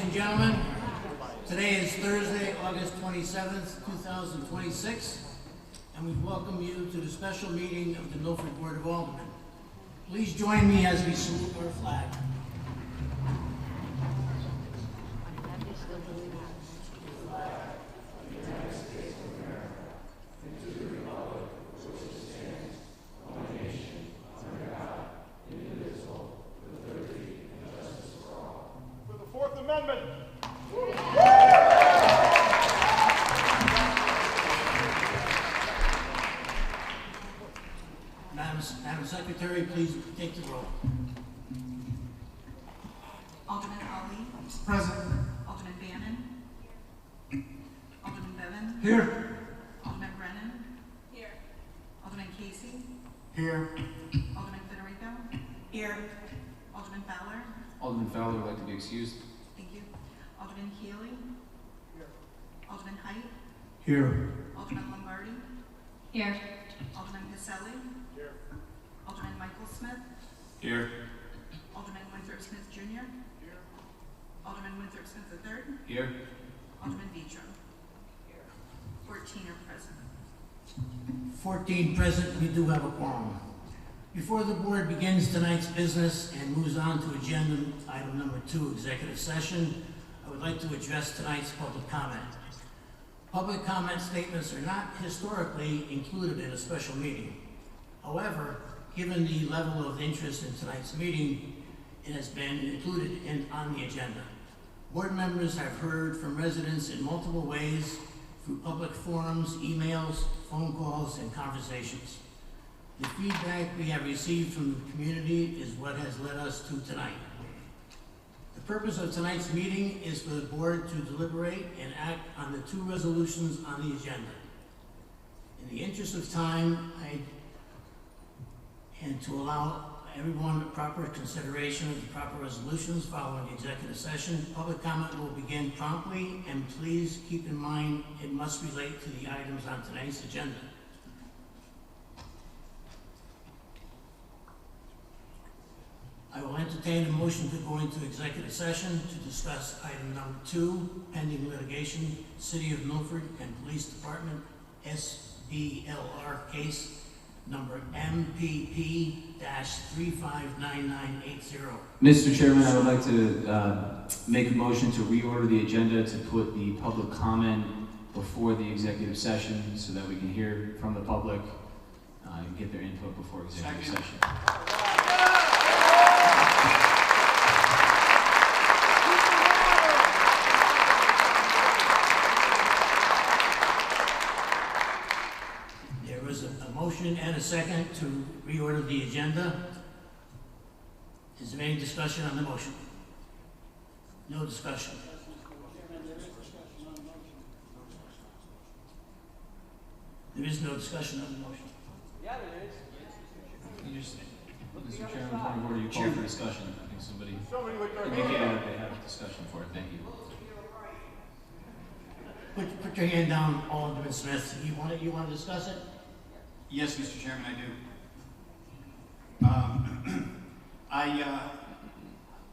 and gentlemen, today is Thursday, August 27th, 2026, and we welcome you to the special meeting of the Milford Board of Aldermen. Please join me as we salute our flag. Madam Secretary, please take the roll. Alderman Ali. Present. Alderman Bannon. Alderman Bevan. Here. Alderman Brennan. Here. Alderman Casey. Here. Alderman Federico. Here. Alderman Fowler. Alderman Fowler would like to be excused. Thank you. Alderman Keeley. Here. Alderman Height. Here. Alderman Lombardi. Here. Alderman Caselli. Here. Alderman Michael Smith. Here. Alderman Winthrop Smith Jr. Here. Alderman Winthrop Smith III. Here. Alderman Vitro. Here. 14 are present. 14 present, we do have a quorum. Before the board begins tonight's business and moves on to agenda item number 2, executive session, I would like to address tonight's public comment. Public comment statements are not historically included in a special meeting. However, given the level of interest in tonight's meeting, it has been included on the agenda. Board members have heard from residents in multiple ways through public forums, emails, phone calls, and conversations. The feedback we have received from the community is what has led us to tonight. The purpose of tonight's meeting is for the board to deliberate and act on the 2 resolutions on the agenda. In the interest of time, and to allow everyone the proper consideration of the proper resolutions following the executive session, public comment will begin promptly, and please keep in mind it must relate to the items on tonight's agenda. I will entertain a motion to go into executive session to discuss item number 2, pending litigation, City of Milford and Police Department SBLR case number MPP-359980. Mr. Chairman, I would like to make a motion to reorder the agenda to put the public comment before the executive session so that we can hear from the public and get their input before executive session. Motion and a second to reorder the agenda. Is there any discussion on the motion? No discussion. There is no discussion on the motion. Yeah, there is. Mr. Chairman, point of order, you called for discussion. I think somebody indicated that they have a discussion for it. Thank you. Put your hand down, Alderman Smith. You want to discuss it? Yes, Mr. Chairman, I do.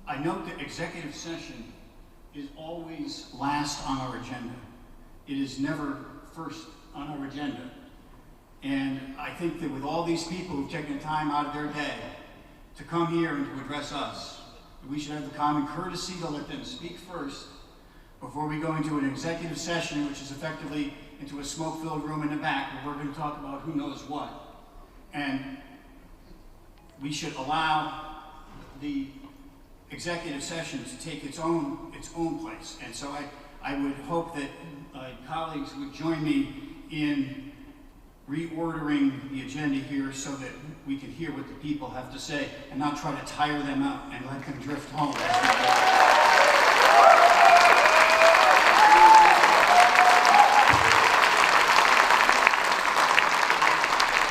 I note that executive session is always last on our agenda. It is never first on our agenda. And I think that with all these people who've taken the time out of their day to come here and to address us, we should have the common courtesy to let them speak first before we go into an executive session, which is effectively into a smoke-filled room in the back where we're going to talk about who knows what. And we should allow the executive session to take its own place. And so I would hope that colleagues would join me in reordering the agenda here so that we can hear what the people have to say and not try to tire them out and let them drift home.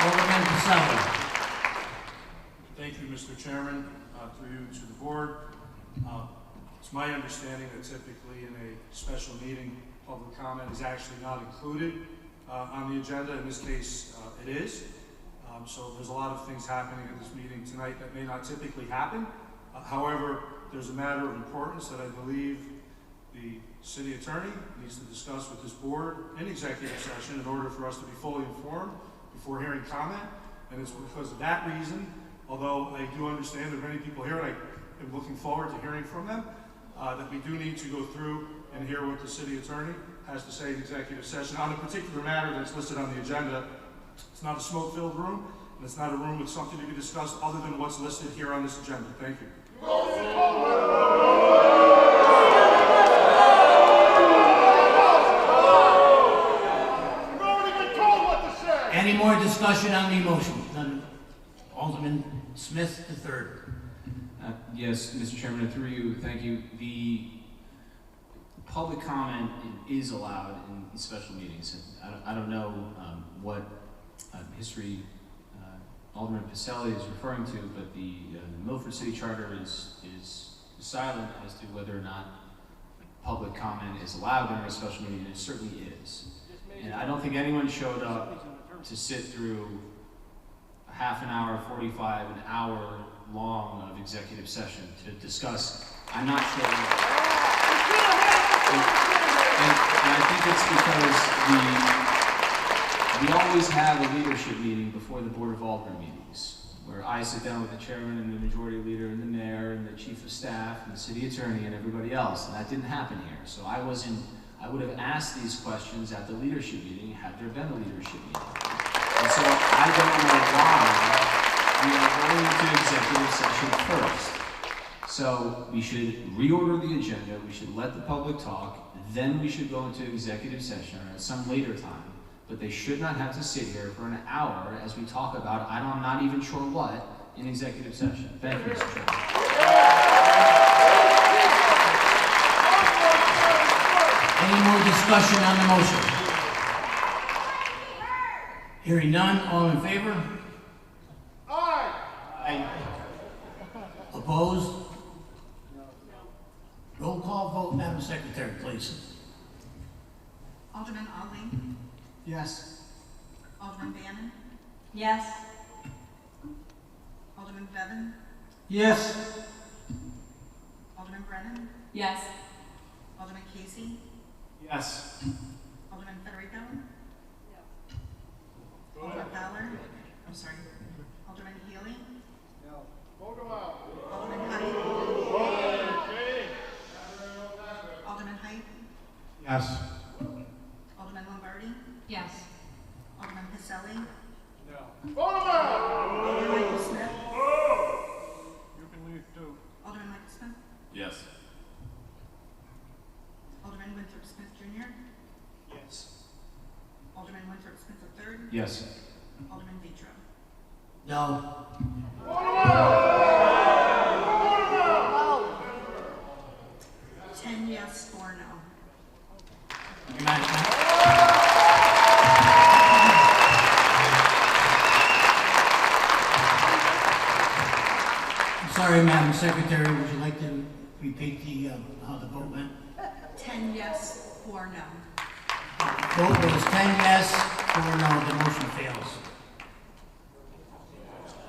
Alderman Caselli. Thank you, Mr. Chairman. Through you to the board. It's my understanding that typically in a special meeting, public comment is actually not included on the agenda. In this case, it is. So there's a lot of things happening at this meeting tonight that may not typically happen. However, there's a matter of importance that I believe The city attorney needs to discuss with this board in executive session in order for us to be fully informed before hearing comment. And it's because of that reason, although I do understand there are many people here, and I am looking forward to hearing from them, that we do need to go through and hear what the city attorney has to say in executive session on a particular matter that's listed on the agenda. It's not a smoke-filled room, and it's not a room with something to be discussed other than what's listed here on this agenda. Thank you. Any more discussion on the motion? None. Alderman Smith III. Yes, Mr. Chairman, through you, thank you. The public comment is allowed in special meetings. I don't know what history Alderman Pacelli is referring to, but the Milford City Charter is silent as to whether or not public comment is allowed during a special meeting, and it certainly is. And I don't think anyone showed up to sit through a half an hour, 45, an hour long of executive session to discuss. I'm not sure. And I think it's because we always have a leadership meeting before the Board of Aldermen meetings, where I sit down with the chairman and the majority leader and the mayor and the chief of staff and the city attorney and everybody else, and that didn't happen here. So I would have asked these questions at the leadership meeting had there been a leadership meeting. And so I don't know why we are going into executive session first. So we should reorder the agenda, we should let the public talk, then we should go into executive session or at some later time. But they should not have to sit here for an hour as we talk about, I'm not even sure what, in executive session. Thank you, Mr. Chairman. Any more discussion on the motion? Hearing none, all in favor? Aye. Opposed? Roll call vote, Madam Secretary, please. Alderman Ali. Yes. Alderman Bannon. Yes. Alderman Bevan. Yes. Alderman Brennan. Yes. Alderman Casey. Yes. Alderman Federico. Alderman Fowler. I'm sorry. Alderman Healy. Alderman Height. Alderman Height. Yes. Alderman Lombardi. Yes. Alderman Pacelli. No. Alderman Michael Smith. You can leave too. Alderman Michael Smith. Yes. Alderman Winthrop Smith Jr. Yes. Alderman Winthrop Smith III. Yes. Alderman Vitro. No. 10 yes, 4 no. I'm sorry, Madam Secretary, would you like to repeat how the vote went? 10 yes, 4 no. Vote was 10 yes, 4 no, the motion fails.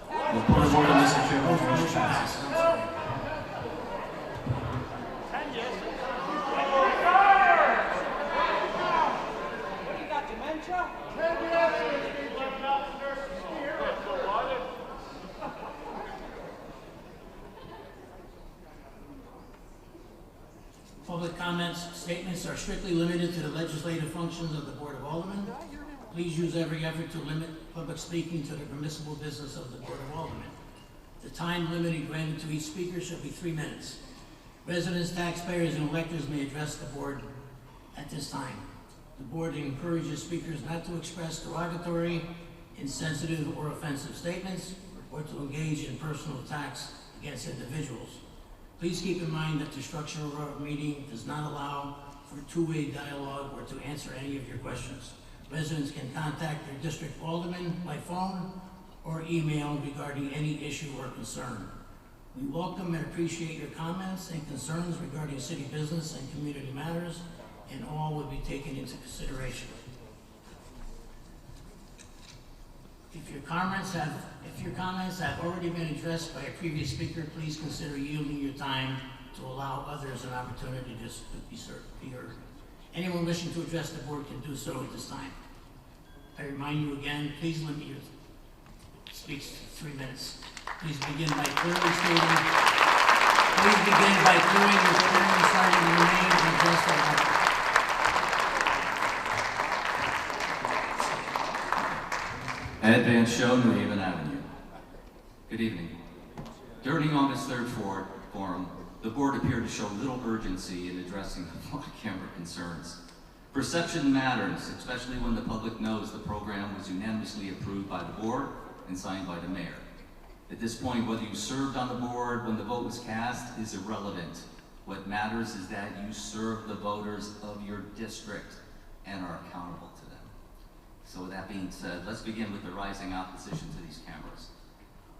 The point of order, Mr. Chairman. Motion passes. I'm sorry. Public comments, statements are strictly limited to the legislative functions of the Board of Aldermen. Please use every effort to limit public speaking to the permissible business of the Board of Aldermen. The time limit granted to each speaker shall be 3 minutes. Residents, taxpayers, and electors may address the board at this time. The board encourages speakers not to express derogatory, insensitive, or offensive statements, or to engage in personal attacks against individuals. Please keep in mind that the structure of our meeting does not allow for two-way dialogue or to answer any of your questions. Residents can contact their district alderman by phone or email regarding any issue or concern. We welcome and appreciate your comments and concerns regarding city business and community matters, and all will be taken into consideration. If your comments have already been addressed by a previous speaker, please consider yielding your time to allow others an opportunity to be heard. Anyone wishing to address the board can do so at this time. I remind you again, please limit your speaks to 3 minutes. Please begin by clearly stating, please begin by clearing your clearly starting your name and address the record. Ed Van Show, New Haven Avenue. Good evening. During August 3rd forum, the board appeared to show little urgency in addressing the flock camera concerns. Perception matters, especially when the public knows the program was unanimously approved by the board and signed by the mayor. At this point, whether you served on the board when the vote was cast is irrelevant. What matters is that you serve the voters of your district and are accountable to them. So with that being said, let's begin with the rising opposition to these cameras.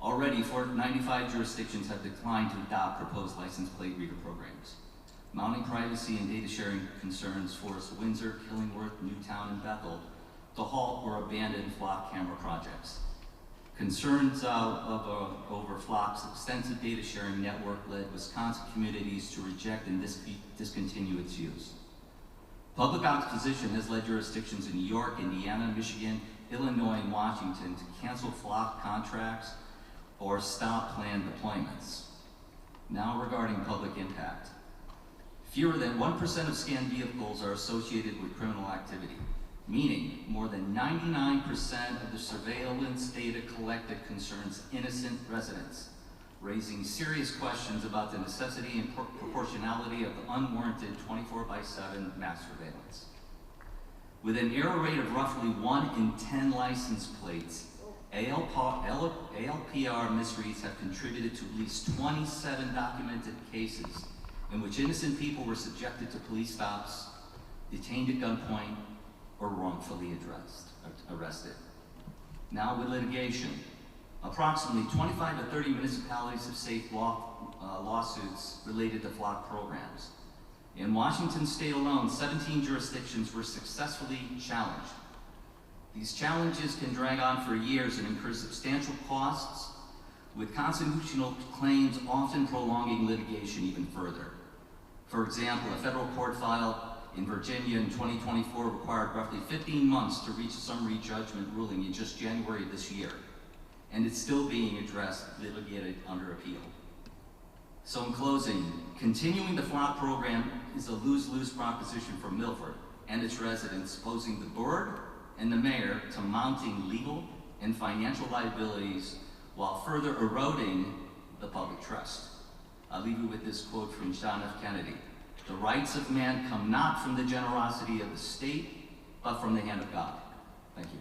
Already, 95 jurisdictions have declined to adopt proposed license plate reader programs. Mounting privacy and data sharing concerns forced Windsor, Killingworth, Newtown, and Bethel to halt or abandon flock camera projects. Concerns over Flock's extensive data sharing network led Wisconsin communities to reject and discontinue its use. Public opposition has led jurisdictions in New York, Indiana, Michigan, Illinois, and Washington to cancel Flock contracts or stop planned deployments. Now regarding public impact. Fewer than 1% of scanned vehicles are associated with criminal activity, meaning more than 99% of the surveillance data collected concerns innocent residents, raising serious questions about the necessity and proportionality of the unwarranted 24/7 mass surveillance. With an error rate of roughly 1 in 10 license plates, ALPR misreads have contributed to at least 27 documented cases in which innocent people were subjected to police stops, detained at gunpoint, or wrongfully arrested. Now with litigation, approximately 25 to 30 municipalities have faced lawsuits related to flock programs. In Washington state alone, 17 jurisdictions were successfully challenged. These challenges can drag on for years and incur substantial costs, with constitutional claims often prolonging litigation even further. For example, a federal court file in Virginia in 2024 required roughly 15 months to reach a summary judgment ruling in just January of this year, and it's still being litigated under appeal. So in closing, continuing the flock program is a lose-lose proposition for Milford and its residents, posing the board and the mayor to mounting legal and financial liabilities while further eroding the public trust. I'll leave you with this quote from John F. Kennedy: "The rights of man come not from the generosity of the state, but from the hand of God." Thank you.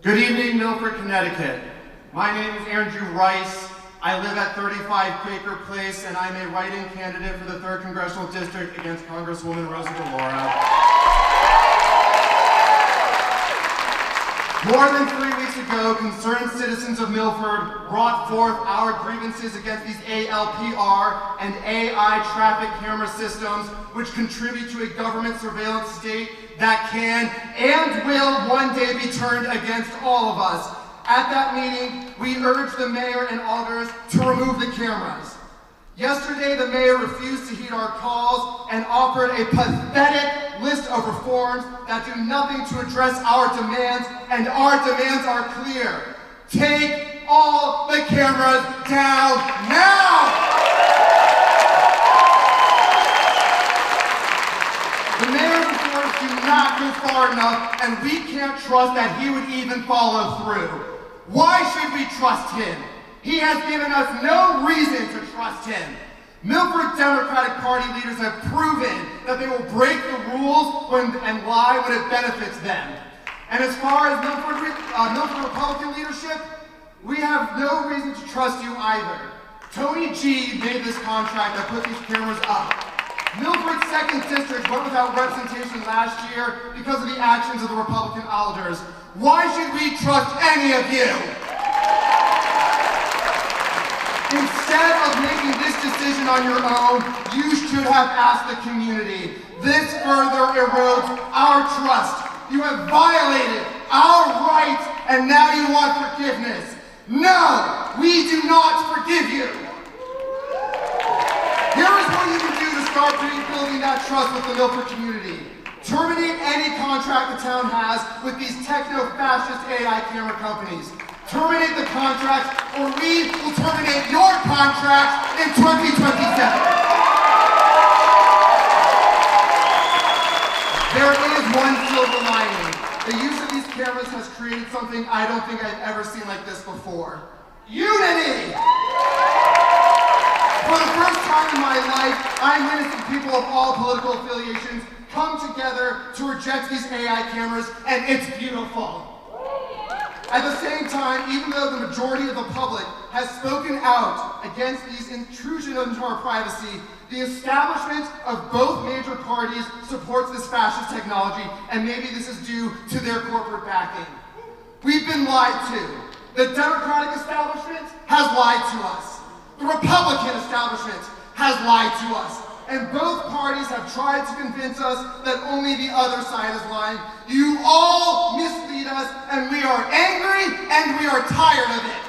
Good evening, Milford, Connecticut. My name is Andrew Rice. I live at 35 Quaker Place, and I'm a write-in candidate for the 3rd Congressional District against Congresswoman Rosa DeLauro. More than 3 weeks ago, concerned citizens of Milford brought forth our grievances against these ALPR and AI traffic camera systems, which contribute to a government surveillance state that can and will one day be turned against all of us. At that meeting, we urged the mayor and alders to remove the cameras. Yesterday, the mayor refused to heed our calls and offered a pathetic list of reforms that do nothing to address our demands, and our demands are clear. Take all the cameras down now! The mayor's reports do not go far enough, and we can't trust that he would even follow through. Why should we trust him? He has given us no reason to trust him. Milford Democratic Party leaders have proven that they will break the rules and lie when it benefits them. And as far as Milford Republican leadership, we have no reason to trust you either. Tony G made this contract that put these cameras up. Milford's 2nd District went without representation last year because of the actions of the Republican alders. Why should we trust any of you? Instead of making this decision on your own, you should have asked the community. This further erodes our trust. You have violated our rights, and now you want forgiveness. No, we do not forgive you. Here is what you can do to start rebuilding that trust with the Milford community. Terminate any contract the town has with these techno-fascist AI camera companies. Terminate the contracts, or we will terminate your contracts in 2027. There is one silver lining. The use of these cameras has created something I don't think I've ever seen like this before. Unity! For the first time in my life, I'm witnessing people of all political affiliations come together to reject these AI cameras, and it's beautiful. At the same time, even though the majority of the public has spoken out against these intrusions into our privacy, the establishment of both major parties supports this fascist technology, and maybe this is due to their corporate backing. We've been lied to. The Democratic establishment has lied to us. The Republican establishment has lied to us. And both parties have tried to convince us that only the other side is lying. You all mislead us, and we are angry, and we are tired of it.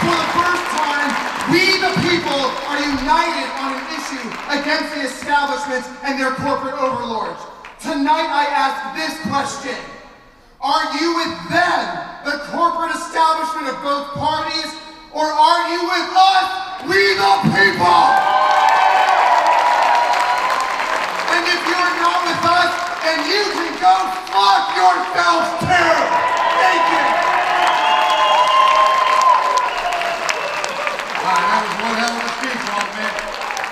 For the first time, we the people are united on an issue against the establishment and their corporate overlords. Tonight I ask this question. Are you with them, the corporate establishment of both parties, or are you with us, we the people? And if you're not with us, then you can go fuck yourselves too! Thank you! Wow, that was one hell of a speech, Alderman.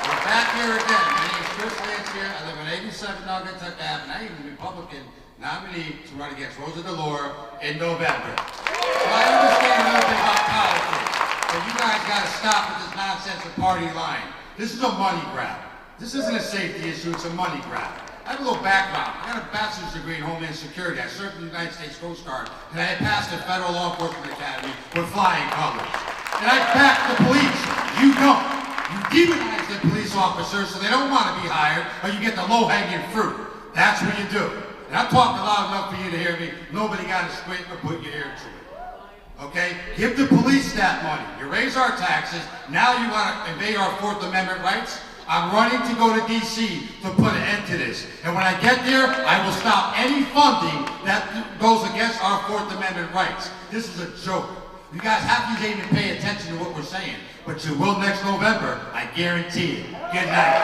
We're back here again. My name is Chris Lance here. I live on 87 Naugatuck Ave, and I am the Republican nominee to run against Rosa DeLore in November. So I understand a little bit about politics, but you guys got to stop with this nonsense of party line. This is a money grab. This isn't a safety issue, it's a money grab. I have a little background. I got a bachelor's degree in Homeland Security. I served in the United States Coast Guard, and I had passed the Federal Law Enforcement Academy with flying colors. And I backed the police. You don't. You demonize the police officers so they don't want to be hired, or you get the low-hanging fruit. That's what you do. And I'm talking loud enough for you to hear me. Nobody got to squint or put your ear to it. Okay? Give the police that money. You raise our taxes. Now you want to invade our Fourth Amendment rights? I'm running to go to D.C. to put an end to this. And when I get there, I will stop any funding that goes against our Fourth Amendment rights. This is a joke. You guys have to even pay attention to what we're saying. But you will next November, I guarantee it. Good night.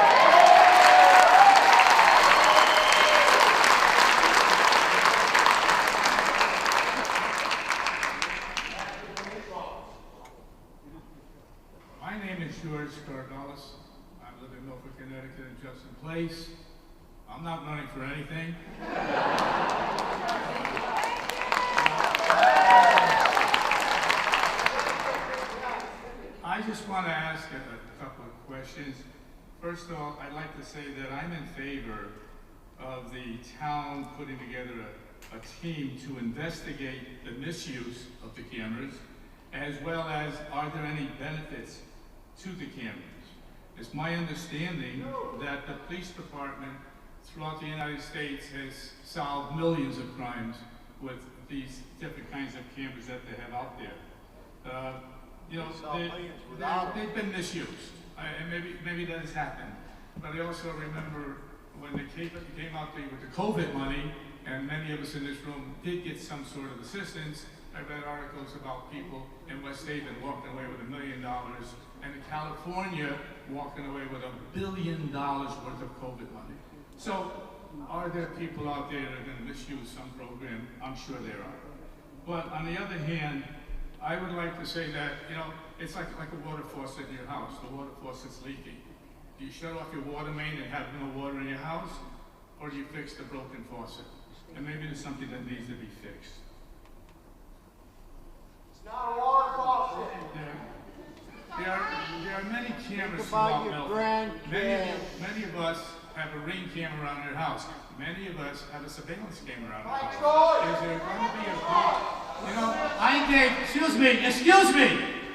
My name is George Cardalis. I live in Milford, Connecticut, in Judson Place. I'm not running for anything. I just want to ask a couple of questions. First of all, I'd like to say that I'm in favor of the town putting together a team to investigate the misuse of the cameras, as well as are there any benefits to the cameras. It's my understanding that the police department throughout the United States has solved millions of crimes with these different kinds of cameras that they have out there. You know, they've been misused, and maybe that has happened. But I also remember when they came out there with the COVID money, and many of us in this room did get some sort of assistance. I read articles about people in West Haven walking away with $1 million, and in California walking away with $1 billion worth of COVID money. So, are there people out there that are going to misuse some program? I'm sure there are. But on the other hand, I would like to say that, you know, it's like a water faucet in your house. The water faucet's leaking. Do you shut off your water main and have no water in your house? Or do you fix the broken faucet? And maybe there's something that needs to be fixed. It's not a water faucet. There are many cameras throughout Milford. Many of us have a Ring camera around their house. Many of us have a surveillance camera around our house. Is there going to be a group? You know, Excuse me,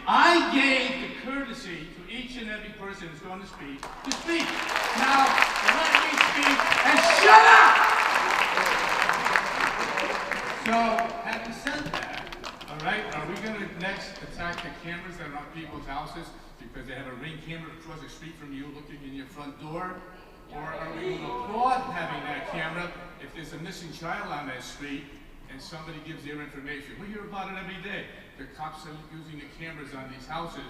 I gave the courtesy to each and every person who's going to speak. Now, let me speak and shut up! So, having said that, all right, are we going to next attack the cameras that are on people's houses because they have a Ring camera across the street from you looking in your front door? Or are we going to applaud having that camera if there's a missing child on that street and somebody gives their information? We hear about it every day. The cops are using the cameras on these houses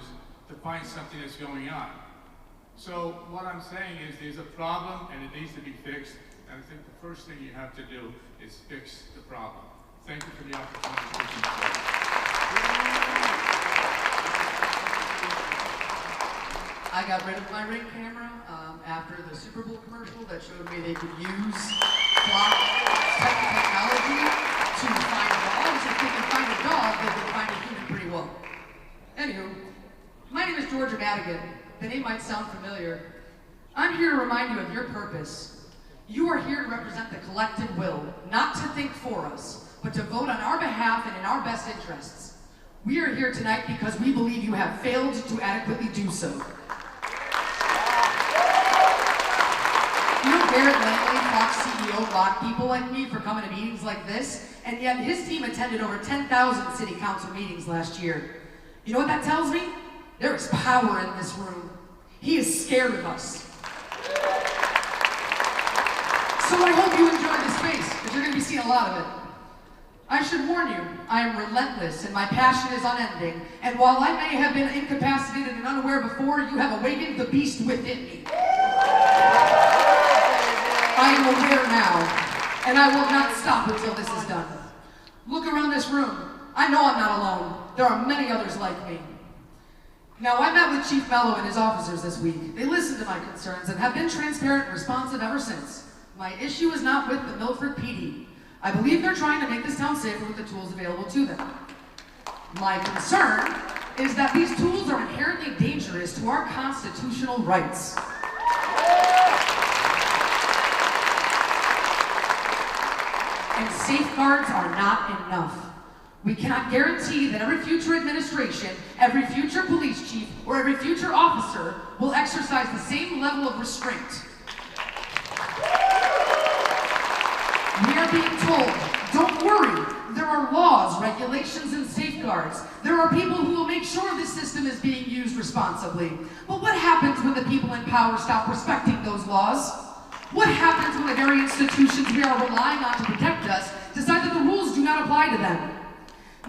to find something that's going on. So what I'm saying is there's a problem and it needs to be fixed. And I think the first thing you have to do is fix the problem. Thank you for the opportunity to speak. I got rid of my Ring camera after the Super Bowl commercial that showed me they could use clock technology to find dogs. If they can find a dog, they can find a human pretty well. Anywho, my name is Georgia Madigan. The name might sound familiar. I'm here to remind you of your purpose. You are here to represent the collective will, not to think for us, but to vote on our behalf and in our best interests. We are here tonight because we believe you have failed to adequately do so. You know, Garrett Langley, Fox CEO, blocked people like me for coming to meetings like this, and yet his team attended over 10,000 city council meetings last year. You know what that tells me? There is power in this room. He is scared of us. So I hope you enjoy this space, because you're going to be seeing a lot of it. I should warn you, I am relentless and my passion is unending, and while I may have been incapacitated and unaware before, you have awakened the beast within me. I am aware now, and I will not stop until this is done. Look around this room. I know I'm not alone. There are many others like me. Now, I met with Chief Mello and his officers this week. They listened to my concerns and have been transparent and responsive ever since. My issue is not with the Milford PD. I believe they're trying to make this town safer with the tools available to them. My concern is that these tools are inherently dangerous to our constitutional rights. And safeguards are not enough. We cannot guarantee that every future administration, every future police chief, or every future officer will exercise the same level of restraint. We are being told, don't worry, there are laws, regulations, and safeguards. There are people who will make sure this system is being used responsibly. But what happens when the people in power stop respecting those laws? What happens when the very institutions we are relying on to protect us decide that the rules do not apply to them?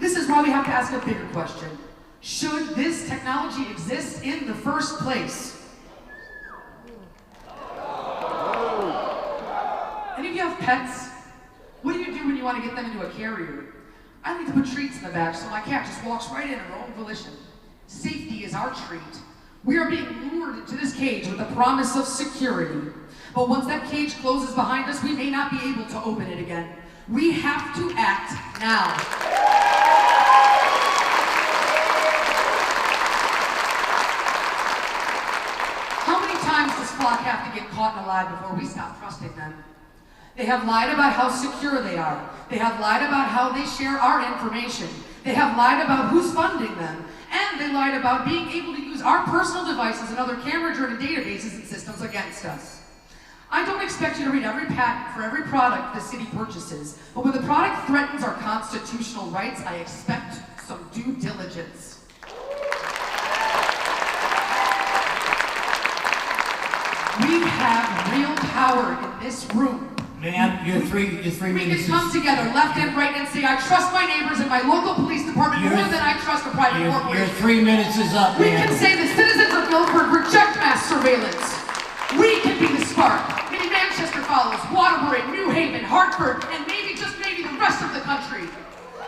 This is why we have to ask a bigger question. Should this technology exist in the first place? Any of you have pets? What do you do when you want to get them into a carrier? I like to put treats in the back so my cat just walks right in of her own volition. Safety is our treat. We are being lured into this cage with the promise of security. But once that cage closes behind us, we may not be able to open it again. We have to act now. How many times does Flock have to get caught in a lie before we stop trusting them? They have lied about how secure they are. They have lied about how they share our information. They have lied about who's funding them. And they lied about being able to use our personal devices and other camera-driven databases and systems against us. I don't expect you to read every patent for every product the city purchases, but when the product threatens our constitutional rights, I expect some due diligence. We have real power in this room. Ma'am, your three We minutes can come together, left and right, and say, I trust my neighbors and my local police department more than I trust a private Your corporation. 3 minutes is up, We ma'am. can say the citizens of Milford reject mass surveillance. We can be the spark. Maybe Manchester follows, Waterbury, New Haven, Hartford, and maybe, just maybe, the rest of the country.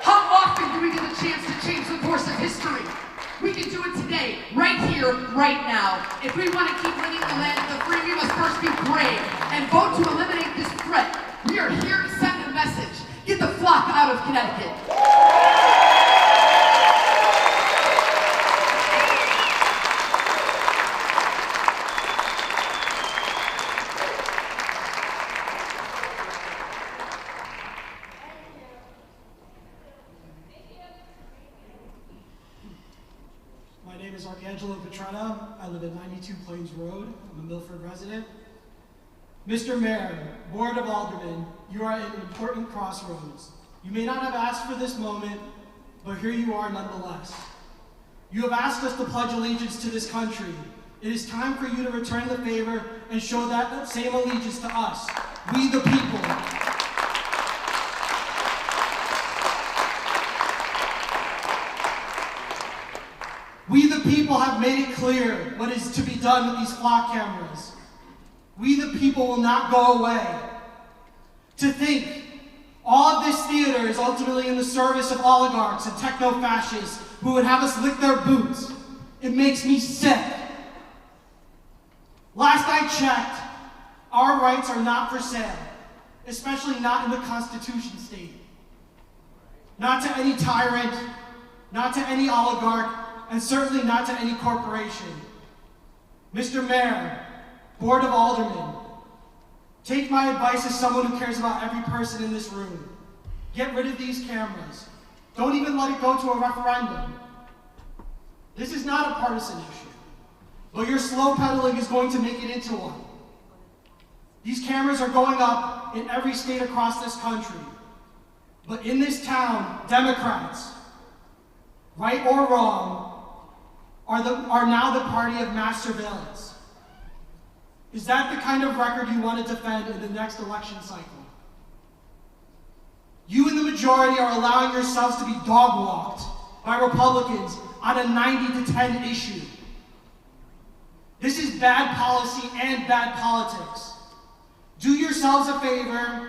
How often do we get a chance to change the course of history? We can do it today, right here, right now. If we want to keep winning the land of the free, we must first be brave and vote to eliminate this threat. We are here to send a message. Get the flock out of Connecticut. My name name is Arcangelo Petretta. I live at 92 Plains Road. I'm a Milford resident. Mr. Mayor, Board of Aldermen, you are at an important crossroads. You may not have asked for this moment, but here you are nonetheless. You have asked us to pledge allegiance to this country. It is time for you to return the favor and show that same allegiance to us, we the people. We the people have made it clear what is to be done with these flock cameras. We the people will not go away. To think all of this theater is ultimately in the service of oligarchs and techno-fascists who would have us lick their boots. It makes me sick. Last I checked, our rights are not for sale, especially not in the Constitution state. Not to any tyrant, not to any oligarch, and certainly not to any corporation. Mr. Mayor, Board of Aldermen, take my advice as someone who cares about every person in this room. Get rid of these cameras. Don't even let it go to a referendum. This is not a partisan issue, but your slow pedaling is going to make it into one. These cameras are going up in every state across this country. But in this town, Democrats, right or wrong, are now the party of mass surveillance. Is that the kind of record you want to defend in the next election cycle? You in the majority are allowing yourselves to be dog-walked by Republicans on a 90-10 issue. This is bad policy and bad politics. Do yourselves a favor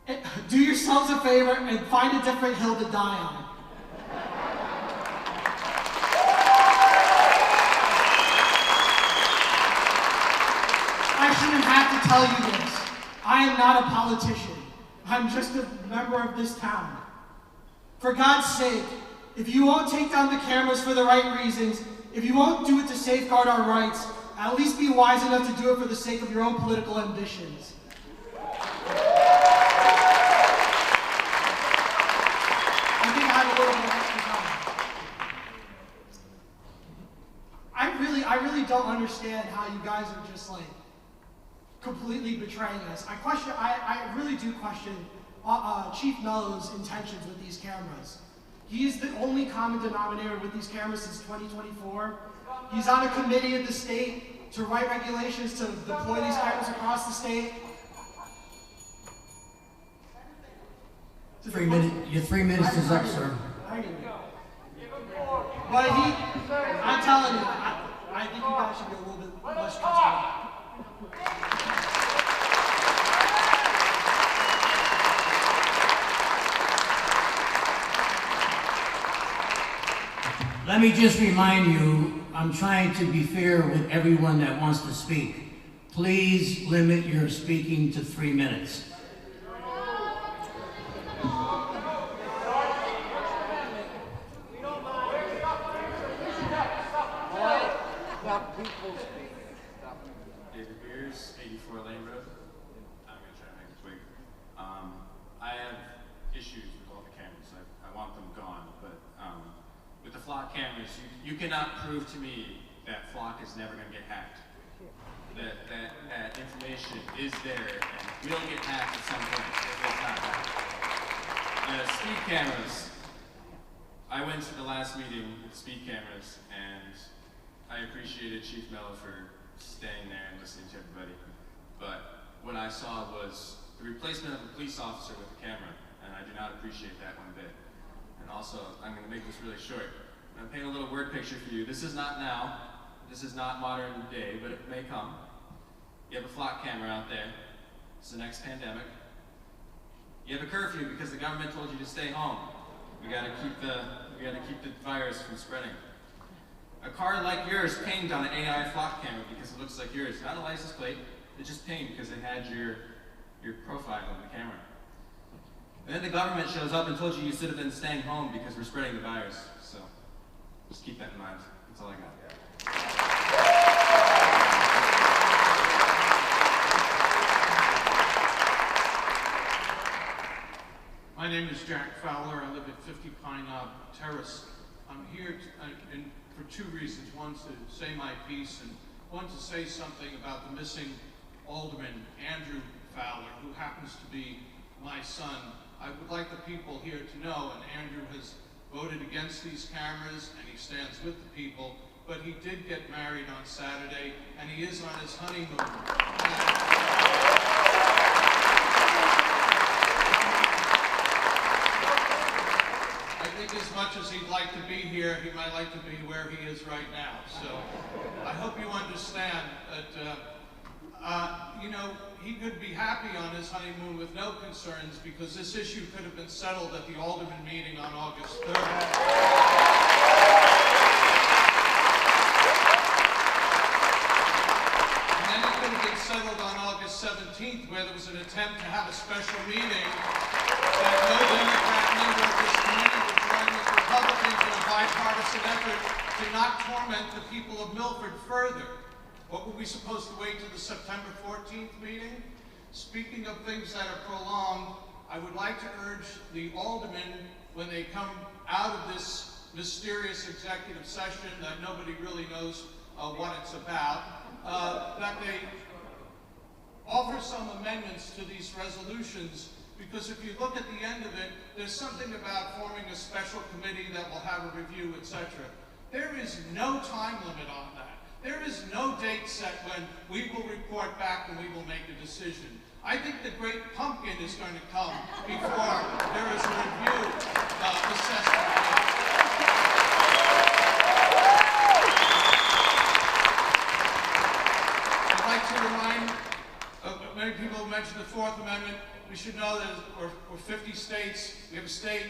and find a different hill to die on. I shouldn't have to tell you this. I am not a politician. I'm just a member of this town. For God's sake, if you won't take down the cameras for the right reasons, if you won't do it to safeguard our rights, at least be wise enough to do it for the sake of your own political ambitions. I think I have a little bit of extra time. I really don't understand how you guys are just like completely betraying us. I really do question Chief Mello's intentions with these cameras. He is the only common denominator with these cameras since 2024. He's on a committee of the state to write regulations to deploy these cameras across the state. Your 3 minutes is up, sir. But I'm telling you, I think you guys should be a little bit less trustworthy. Let me just remind you, I'm trying to be fair with everyone that wants to speak. Please limit your speaking to 3 minutes. David Beers, 84 Lane Road. I'm going to try to make it quick. I have issues with all the cameras. I want them gone, but with the flock cameras, you cannot prove to me that flock is never going to get hacked. That information is there and will get hacked at some point. It will not happen. The speed cameras, I went to the last meeting with speed cameras, and I appreciated Chief Mello for staying there and listening to everybody. But what I saw was the replacement of a police officer with a camera, and I do not appreciate that one bit. And also, I'm going to make this really short. I'm going to paint a little word picture for you. This is not now. This is not modern day, but it may come. You have a flock camera out there. It's the next pandemic. You have a curfew because the government told you to stay home. We got to keep the virus from spreading. A car like yours pinged on an AI flock camera because it looks like yours. Not a license plate. It just pinged because it had your profile on the camera. And then the government shows up and told you should have been staying home because we're spreading the virus. So just keep that in mind. That's all I got. My name is Jack Fowler. I live at 50 Pine Knob Terrace. I'm here for two reasons. One, to say my piece, and one, to say something about the missing Alderman, Andrew Fowler, who happens to be my son. I would like the people here to know, and Andrew has voted against these cameras, and he stands with the people, but he did get married on Saturday, and he is on his honeymoon. I think as much as he'd like to be here, he might like to be where he is right now. So I hope you understand that, you know, he could be happy on his honeymoon with no concerns, because this issue could have been settled at the Alderman meeting on August 3rd. And then it could have been settled on August 17th, where there was an attempt to have a special meeting that no Democrat member of this committee would join with Republicans in a bipartisan effort to not torment the people of Milford further. What were we supposed to wait till the September 14th meeting? Speaking of things that are prolonged, I would like to urge the aldermen, when they come out of this mysterious executive session that nobody really knows what it's about, that they offer some amendments to these resolutions, because if you look at the end of it, there's something about forming a special committee that will have a review, etc. There is no time limit on that. There is no date set when we will report back and we will make a decision. I think the great pumpkin is going to come before there is a review assessment. I'd like to remind, many people have mentioned the Fourth Amendment. We should know that we're 50 states. We have a state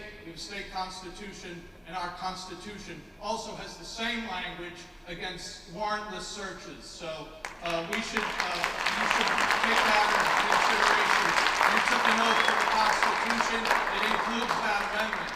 constitution, and our constitution also has the same language against warrantless searches. So you should take that into consideration. You took an oath to the Constitution. It includes that amendment.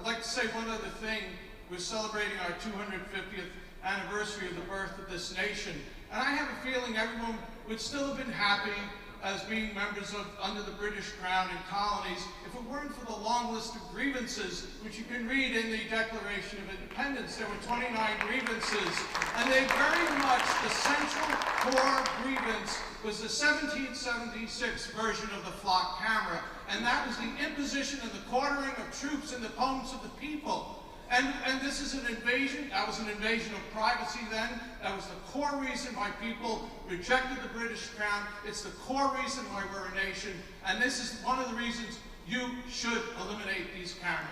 I'd like to say one other thing. We're celebrating our 250th anniversary of the birth of this nation, and I have a feeling everyone would still have been happy as being members of under the British Crown and colonies if it weren't for the long list of grievances, which you can read in the Declaration of Independence. There were 29 grievances, and they very much, the central core grievance was the 1776 version of the flock camera, and that was the imposition and the quartering of troops in the homes of the people. And this is an invasion. That was an invasion of privacy then. That was the core reason why people rejected the British Crown. It's the core reason why we're a nation. And this is one of the reasons you should eliminate these cameras.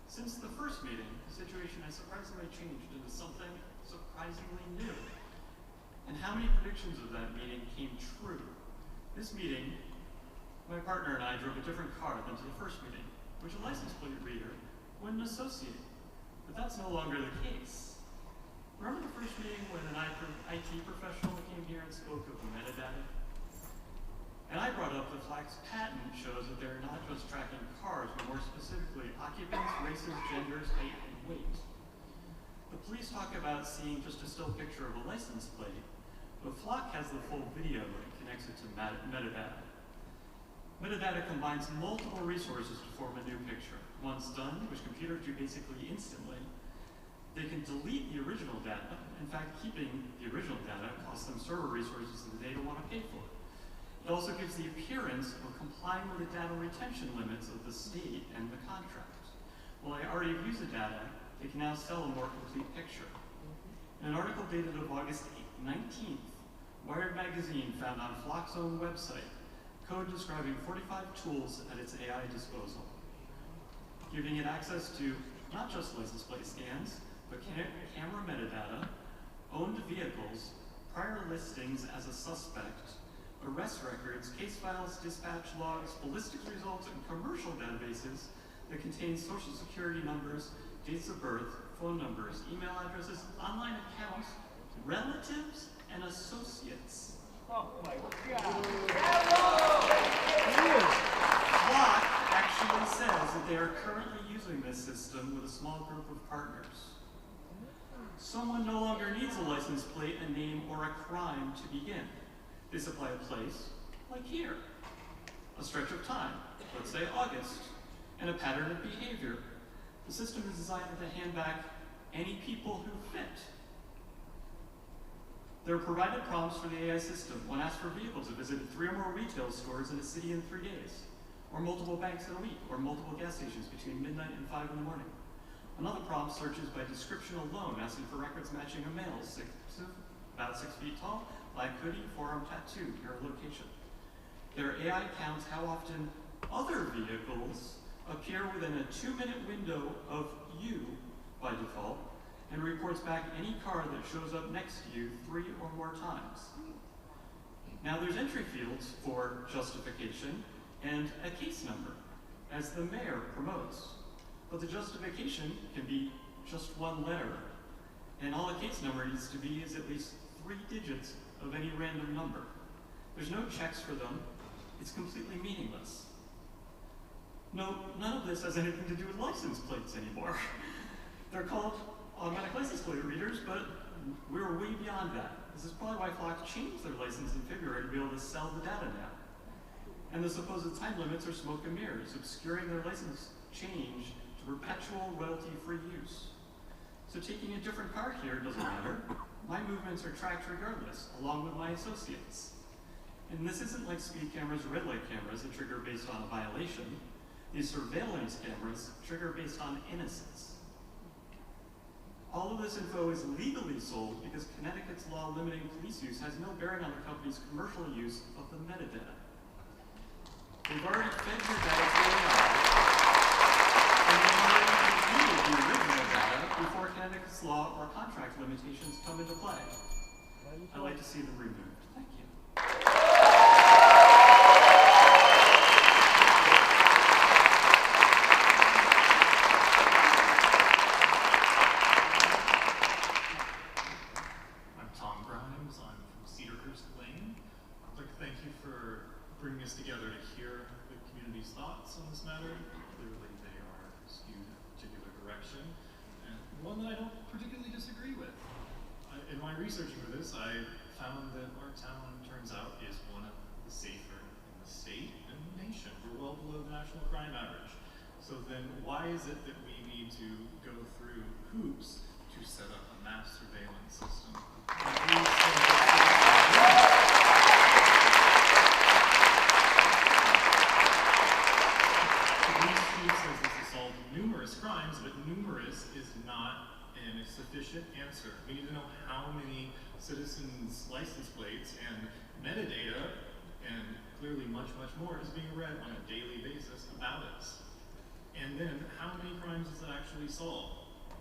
Since the first meeting, the situation has surprisingly changed into something surprisingly new. And how many predictions of that meeting came true? This meeting, my partner and I drove a different car than to the first meeting, which a license plate reader wouldn't associate. But that's no longer the case. Remember the first meeting when an IT professional came here and spoke of metadata? And I brought up the FLAC's patent shows that they're not just tracking cars, but more specifically occupants, races, genders, height, and weight. The police talk about seeing just a still picture of a license plate, but FLAC has the full video that connects it to metadata. Metadata combines multiple resources to form a new picture. Once done, which computers do basically instantly, they can delete the original data. In fact, keeping the original data costs them server resources that they don't want to pay for. It also gives the appearance of complying with the data retention limits of the state and the contract. While I already have used the data, they can now sell a more complete picture. In an article dated of August 19th, Wired magazine found on FLAC's own website code describing 45 tools at its AI disposal, giving it access to not just license plate scans, but camera metadata, owned vehicles, prior listings as a suspect, arrest records, case files, dispatch logs, ballistics results, and commercial databases that contain social security numbers, dates of birth, phone numbers, email addresses, online accounts, relatives, and associates. Oh my God. FLAC actually says that they are currently using this system with a small group of partners. Someone no longer needs a license plate, a name, or a crime to begin. They supply a place, like here, a stretch of time, let's say August, and a pattern of behavior. The system is designed to hand back any people who fit. There are provided prompts for the AI system when asked for vehicles that visited 3 or more retail stores in a city in 3 days, or multiple banks in a week, or multiple gas stations between midnight and 5 in the morning. Another prompt searches by description alone, asking for records matching a male, about 6 feet tall, black hoodie, forearm tattoo, your location. Their AI counts how often other vehicles appear within a 2-minute window of you by default, and reports back any car that shows up next to you 3 or more times. Now there's entry fields for justification and a case number, as the mayor promotes. But the justification can be just 1 letter, and all a case number needs to be is at least 3 digits of any random number. There's no checks for them. It's completely meaningless. No, none of this has anything to do with license plates anymore. They're called automatic license plate readers, but we're way beyond that. This is probably why Flock changed their license in February to be able to sell the data now. And the supposed time limits are smoke and mirrors, obscuring their license change to perpetual royalty-free use. So taking a different car here doesn't matter. My movements are tracked regardless, along with my associates. And this isn't like speed cameras or red light cameras that trigger based on a violation. These surveillance cameras trigger based on innocence. All of this info is legally sold because Connecticut's law limiting police use has no bearing on the company's commercial use of the metadata. They've already fed your data to AI, and they've already reviewed the original data before Connecticut's law or contract limitations come into play. I'd like to see them removed. Thank you. bringing us together to hear the community's thoughts on this matter. Clearly they are skewed in a particular direction, and one that I don't particularly disagree with. In my researching for this, I found that our town, turns out, is one of the safer in the state and the nation. We're well below the national crime average. So then why is it that we need to go through hoops to set up a mass surveillance system? Says this has solved numerous crimes, but numerous is not a sufficient answer. We need to know how many citizens' license plates and metadata, and clearly much, much more, is being read on a daily basis about us. And then, how many crimes does it actually solve?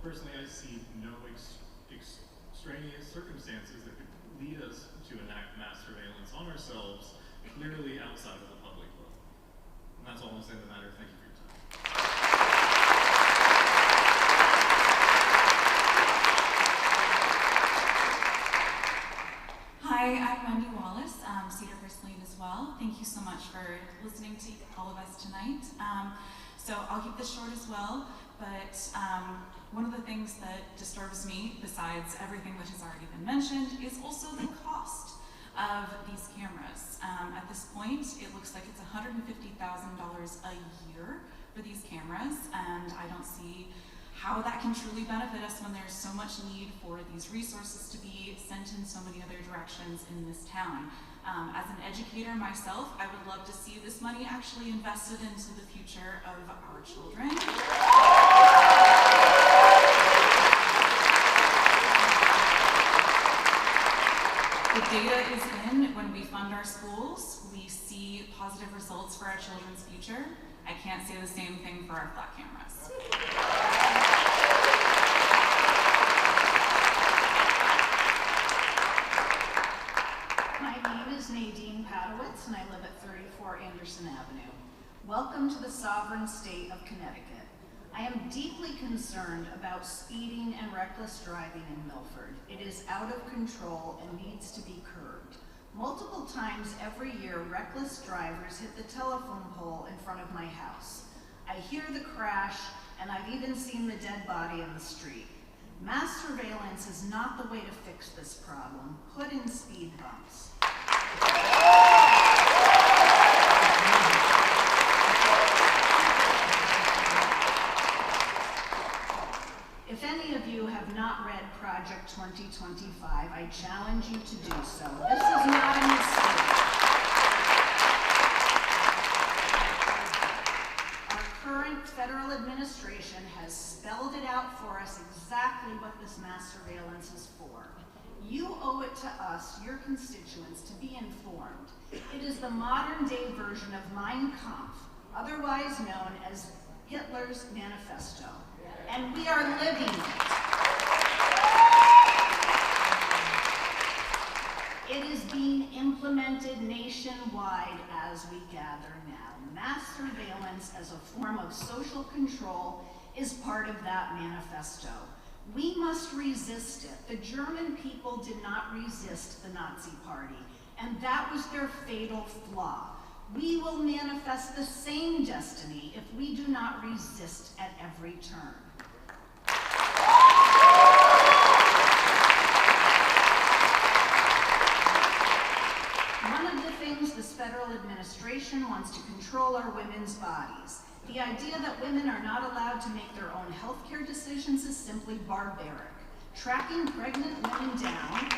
Personally, I see no extraneous circumstances that could lead us to enact mass surveillance on ourselves, clearly outside of the public will. And that's all I'm saying on the matter. Thank you for your time. Hi, I'm Wendy Wallace, Cedarhurst Lane as well. Thank you so much for listening to all of us tonight. So I'll keep this short as well, but one of the things that disturbs me, besides everything that has already been mentioned, is also the cost of these cameras. At this point, it looks like it's $150,000 a year for these cameras, and I don't see how that can truly benefit us when there's so much need for these resources to be sent in so many other directions in this town. As an educator myself, I would love to see this money actually invested into the future of our children. The data is in. When we fund our schools, we see positive results for our children's future. I can't say the same thing for our flat cameras. My name is Nadine Padowitz, and I live at 34 Anderson Avenue. Welcome to the sovereign state of Connecticut. I am deeply concerned about speeding and reckless driving in Milford. It is out of control and needs to be curbed. Multiple times every year, reckless drivers hit the telephone pole in front of my house. I hear the crash, and I've even seen the dead body in the street. Mass surveillance is not the way to fix this problem. Put in speed bumps. If any of you have not read Project 2025, I challenge you to do so. This is not a mistake. Our current federal administration has spelled it out for us exactly what this mass surveillance is for. You owe it to us, your constituents, to be informed. It is the modern-day version of Mein Kampf, otherwise known as Hitler's Manifesto. And we are living it. It is being implemented nationwide as we gather now. Mass surveillance as a form of social control is part of that manifesto. We must resist it. The German people did not resist the Nazi Party, and that was their fatal flaw. We will manifest the same destiny if we do not resist at every turn. One of the things this federal administration wants to control are women's bodies. The idea that women are not allowed to make their own healthcare decisions is simply barbaric. Tracking pregnant women down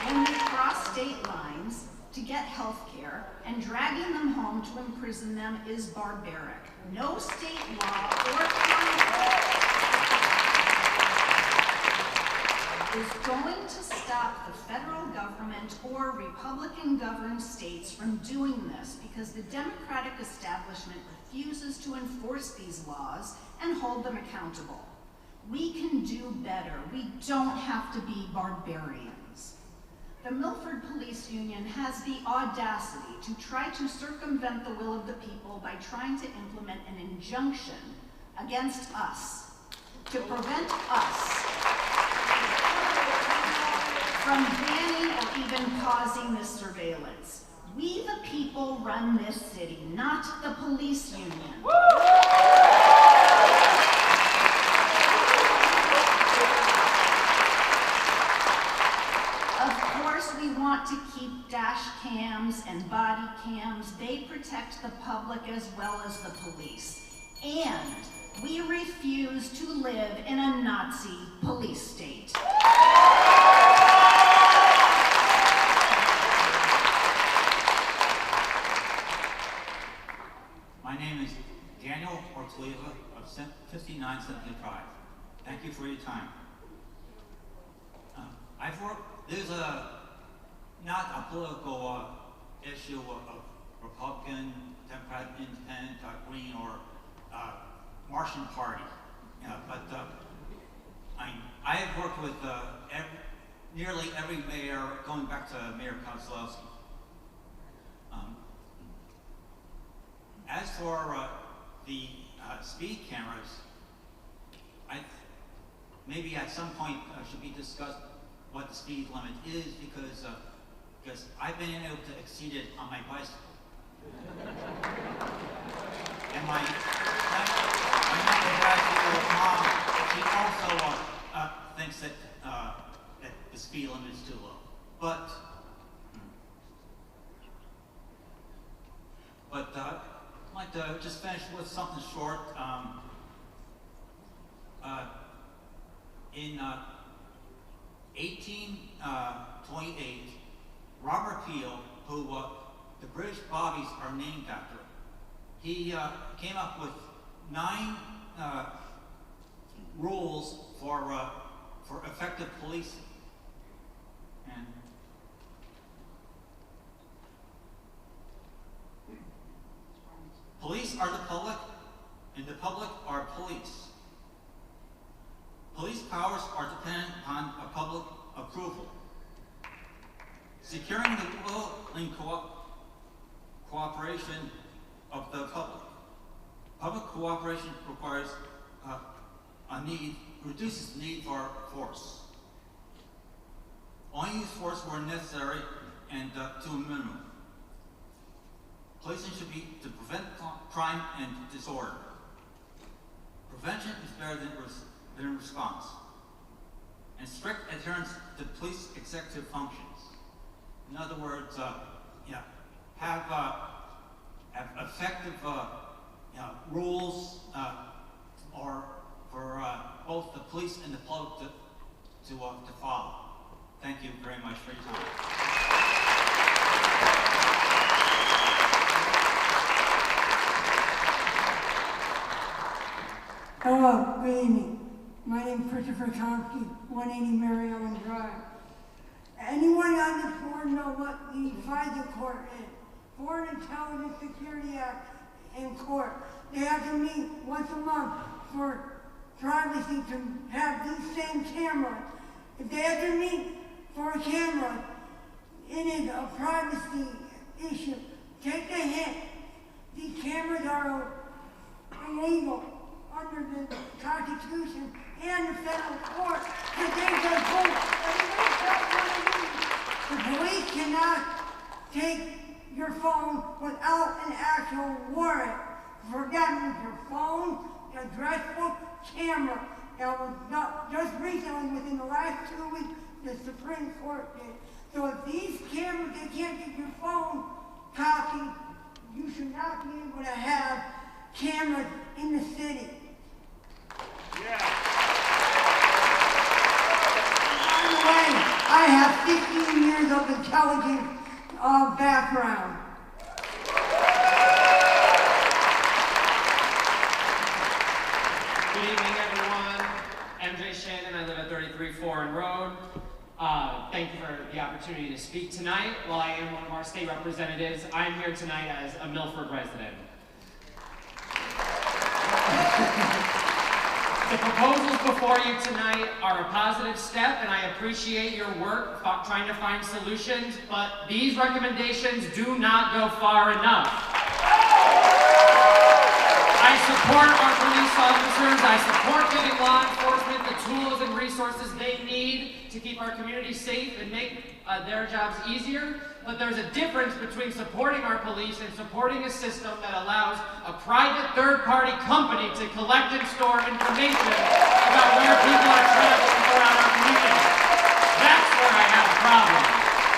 when they cross state lines to get health care and dragging them home to imprison them is barbaric. No state law or Congress is going to stop the federal government or Republican-governed states from doing this because the Democratic establishment refuses to enforce these laws and hold them accountable. We can do better. We don't have to be barbarians. The Milford Police Union has the audacity to try to circumvent the will of the people by trying to implement an injunction against us to prevent us from banning or even pausing this surveillance. We the people run this city, not the police union. Of course, we want to keep dash cams and body cams. They protect the public as well as the police. And we refuse to live in a Nazi police state. My name is Daniel Ortlieva of 59 Cynthia Drive. Thank you for your time. I've worked, there's not a political issue of Republican, Democrat, Independent, Green, or Martian Party. But I have worked with nearly every mayor, going back to Mayor Kozlowski. As for the speed cameras, maybe at some point should be discussed what the speed limit is because I've been able to exceed it on my bicycle. And my mom, she also thinks that the speed limit is too low. But I'd like to just finish with something short. In 1828, Robert Peel, who the British bobbies are named after, he came up with 9 rules for effective policing. And police are the public, and the public are police. Police powers are dependent upon a public approval. Securing the will and cooperation of the public. Public cooperation requires reduces the need for force. Only use force where necessary and to a minimum. policing should be to prevent crime and disorder. Prevention is better than response. And strict adherence to police executive functions. In other words, have effective rules or for both the police and the public to follow. Thank you very much for your time. Hello, good evening. My name is Christopher Chomsky, 180 Mary Ellen Drive. Anyone on this board know what the FISA court is? Foreign Intelligence Security Act in court. They have to meet once a month for privacy to have these same cameras. If they have to meet for a camera, it is a privacy issue. Take the hint. These cameras are illegal under the Constitution and the federal court. The police cannot take your phone without an actual warrant. For that means your phone, address book, camera. That was not just recently, within the last 2 weeks, the Supreme Court did. So if these cameras, they can't get your phone copied, you should not be able to have cameras in the city. Yeah. By the way, I have 15 years of intelligence background. Good evening, everyone. MJ Shannon, I live at 33 Foreign Road. Thank you for the opportunity to speak tonight. While I am one of our state representatives, I am here tonight as a Milford resident. The proposals before you tonight are a positive step, and I appreciate your work trying to find solutions, but these recommendations do not go far enough. I support our police officers. I support giving law enforcement the tools and resources they need to keep our community safe and make their jobs easier. But there's a difference between supporting our police and supporting a system that allows a private third-party company to collect and store information about where people are traveling around our community. That's where I have a problem.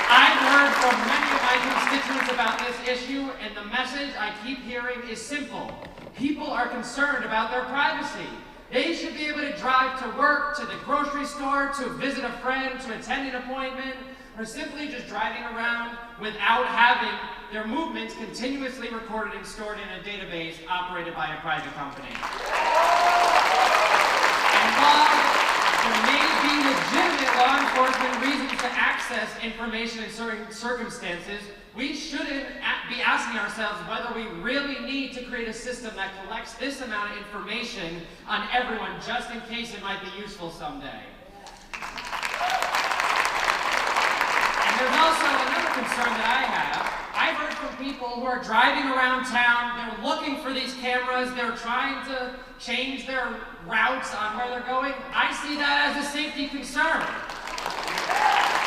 I've heard from many of my constituents about this issue, and the message I keep hearing is simple. People are concerned about their privacy. They should be able to drive to work, to the grocery store, to visit a friend, to attend an appointment, or simply just driving around without having their movements continuously recorded and stored in a database operated by a private company. And while there may be legitimate law enforcement reasons to access information in certain circumstances, we shouldn't be asking ourselves whether we really need to create a system that collects this amount of information on everyone just in case it might be useful someday. And there's also another concern that I have. I've heard from people who are driving around town, they're looking for these cameras, they're trying to change their routes on where they're going. I see that as a safety concern.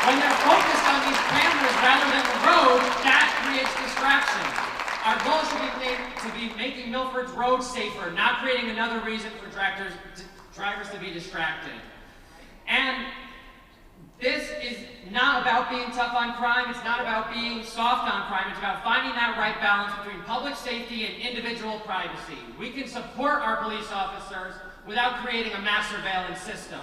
When they're focused on these cameras rather than the road, that creates distraction. Our goal should be making Milford's roads safer, not creating another reason for drivers to be distracted. And this is not about being tough on crime, it's not about being soft on crime, it's about finding that right balance between public safety and individual privacy. We can support our police officers without creating a mass surveillance system.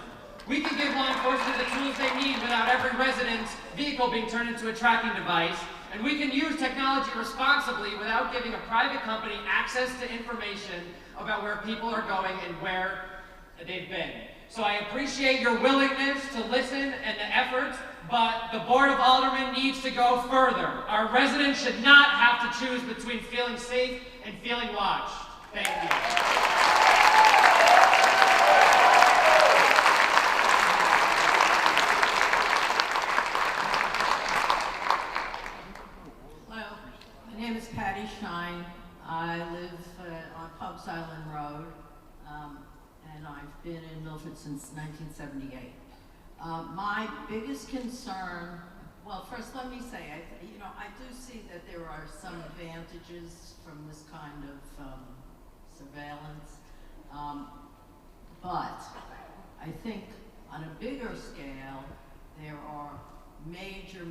We can give law enforcement the tools they need without every resident's vehicle being turned into a tracking device. And we can use technology responsibly without giving a private company access to information about where people are going and where they've been. So I appreciate your willingness to listen and the efforts, but the Board of Aldermen needs to go further. Our residents should not have to choose between feeling safe and feeling watched. Thank you. My name is Patty Shine. I live on Pubs Island Road, and I've been in Milford since 1978. My biggest concern Well, first let me say, I do see that there are some advantages from this kind of surveillance, but I think on a bigger scale, there are major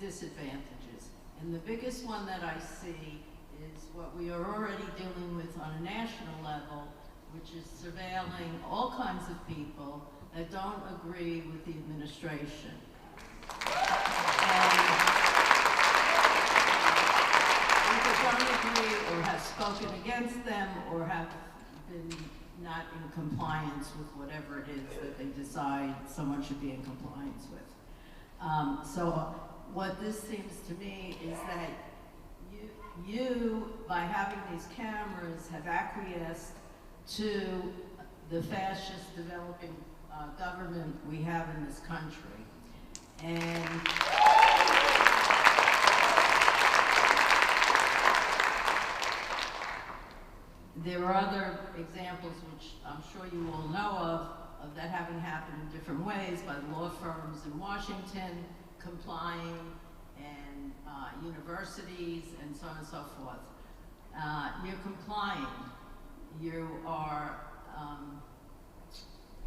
disadvantages. And the biggest one that I see is what we are already dealing with on a national level, which is surveilling all kinds of people that don't agree with the administration. And either don't agree or have spoken against them or have been not in compliance with whatever it is that they decide someone should be in compliance with. So what this seems to me is that you, by having these cameras, have acquiesced to the fascist developing government we have in this country. And there are other examples which I'm sure you all know of that having happened in different ways by law firms in Washington complying and universities and so on and so forth. You're complying. You are, I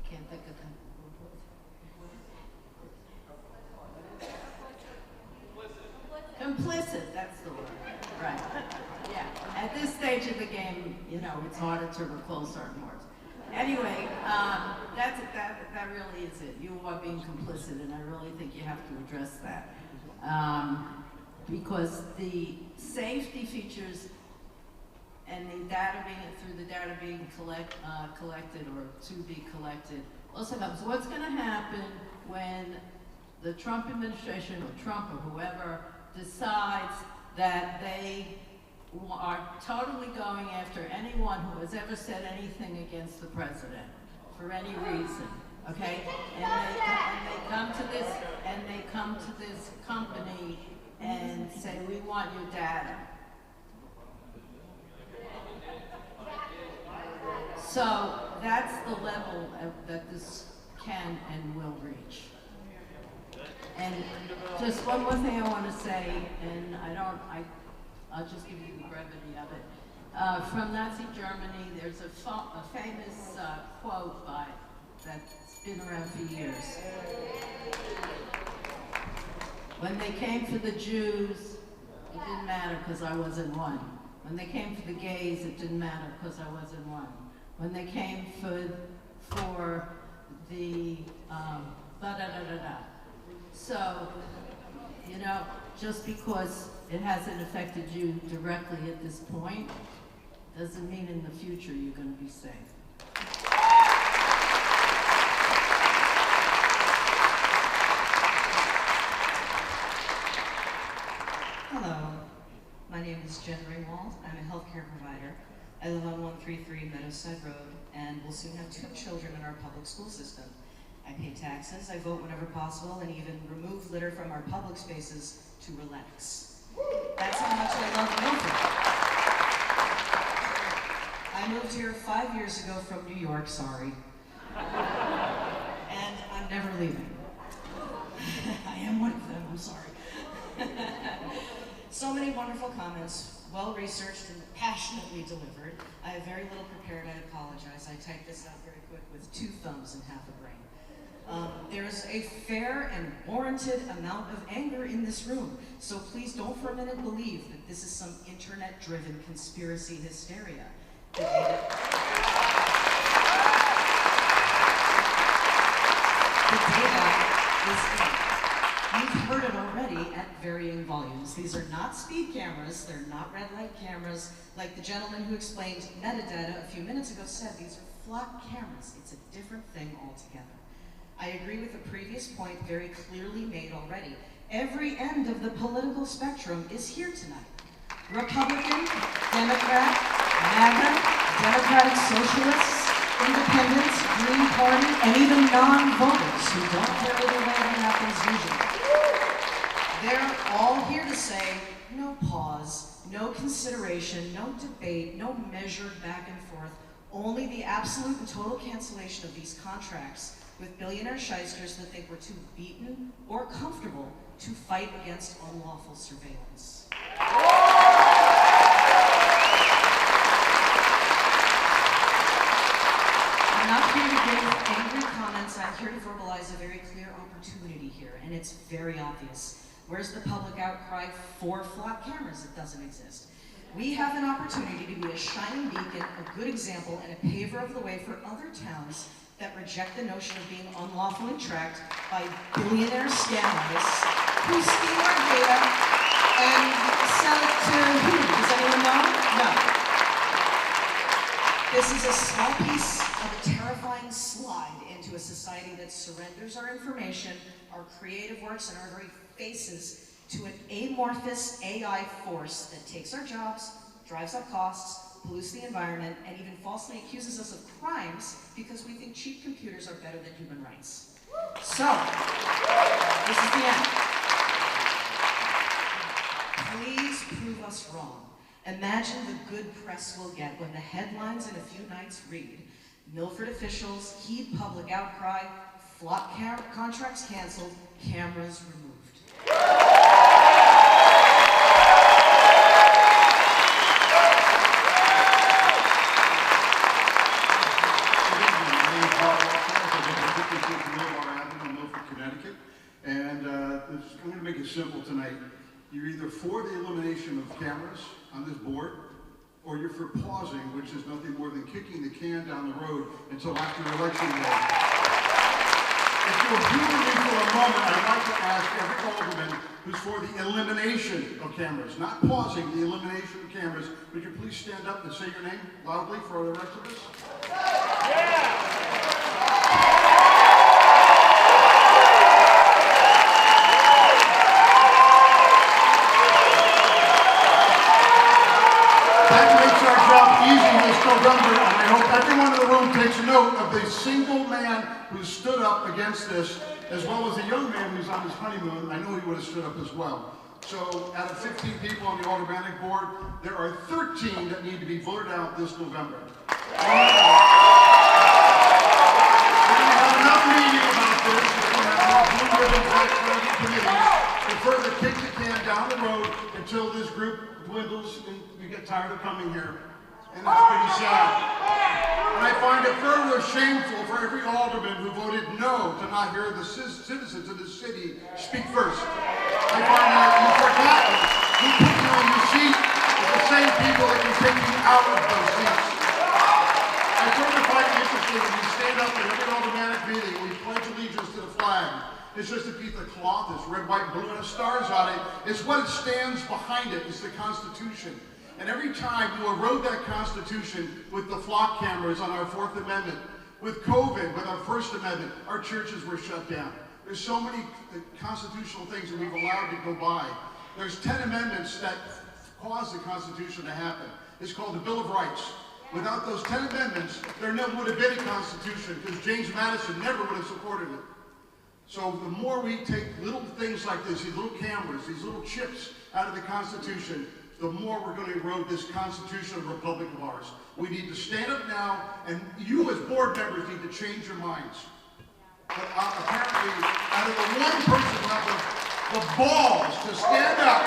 can't think of the complicit, that's the word. Right. Yeah. At this stage of the game, it's harder to recall certain words. Anyway, that really is it. You are being complicit, and I really think you have to address that. Because the safety features and the data through the data being collected or to be collected also comes. What's going to happen when the Trump administration or Trump or whoever decides that they are totally going after anyone who has ever said anything against the president for any reason, okay? And they come to this company and say, we want your data. So that's the level that this can and will reach. And just one more thing I want to say, and I'll just give you the brevity of it. From Nazi Germany, there's a famous quote that's been around for years. When they came for the Jews, it didn't matter because I wasn't one. When they came for the gays, it didn't matter because I wasn't one. When they came for the da-da-da-da-da. So, just because it hasn't affected you directly at this point, doesn't mean in the future you're going to be safe. Hello, my name is Jen Ringwald. I'm a healthcare provider. I live on 133 Meadowside Road, and we'll soon have 2 children in our public school system. I pay taxes, I vote whenever possible, and even remove litter from our public spaces to relax. That's how much I love Milford. I moved here 5 years ago from New York, sorry. And I'm never leaving. I am one of them, I'm sorry. So many wonderful comments, well-researched and passionately delivered. I have very little prepared, I apologize. I typed this out very quick with 2 thumbs and half a brain. There's a fair and warranted amount of anger in this room, so please don't for a minute believe that this is some internet-driven conspiracy hysteria. The data is in. You've heard it already at varying volumes. These are not speed cameras, they're not red light cameras. Like the gentleman who explained metadata a few minutes ago said, these are flock cameras. It's a different thing altogether. I agree with the previous point very clearly made already. Every end of the political spectrum is here tonight. Republican, Democrat, MAGA, Democratic Socialists, Independents, Green Party, and even non-voters who don't care either way what happens usually. They're all here to say, no pause, no consideration, no debate, no measured back and forth, only the absolute and total cancellation of these contracts with billionaire shysters that think we're too beaten or comfortable to fight against unlawful surveillance. I'm not here to give angry comments. I'm here to verbalize a very clear opportunity here, and it's very obvious. Where's the public outcry for flock cameras? It doesn't exist. We have an opportunity to be a shining beacon, a good example, and a paver of the way for other towns that reject the notion of being unlawfully tracked by billionaire scam artists who steal our data and sell it to who? Does anyone know? No. This is a small piece of a terrifying slide into a society that surrenders our information, our creative works, and our very faces to an amorphous AI force that takes our jobs, drives up costs, pollutes the environment, and even falsely accuses us of crimes because we think cheap computers are better than human rights. So, this is the end. Please prove us wrong. Imagine the good press we'll get when the headlines in a few nights read, Milford officials heed public outcry, flock contracts canceled, cameras removed. I'm going to make it simple tonight. You're either for the elimination of cameras on this board, or you're for pausing, which is nothing more than kicking the can down the road until after election day. If you'll humor me for a moment, I'd like to ask every alderman who's for the elimination of cameras, not pausing, the elimination of cameras, would you please stand up and say your name loudly for the rest of us? November, and I hope everyone in the room takes note of the single man who stood up against this, as well as a young man who's on his honeymoon. I know he would have stood up as well. So out of 15 people on the Aldermanic Board, there are 13 that need to be voted out this November. We're going to have enough meeting about this. We're going to have enough blue ribbon black flag committees to further kick the can down the road until this group dwindles and we get tired of coming here. And that's pretty sad. And I find it further shameful for every alderman who voted no to not hear the citizens of the city speak first. I find that you've forgotten who put you in your seat is the same people that can take you out of those seats. I sort of find it interesting when you stand up at every aldermanic meeting and we pledge allegiance to the flag. It's just a piece of cloth, it's red, white, blue, and stars on it. It's what stands behind it. It's the Constitution. And every time you erode that Constitution with the flock cameras on our Fourth Amendment, with COVID, with our First Amendment, our churches were shut down. There's so many constitutional things that we've allowed to go by. There's 10 amendments that caused the Constitution to happen. It's called the Bill of Rights. Without those 10 amendments, there never would have been a Constitution because James Madison never would have supported it. So the more we take little things like this, these little cameras, these little chips out of the Constitution, the more we're going to erode this constitutional republic of ours. We need to stand up now, and you as board members need to change your minds. But apparently, out of the one person who has the balls to stand up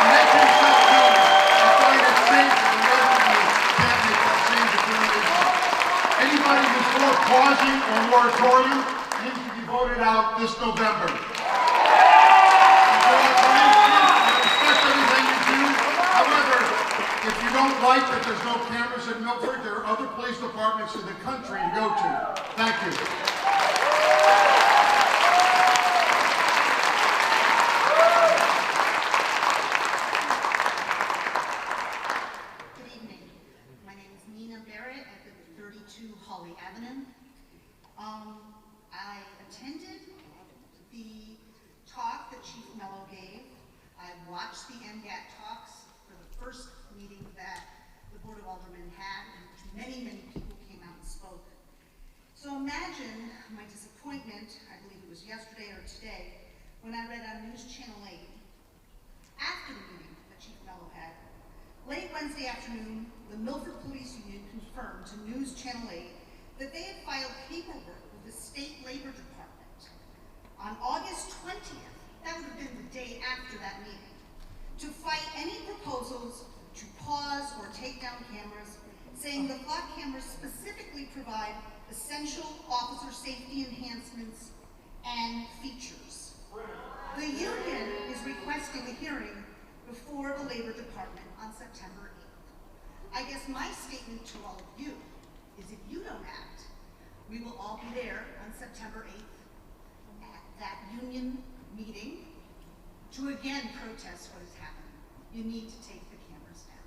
and make himself known, I find it shameful that the rest of you can't make that same determination. Anybody who's for pausing or moratorium needs to be voted out this November. If you don't like that there's no cameras at Milford, there are other police departments in the country to go to. Thank you. Good evening. My name is Nina Barrett at the 32 Holly Avenue. I attended the talk that Chief Mello gave. I watched the NGAT talks for the first meeting that the Board of Aldermen had, and many, many people came out and spoke. So imagine my disappointment, I believe it was yesterday or today, when I read on News Channel 8, after the meeting that Chief Mello had, late Wednesday afternoon, the Milford Police Union confirmed to News Channel 8 that they had filed paperwork with the state labor department on August 20th, that would have been the day after that meeting, to fight any proposals to pause or take down cameras, saying the flock cameras specifically provide essential officer safety enhancements and features. The union is requesting a hearing before the Labor Department on September 8th. I guess my statement to all of you is if you don't act, we will all be there on September 8th at that union meeting to again protest what is happening. You need to take the cameras down.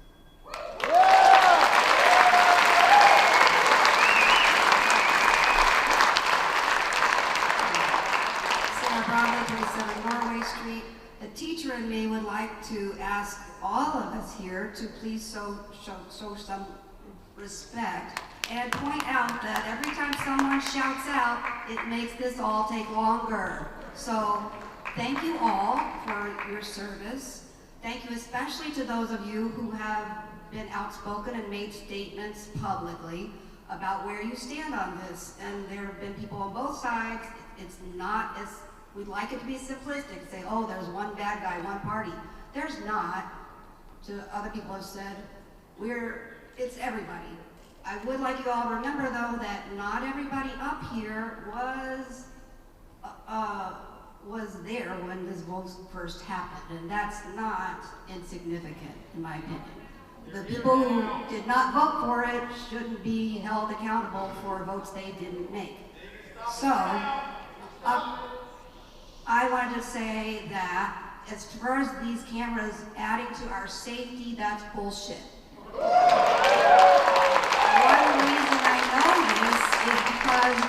Sarah Broadway, 27 Norway Street. The teacher in me would like to ask all of us here to please show some respect and point out that every time someone shouts out, it makes this all take longer. So thank you all for your service. Thank you especially to those of you who have been outspoken and made statements publicly about where you stand on this. And there have been people on both sides. It's not as, we'd like it to be simplistic, say, oh, there's one bad guy, one party. There's not. To other people have said, it's everybody. I would like you all to remember though that not everybody up here was there when this vote first happened, and that's not insignificant in my opinion. The people who did not vote for it shouldn't be held accountable for votes they didn't make. So, I wanted to say that as far as these cameras adding to our safety, that's bullshit. One reason I know this is because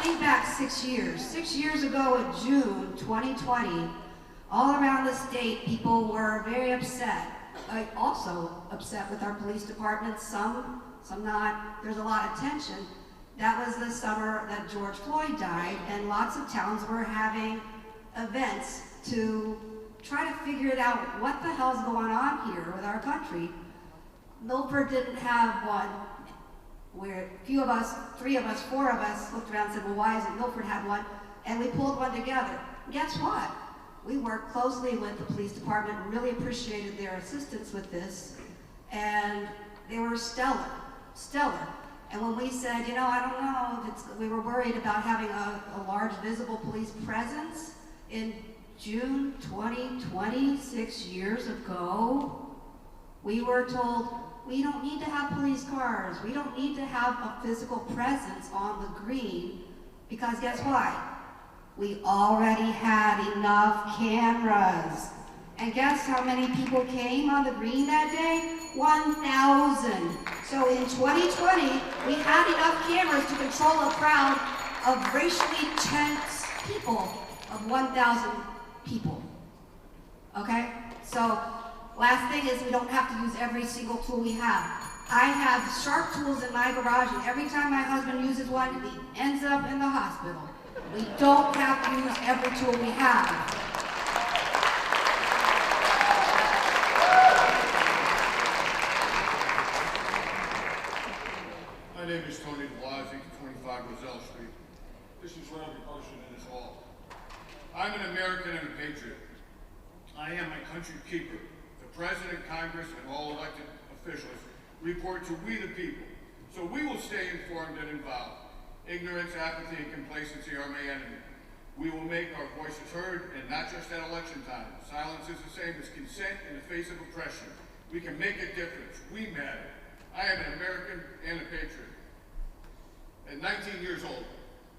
think back 6 years. 6 years ago in June 2020, all around the state, people were very upset. Also upset with our police department, some not. There's a lot of tension. That was the summer that George Floyd died, and lots of towns were having events to try to figure it out. What the hell's going on here with our country? Milford didn't have one. Where a few of us, 3 of us, 4 of us looked around and said, well, why isn't Milford had one? And we pulled one together. And guess what? We worked closely with the police department and really appreciated their assistance with this. And they were stellar. And when we said, you know, I don't know if we were worried about having a large visible police presence in June 2020, 6 years ago, we were told, we don't need to have police cars. We don't need to have a physical presence on the green because guess what? We already had enough cameras. And guess how many people came on the green that day? 1,000. So in 2020, we had enough cameras to control a crowd of racially tense people, of 1,000 people. Okay? So last thing is we don't have to use every single tool we have. I have sharp tools in my garage, and every time my husband uses one, he ends up in the hospital. We don't have to use every tool we have. My name is Tony DeBlasi, 25 Roselle Street. This is for every person in this hall. I'm an American and a patriot. I am my country's keeper. The President, Congress, and all elected officials report to we the people. So we will stay informed and involved. Ignorance, apathy, and complacency are my enemy. We will make our voices heard, and not just at election time. Silence is the same as consent in the face of oppression. We can make a difference. We matter. I am an American and a patriot. At 19 years old,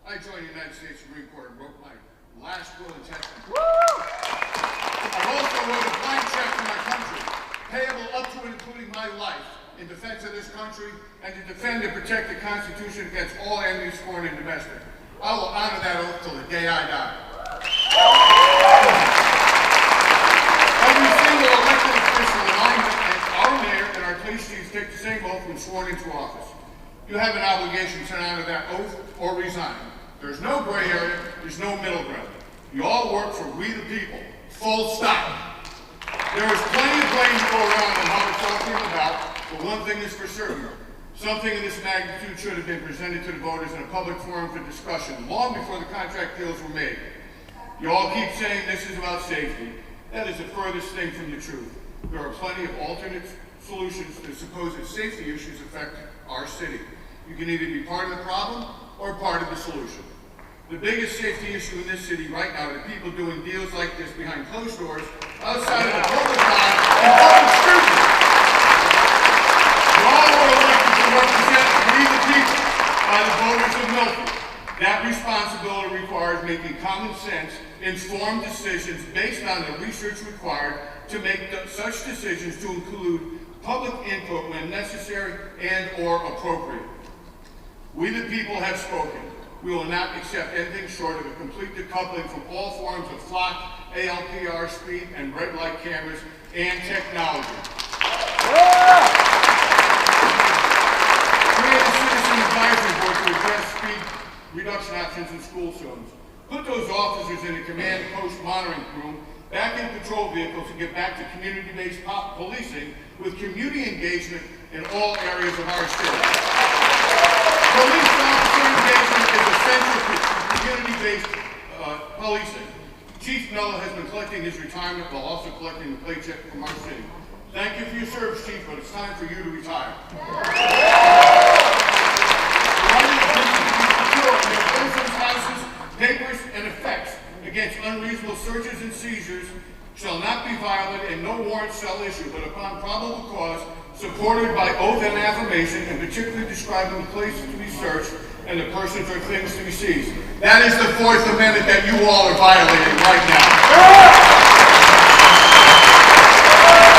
I joined the United States Marine Corps and wrote my last will and testament. I also wrote a blank check to my country, payable up to and including my life in defense of this country and to defend and protect the Constitution against all enemies, foreign and domestic. I will honor that oath till the day I die. Every single elected official in our mayor and our police chiefs take the same oath when sworn into office. You have an obligation to honor that oath or resign. There's no gray area, there's no middle ground. You all work for we the people, full stop. There is plenty of blame to go around on how it's all came about, but one thing is for certain. Something of this magnitude should have been presented to the voters in a public forum for discussion long before the contract deals were made. You all keep saying this is about safety. That is the furthest thing from the truth. There are plenty of alternate solutions to supposed safety issues affect our city. You can either be part of the problem or part of the solution. The biggest safety issue in this city right now are the people doing deals like this behind closed doors, outside of the public eye, and public scrutiny. You all were elected to represent we the people by the voters of Milford. That responsibility requires making common sense, informed decisions based on the research required to make such decisions to include public input when necessary and or appropriate. We the people have spoken. We will not accept anything short of a complete decoupling from all forms of flock, ALPR, speed, and red light cameras and technology. Create a citizen advisory board to address speed reduction options in school zones. Put those officers in the command post monitoring room back in patrol vehicles and get back to community-based policing with community engagement in all areas of our city. Police officer engagement is essential to community-based policing. Chief Mello has been collecting his retirement while also collecting the paycheck from our city. Thank you for your service, Chief, but it's time for you to retire. Houses, papers, and effects against unreasonable searches and seizures shall not be violent and no warrant shall issue, but upon probable cause, supported by oath and affirmation, and particularly describing the places to be searched and the persons or things to be seized. That is the Fourth Amendment that you all are violating right now.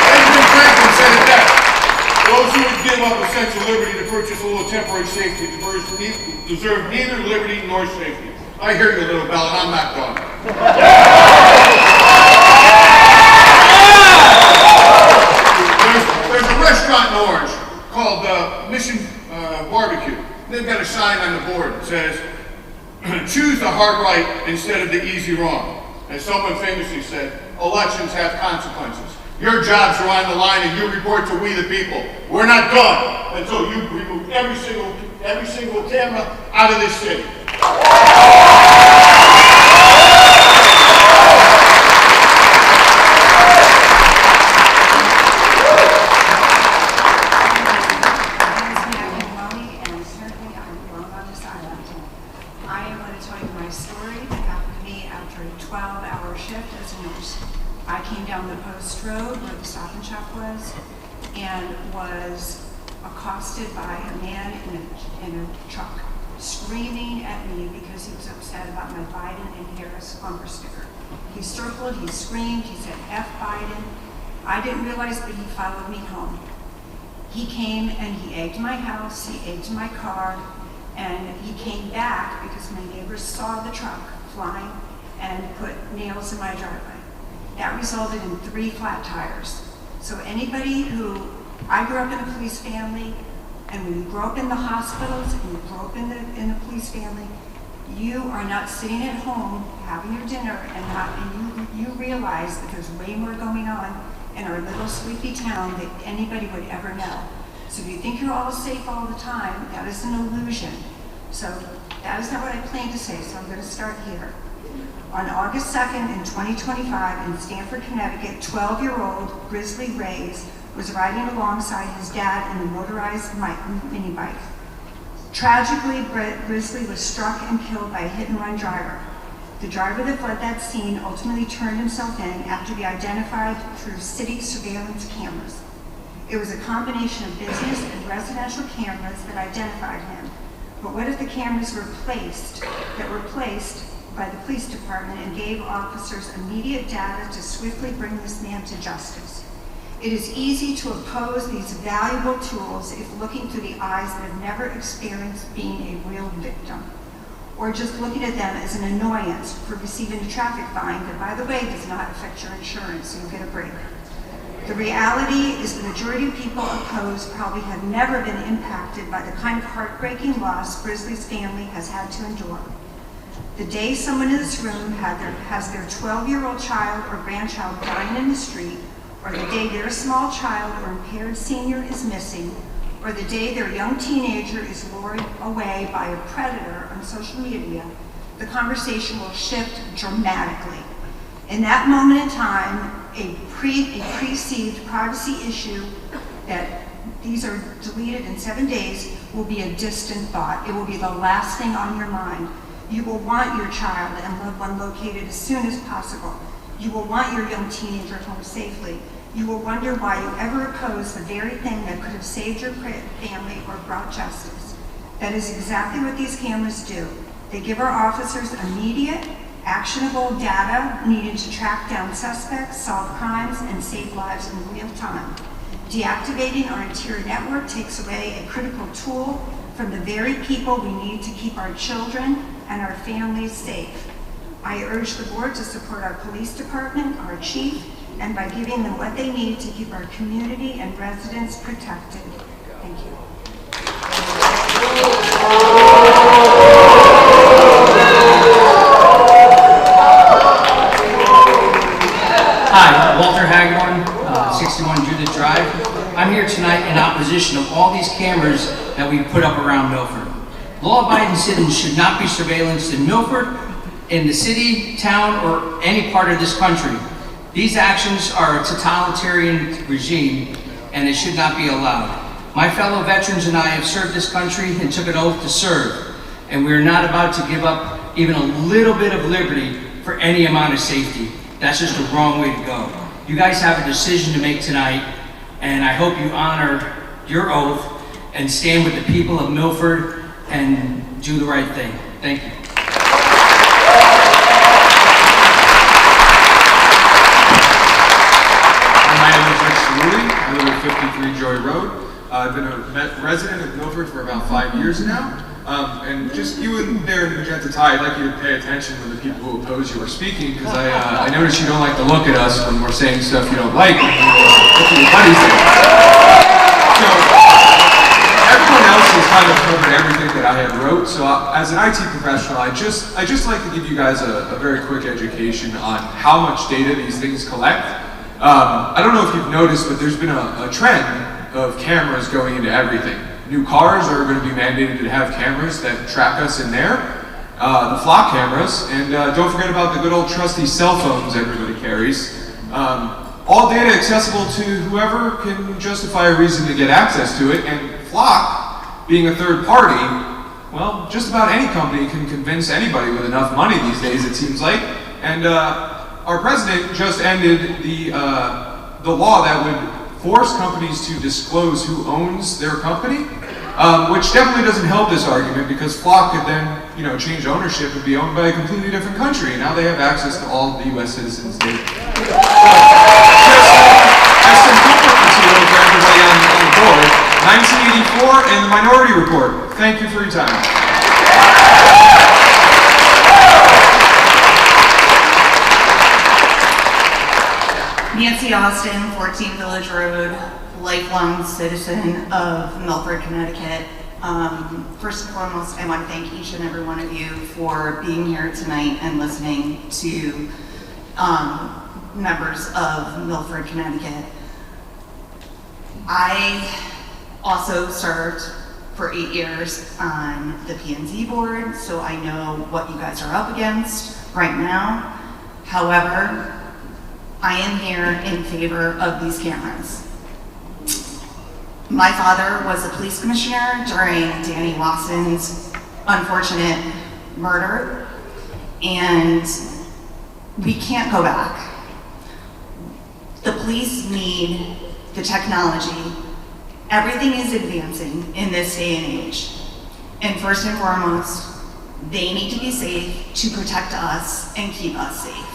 Benjamin Franklin said it best. Those who would give up a sense of liberty to purchase a little temporary safety deserve neither liberty nor safety. I hear you, little bell, and I'm not done. There's a restaurant in Orange called Mission Barbecue. They've got a sign on the board that says, choose the hard right instead of the easy wrong. As someone famously said, elections have consequences. Your jobs are on the line and you report to we the people. We're not done until you remove every single camera out of this city. By a man in a truck, screaming at me because he was upset about my Biden and Harris bumper sticker. He circled, he screamed, he said, F Biden. I didn't realize, but he followed me home. He came and he egged my house, he egged my car, and he came back because my neighbors saw the truck flying and put nails in my driveway. That resulted in 3 flat tires. So anybody who, I grew up in a police family, and when you grow up in the hospitals and you grow up in the police family, you are not sitting at home having your dinner and you realize that there's way more going on in our little sleepy town than anybody would ever know. So if you think you're all safe all the time, that is an illusion. So that is not what I plan to say, so I'm going to start here. On August 2nd in 2025 in Stamford, Connecticut, 12-year-old Grizzly Reyes was riding alongside his dad in a motorized mini bike. Tragically, Grizzly was struck and killed by a hit-and-run driver. The driver that fled that scene ultimately turned himself in after being identified through city surveillance cameras. It was a combination of business and residential cameras that identified him. But what if the cameras were placed by the police department and gave officers immediate data to swiftly bring this man to justice? It is easy to oppose these valuable tools if looking through the eyes that have never experienced being a real victim, or just looking at them as an annoyance for receiving a traffic fine that, by the way, does not affect your insurance, so you'll get a break. The reality is the majority of people opposed probably have never been impacted by the kind of heartbreaking loss Grizzly's family has had to endure. The day someone in this room has their 12-year-old child or grandchild dying in the street, or the day their small child or impaired senior is missing, or the day their young teenager is lured away by a predator on social media, the conversation will shift dramatically. In that moment in time, a perceived privacy issue that these are deleted in 7 days will be a distant thought. It will be the last thing on your mind. You will want your child and loved one located as soon as possible. You will want your young teenager home safely. You will wonder why you ever opposed the very thing that could have saved your family or brought justice. That is exactly what these cameras do. They give our officers immediate, actionable data needed to track down suspects, solve crimes, and save lives in real time. Deactivating our interior network takes away a critical tool from the very people we need to keep our children and our families safe. I urge the board to support our police department, our chief, and by giving them what they need to keep our community and residents protected. Thank you. Hi, Walter Hagborn, 61 Judith Drive. I'm here tonight in opposition of all these cameras that we put up around Milford. Law-abiding citizens should not be surveillanced in Milford, in the city, town, or any part of this country. These actions are a totalitarian regime, and it should not be allowed. My fellow veterans and I have served this country and took an oath to serve, and we are not about to give up even a little bit of liberty for any amount of safety. That's just the wrong way to go. You guys have a decision to make tonight, and I hope you honor your oath and stand with the people of Milford and do the right thing. Thank you. My name is Rick Cerulli. I live at 53 Joy Road. I've been a resident of Milford for about 5 years now. And just you in there in Magenta tie, I'd like you to pay attention when the people who oppose you are speaking, because I notice you don't like to look at us when we're saying stuff you don't like. Look at your buddies there. So everyone else has kind of covered everything that I had wrote. So as an IT professional, I just like to give you guys a very quick education on how much data these things collect. I don't know if you've noticed, but there's been a trend of cameras going into everything. New cars are going to be mandated to have cameras that track us in there, the flock cameras, and don't forget about the good old trusty cell phones everybody carries. All data accessible to whoever can justify a reason to get access to it, and flock, being a third party, well, just about any company can convince anybody with enough money these days, it seems like, and our president just ended the law that would force companies to disclose who owns their company, which definitely doesn't help this argument because Flock could then, change ownership and be owned by a completely different country, and now they have access to all of the U.S. citizens' data. As some homework material for everybody on the board, 1984 and the Minority Report. Thank you for your time. Nancy Austin, 14 Village Road, lifelong citizen of Milford, Connecticut. First and foremost, I want to thank each and every one of you for being here tonight and listening to members of Milford, Connecticut. I also served for 8 years on the P&Z board, so I know what you guys are up against right now. However, I am here in favor of these cameras. My father was a police commissioner during Danny Watson's unfortunate murder, and we can't go back. The police need the technology. Everything is advancing in this day and age. And first and foremost, they need to be safe to protect us and keep us safe.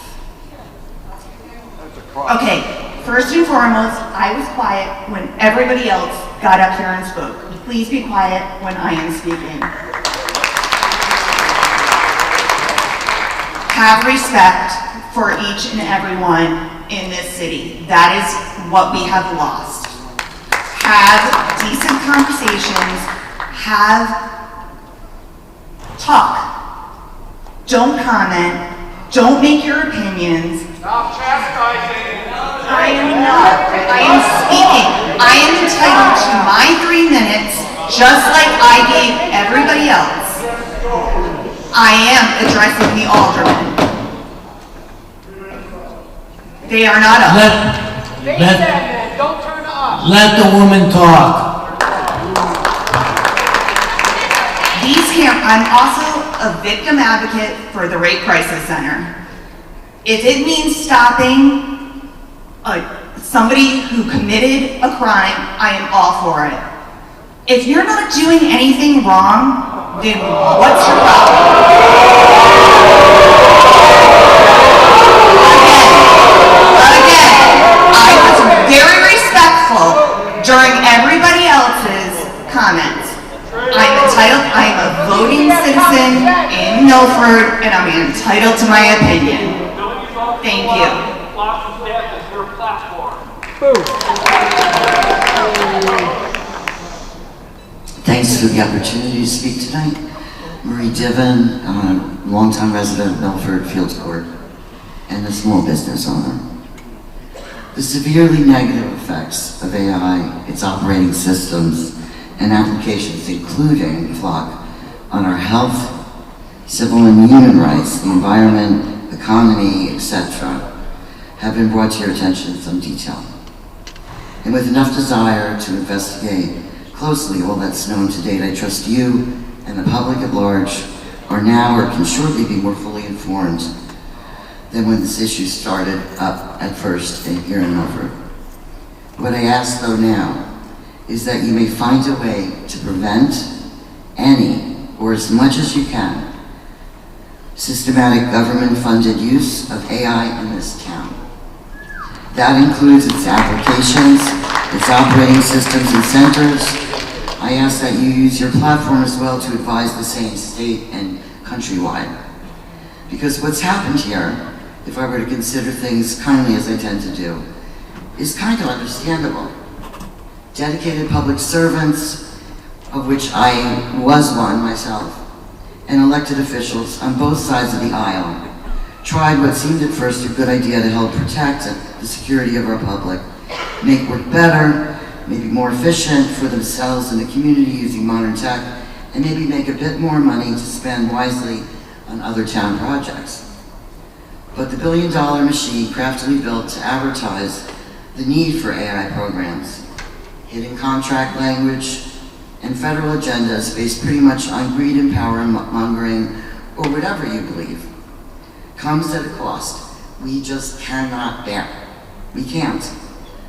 Okay, first and foremost, I was quiet when everybody else got up here and spoke. Please be quiet when I am speaking. Have respect for each and every one in this city. That is what we have lost. Have decent conversations. Talk. Don't comment. Don't make your opinions. Stop chastising. I am not. I am speaking. I am entitled to my 3 minutes, just like I gave everybody else. I am addressing the aldermen. They are not up. Don't turn off. Let the woman talk. I'm also a victim advocate for the Rape Crisis Center. If it means stopping somebody who committed a crime, I am all for it. If you're not doing anything wrong, then what's your problem? Again, I was very respectful during everybody else's comments. I'm entitled, I'm a voting citizen in Milford, and I'm entitled to my opinion. Thank you. Thanks for the opportunity to speak tonight. Marie Diven, I'm a longtime resident of Milford Fields Court and a small business owner. The severely negative effects of AI, its operating systems, and applications, including FLOC, on our health, civil and human rights, the environment, economy, etc., have been brought to your attention in some detail. And with enough desire to investigate closely all that's known to date, I trust you and the public at large are now or can shortly be more fully informed than when this issue started up at first here in Milford. What I ask though now is that you may find a way to prevent any, or as much as you can, systematic government-funded use of AI in this town. That includes its applications, its operating systems and centers. I ask that you use your platform as well to advise the same state and countrywide. Because what's happened here, if I were to consider things kindly as I tend to do, is kind of understandable. Dedicated public servants, of which I was one myself, and elected officials on both sides of the aisle tried what seemed at first a good idea to help protect the security of our public, make work better, maybe more efficient for themselves and the community using modern tech, and maybe make a bit more money to spend wisely on other town projects. But the billion-dollar machine craftily built to advertise the need for AI programs, hidden contract language, and federal agendas based pretty much on greed and power mongering, or whatever you believe, comes at a cost we just cannot bear. We can't.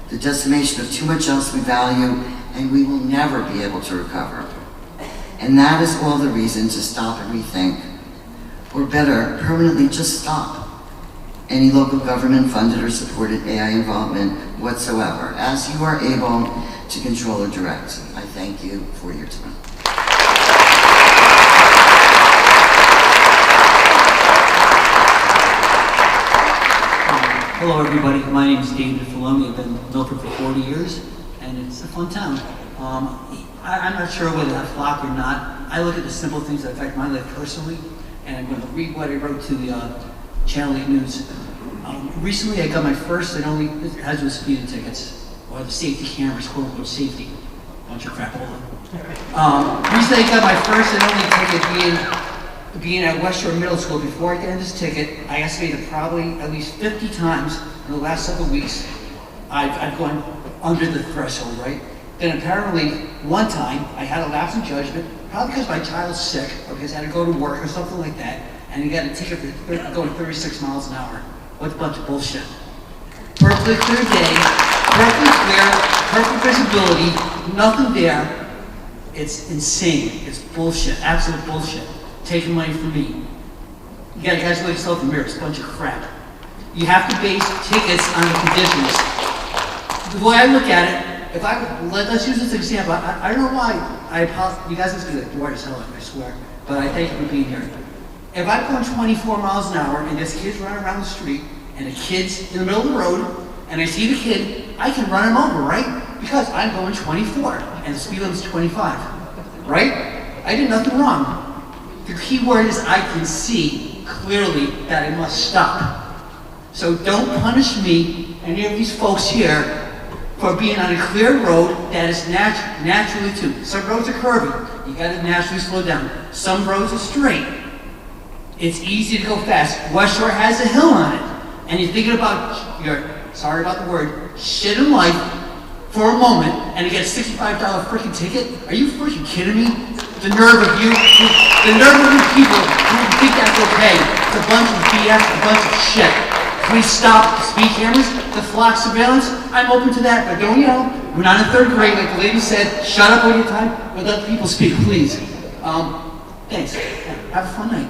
The decimation of too much else we value, and we will never be able to recover. And that is all the reason to stop and rethink, or better, permanently just stop any local government funded or supported AI involvement whatsoever, as you are able to control or direct. I thank you for your time. Hello everybody, my name is David Filoni. I've been in Milford for 40 years, and it's a fun town. I'm not sure whether that's FLOC or not. I look at the simple things that affect my life personally, and I'm going to read what I wrote to the Channel 8 News. Recently I got my first and only, it has with speeding tickets, or the safety cameras, quote unquote safety. Bunch of crap, hold on. Recently I got my first and only ticket being at West Shore Middle School. Before I got this ticket, I estimated probably at least 50 times in the last several weeks, I've gone under the threshold, right? Then apparently, one time, I had a lapse in judgment, probably because my child's sick, or because I had to go to work or something like that, and you got a ticket for going 36 miles an hour. What a bunch of bullshit. Perfectly clear day, perfectly clear, perfect visibility, nothing there. It's insane. It's bullshit, absolute bullshit. Taking money from me. You guys look yourself in the mirror, it's a bunch of crap. You have to base tickets on the conditions. The way I look at it, if I, let's use this example, I don't know why, you guys must be like bored as hell, I swear, but I thank you for being here. If I'm going 24 miles an hour and this kid's running around the street and a kid's in the middle of the road and I see the kid, I can run him over, right? Because I'm going 24 and the speed limit's 25, right? I did nothing wrong. The key word is I can see clearly that I must stop. So don't punish me, any of these folks here, for being on a clear road that is naturally too. Some roads are curvy. You gotta naturally slow down. Some roads are straight. It's easy to go fast. West Shore has a hill on it. And you're thinking about your, sorry about the word, shit in life for a moment, and you get a $65 freaking ticket? Are you freaking kidding me? The nerve of you people who think that's okay. It's a bunch of BS, a bunch of shit. Can we stop the speed cameras, the flock surveillance? I'm open to that, but don't yell. We're not in third grade, like the lady said. Shut up all your time and let people speak, please. Thanks. Have a fun night.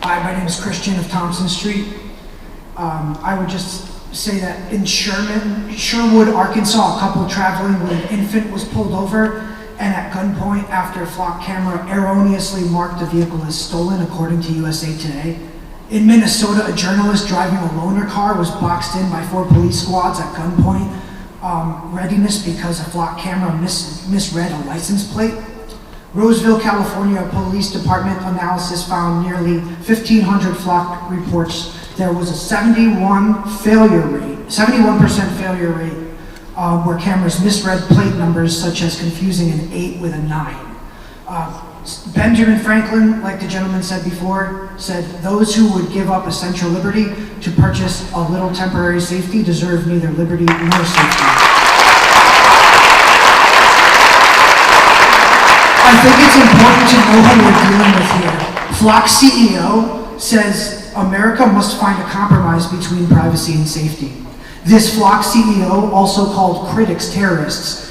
Hi, my name is Christian of Thompson Street. I would just say that in Sherwood, Arkansas, a couple traveling with an infant was pulled over and at gunpoint after a flock camera erroneously marked the vehicle as stolen, according to USA Today. In Minnesota, a journalist driving a loaner car was boxed in by 4 police squads at gunpoint readiness because a flock camera misread a license plate. Roseville, California, a police department analysis found nearly 1,500 flock reports. There was a 71% failure rate where cameras misread plate numbers, such as confusing an 8 with a 9. Benjamin Franklin, like the gentleman said before, said, "Those who would give up essential liberty to purchase a little temporary safety deserve neither liberty nor safety." I think it's important to know who we're dealing with here. Flock CEO says America must find a compromise between privacy and safety. This Flock CEO also called critics terrorists.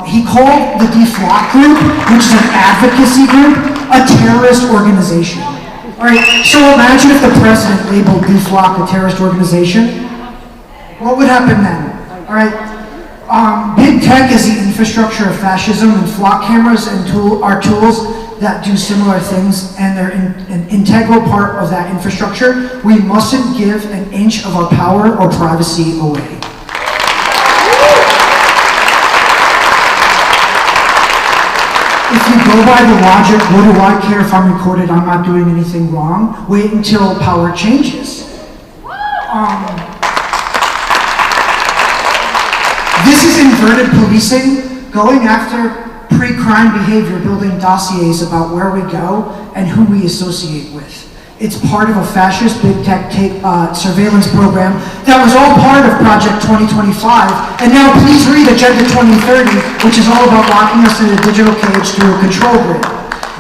He called the DeFlock group, which is an advocacy group, a terrorist organization. All right, so imagine if the president labeled DeFlock a terrorist organization. What would happen then? All right. Big tech is the infrastructure of fascism, and flock cameras are tools that do similar things, and they're an integral part of that infrastructure. We mustn't give an inch of our power or privacy away. If you go by the logic, what do I care if I'm recorded, I'm not doing anything wrong, wait until power changes. This is inverted policing, going after pre-crime behavior, building dossiers about where we go and who we associate with. It's part of a fascist big tech surveillance program that was all part of Project 2025. And now please read Agenda 2030, which is all about locking us in a digital cage through a control grid.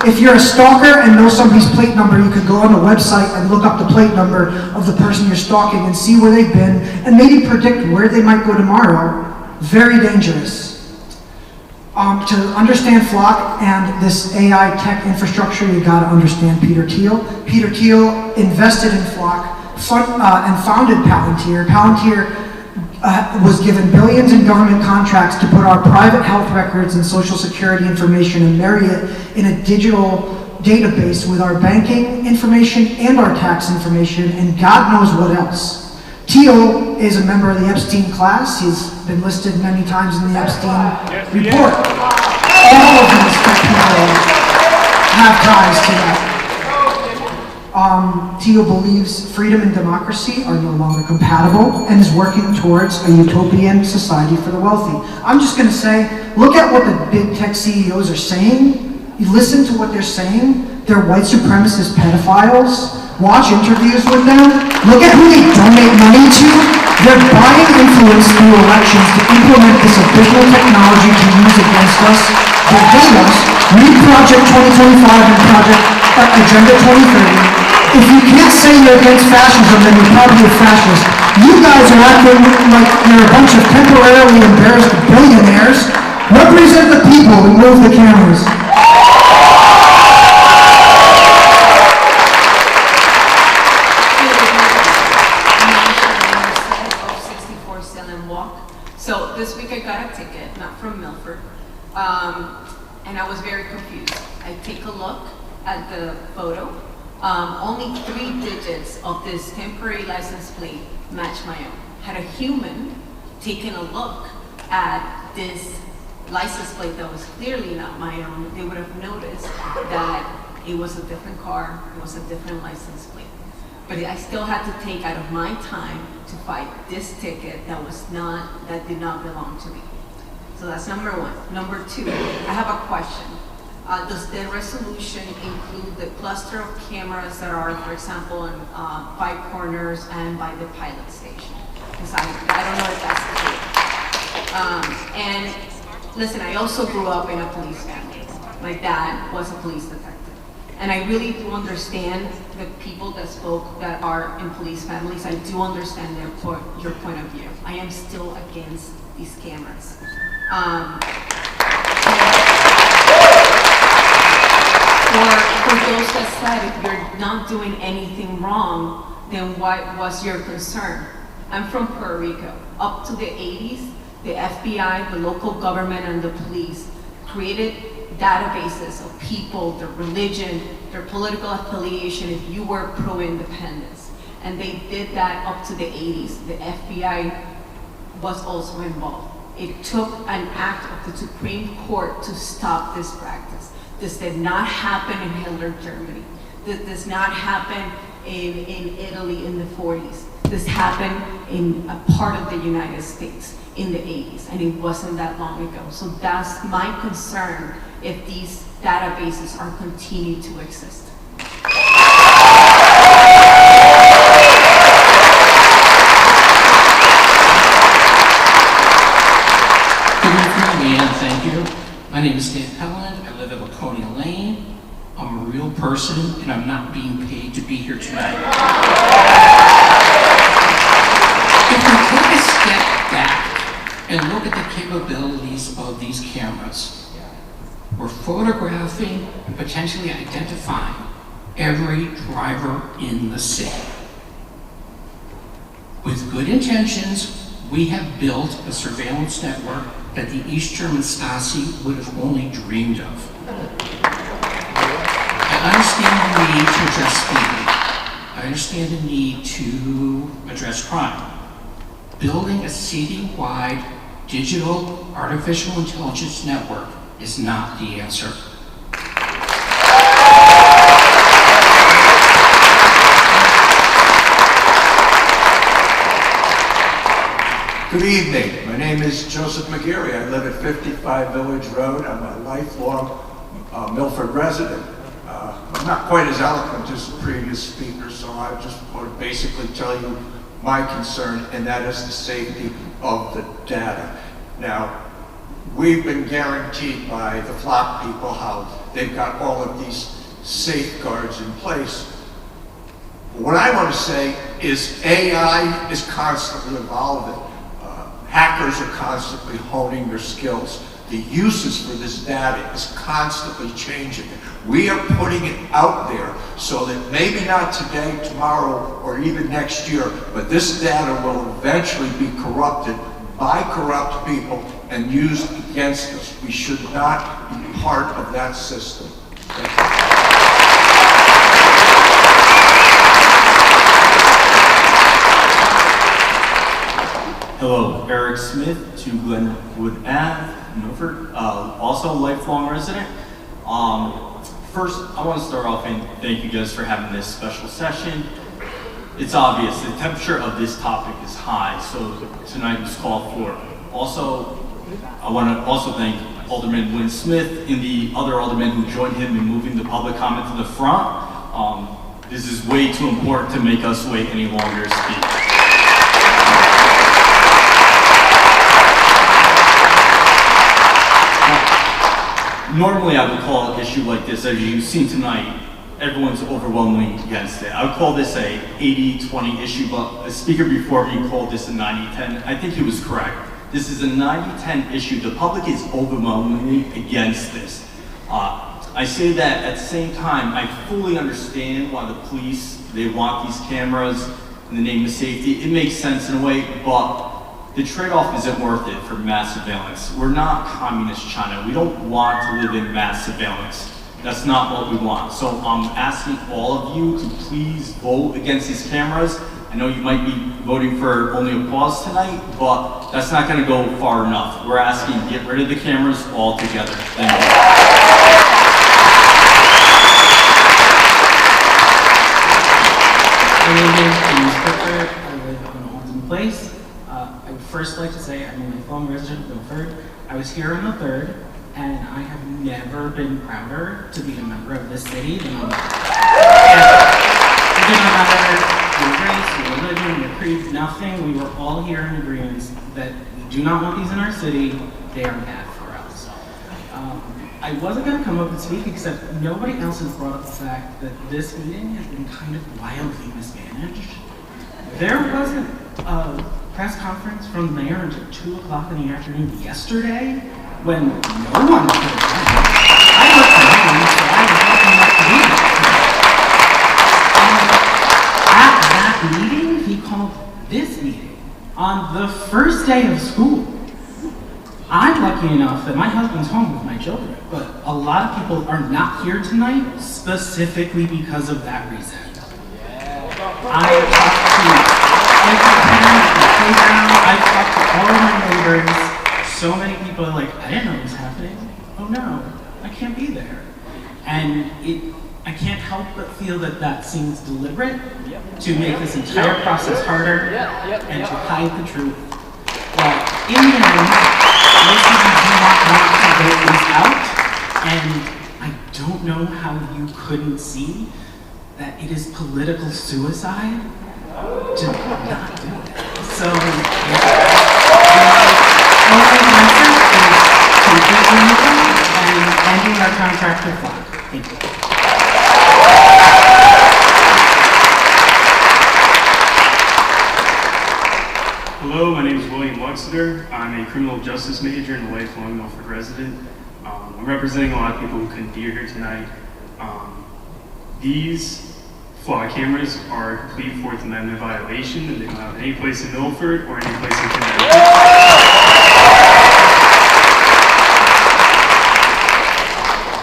If you're a stalker and know somebody's plate number, you could go on the website and look up the plate number of the person you're stalking and see where they've been and maybe predict where they might go tomorrow. Very dangerous. To understand Flock and this AI tech infrastructure, you gotta understand Peter Thiel. Peter Thiel invested in Flock and founded Palantir. Palantir was given billions in government contracts to put our private health records and social security information and marry it in a digital database with our banking information and our tax information and God knows what else. Thiel is a member of the Epstein class. He's been listed many times in the Epstein report. All of these people have ties to that. Thiel believes freedom and democracy are no longer compatible and is working towards a utopian society for the wealthy. I'm just going to say, look at what the big tech CEOs are saying. You listen to what they're saying. They're white supremacist pedophiles. Watch interviews with them. Look at who they donate money to. They're buying influence through elections to implement this abysmal technology to use against us. They hate us. Read Project 2025 and Agenda 2030. If you can't say you're against fascism, then you're probably a fascist. You guys are acting like you're a bunch of temporarily embarrassed billionaires. Represent the people and move the cameras. So this week I got a ticket, not from Milford, and I was very confused. I take a look at the photo. Only 3 digits of this temporary license plate match my own. Had a human taken a look at this license plate that was clearly not my own, they would have noticed that it was a different car, it was a different license plate. But I still had to take out of my time to fight this ticket that did not belong to me. So that's number one. Number two, I have a question. Does the resolution include the cluster of cameras that are, for example, on Five Corners and by the pilot station? Because I don't know if that's the case. And listen, I also grew up in a police family. My dad was a police detective. And I really do understand the people that are in police families. I do understand your point of view. I am still against these cameras. For those that said, if you're not doing anything wrong, then what was your concern? I'm from Puerto Rico. Up to the 80s, the FBI, the local government, and the police created databases of people, their religion, their political affiliation, if you were pro-independence. And they did that up to the 80s. The FBI was also involved. It took an act of the Supreme Court to stop this practice. This did not happen in Hitler Germany. This does not happen in Italy in the 40s. This happened in a part of the United States in the 80s, and it wasn't that long ago. So that's my concern if these databases are continuing to exist. Good evening, and thank you. My name is Dan Pelland. I live at Laconia Lane. I'm a real person, and I'm not being paid to be here tonight. If we take a step back and look at the capabilities of these cameras, we're photographing and potentially identifying every driver in the city. With good intentions, we have built a surveillance network that the East German Stasi would have only dreamed of. I understand the need to address speed. I understand the need to address crime. Building a city-wide digital artificial intelligence network is not the answer. Good evening. My name is Joseph McGarry. I live at 55 Village Road. I'm a lifelong Milford resident. I'm not quite as eloquent as the previous speaker, so I just want to basically tell you my concern, and that is the safety of the data. Now, we've been guaranteed by the flock people how they've got all of these safeguards in place. What I want to say is AI is constantly evolving. Hackers are constantly honing their skills. The uses for this data is constantly changing. We are putting it out there so that maybe not today, tomorrow, or even next year, but this data will eventually be corrupted by corrupt people and used against us. We should not be part of that system. Thank you. Hello, Eric Smith, 2 Glenwood Ave, Milford, also a lifelong resident. First, I want to start off and thank you guys for having this special session. It's obvious the temperature of this topic is high, so tonight was called for. Also, I want to also thank Alderman Wynn Smith and the other aldermen who joined him in moving the public comment to the front. This is way too important to make us wait any longer to speak. Normally, I would call an issue like this, as you've seen tonight, everyone's overwhelmingly against it. I would call this a 80-20 issue, but a speaker before me called this a 90-10. I think he was correct. This is a 90-10 issue. The public is overwhelmingly against this. I say that at the same time, I fully understand why the police, they want these cameras in the name of safety. It makes sense in a way, but the trade-off isn't worth it for mass surveillance. We're not communist China. We don't want to live in mass surveillance. That's not what we want. So I'm asking all of you to please vote against these cameras. I know you might be voting for only a pause tonight, but that's not going to go far enough. We're asking to get rid of the cameras altogether. Thank you. name is Milford. I live on Alden Place. I would first like to say I'm a lifelong resident of Milford. I was here on the 3rd, and I have never been prouder to be a member of this city than I'm. It didn't matter your race, your religion, your creed, nothing. We were all here in agreement that we do not want these in our city. They are bad for us. I wasn't going to come up and speak except nobody else has brought up the fact that this meeting has been kind of wildly mismanaged. There wasn't a press conference from the mayor until 2 o'clock in the afternoon yesterday when no one could have done it. I worked from home, so I was lucky enough to be there. At that meeting, he called this meeting on the first day of school. I'm lucky enough that my husband's home with my children, but a lot of people are not here tonight specifically because of that reason. I talked to every parent at the playground, I talked to all of my neighbors, so many people are like, I didn't know it was happening. Oh no, I can't be there. And I can't help but feel that that seems deliberate to make this entire process harder and to hide the truth. Well, in the end, most of you do not want to vote this out, and I don't know how you couldn't see that it is political suicide to not do it. So, my only answer is completely moving and ending our contract with Flock. Thank you. Hello, my name is William Luxeter. I'm a criminal justice major and a lifelong Milford resident. I'm representing a lot of people who couldn't be here tonight. These flock cameras are a complete Fourth Amendment violation, and they don't have any place in Milford or any place in Connecticut.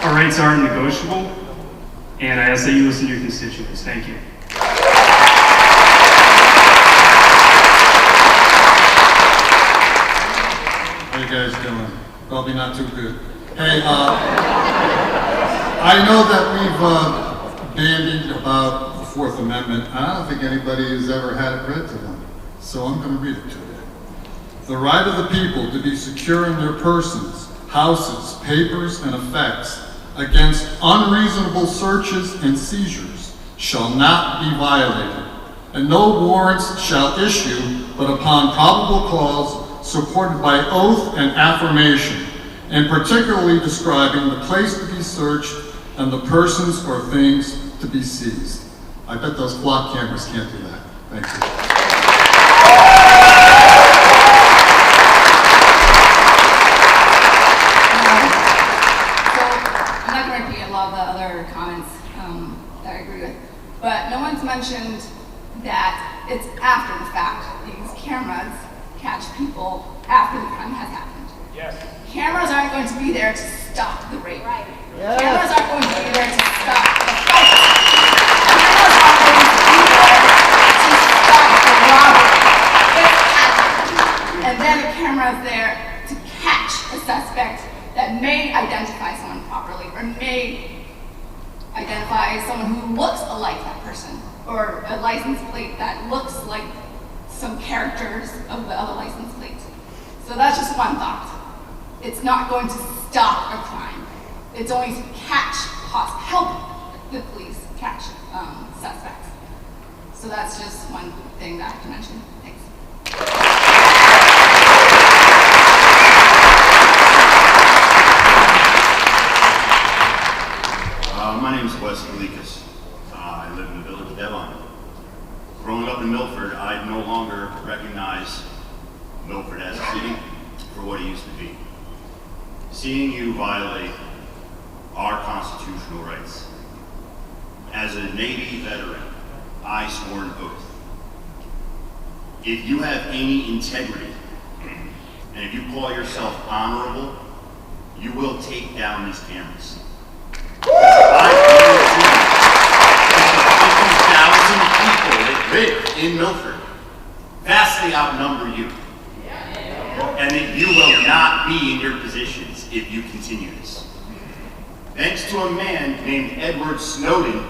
Our rights aren't negotiable, and I ask that you listen to your constituents. Thank you. How you guys doing? Probably not too good. Hey, I know that we've bandied about the Fourth Amendment. I don't think anybody has ever had it read to them, so I'm going to read it to you. The right of the people to be secure in their persons, houses, papers, and effects against unreasonable searches and seizures shall not be violated, and no warrants shall issue but upon probable cause supported by oath and affirmation, and particularly describing the place to be searched and the persons or things to be seized. I bet those flock cameras can't do that. Thank you. I'm not going to repeat a lot of the other comments that I agree with, but no one's mentioned that it's after the fact. These cameras catch people after the crime has happened. Yes. Cameras aren't going to be there to stop the rape. Right. Yes. Cameras aren't going to be there to stop the fight. Cameras are going to be there to stop the robbery. It's happened. And then the camera is there to catch a suspect that may identify someone properly or may identify someone who looks alike that person, or a license plate that looks like some characters of the other license plate. So that's just one thought. It's not going to stop a crime. It's only to help the police catch suspects. So that's just one thing that I can mention. Thanks. My name is Wes Kalikas. I live in the village of Devon. Growing up in Milford, I no longer recognize Milford as a city for what it used to be. Seeing you violate our constitutional rights. As a Navy veteran, I swore an oath. If you have any integrity, and if you call yourself honorable, you will take down these cameras. I guarantee 50,000 people that live in Milford vastly outnumber you. And that you will not be in your positions if you continue this. Thanks to a man named Edward Snowden,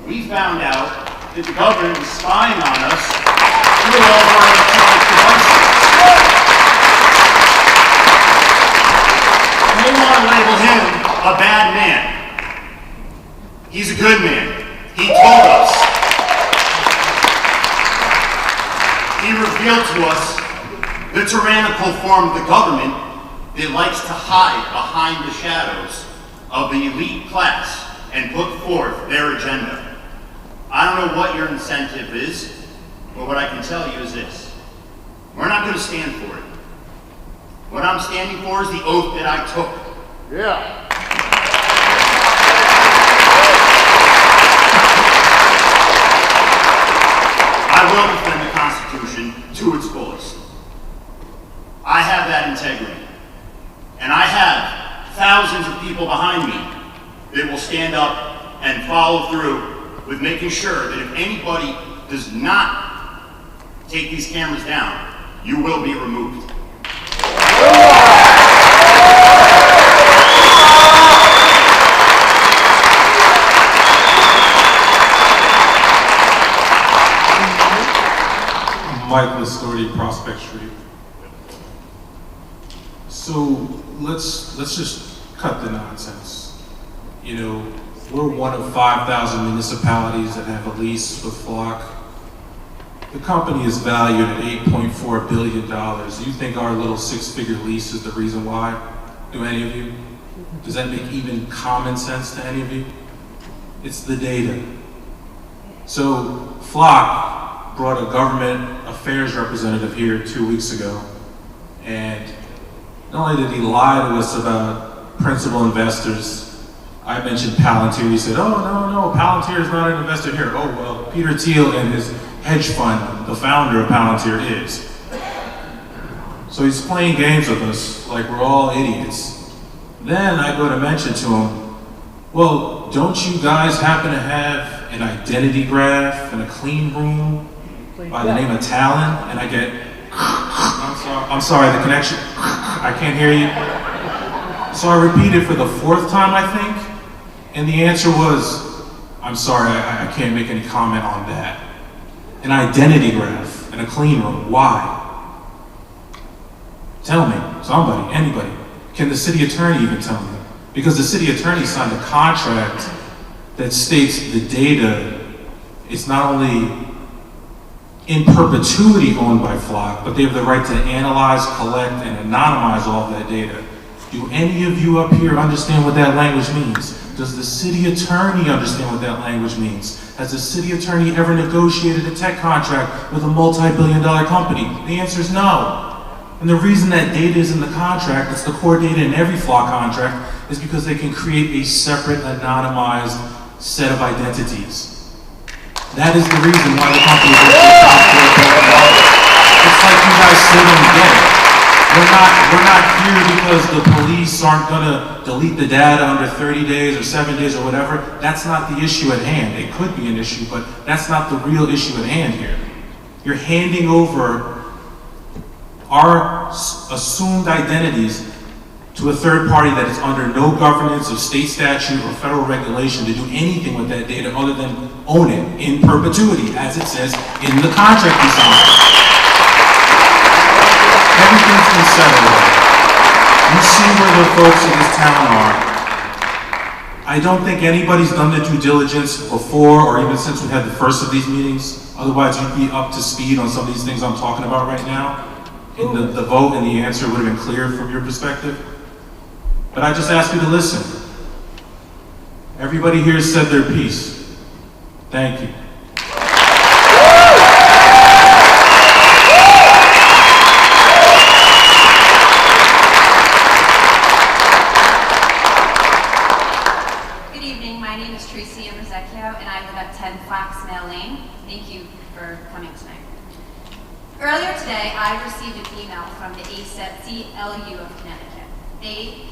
we found out that the government is spying on us through all of our electronic devices. They want to label him a bad man. He's a good man. He told us. He revealed to us the tyrannical form of the government that likes to hide behind the shadows of the elite class and put forth their agenda. I don't know what your incentive is, but what I can tell you is this. We're not going to stand for it. What I'm standing for is the oath that I took. Yeah. I will defend the Constitution to its fullest. I have that integrity. And I have thousands of people behind me that will stand up and follow through with making sure that if anybody does not take these cameras down, you will be removed. Mike Lastordi, Prospect Street. So let's just cut the nonsense. You know, we're one of 5,000 municipalities that have a lease with Flock. The company is valued at $8.4 billion. Do you think our little six-figure lease is the reason why? Do any of you? Does that make even common sense to any of you? It's the data. So Flock brought a government affairs representative here 2 weeks ago, and not only did he lie to us about principal investors, I mentioned Palantir. He said, oh, no, Palantir is not an investor here. Oh, well, Peter Thiel and his hedge fund, the founder of Palantir, is. So he's playing games with us like we're all idiots. Then I go to mention to him, well, don't you guys happen to have an identity graph and a clean room by the name of Talon? And I get, I'm sorry, the connection, I can't hear you. So I repeated for the fourth time, I think, and the answer was, I'm sorry, I can't make any comment on that. An identity graph and a clean room, why? Tell me, somebody, anybody. Can the city attorney even tell me? Because the city attorney signed a contract that states the data is not only in perpetuity owned by Flock, but they have the right to analyze, collect, and anonymize all of that data. Do any of you up here understand what that language means? Does the city attorney understand what that language means? Has the city attorney ever negotiated a tech contract with a multi-billion-dollar company? The answer is no. And the reason that data is in the contract, it's the core data in every Flock contract, is because they can create a separate, anonymized set of identities. That is the reason why the company is It's like you guys sit and get it. We're not here because the police aren't gonna delete the data under 30 days or 7 days or whatever. That's not the issue at hand. It could be an issue, but that's not the real issue at hand here. You're handing over our assumed identities to a third party that is under no governance of state statute or federal regulation to do anything with that data other than own it in perpetuity, as it says in the contract we signed. Everything's been settled. You see where the folks in this town are. I don't think anybody's done the due diligence before or even since we had the first of these meetings. Otherwise, you'd be up to speed on some of these things I'm talking about right now. And the vote and the answer would have been clear from your perspective. But I just ask you to listen. Everybody here said their piece. Thank you. Good evening, my name is Tracy Amazecchio and I live at 10 Flaxmill Lane. Thank you for coming tonight. Earlier today, I received an email from the ACLU of Connecticut. They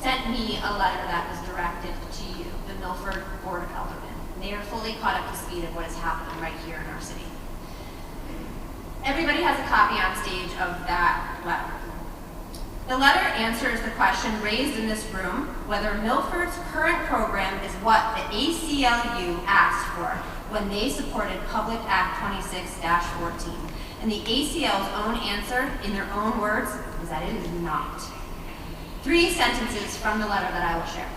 sent me a letter that was directed to you, the Milford Board of Aldermen. They are fully caught up to speed of what is happening right here in our city. Everybody has a copy on stage of that letter. The letter answers the question raised in this room, whether Milford's current program is what the ACLU asked for when they supported Public Act 26-14. And the ACL's own answer, in their own words, is that it is not. 3 sentences from the letter that I will share.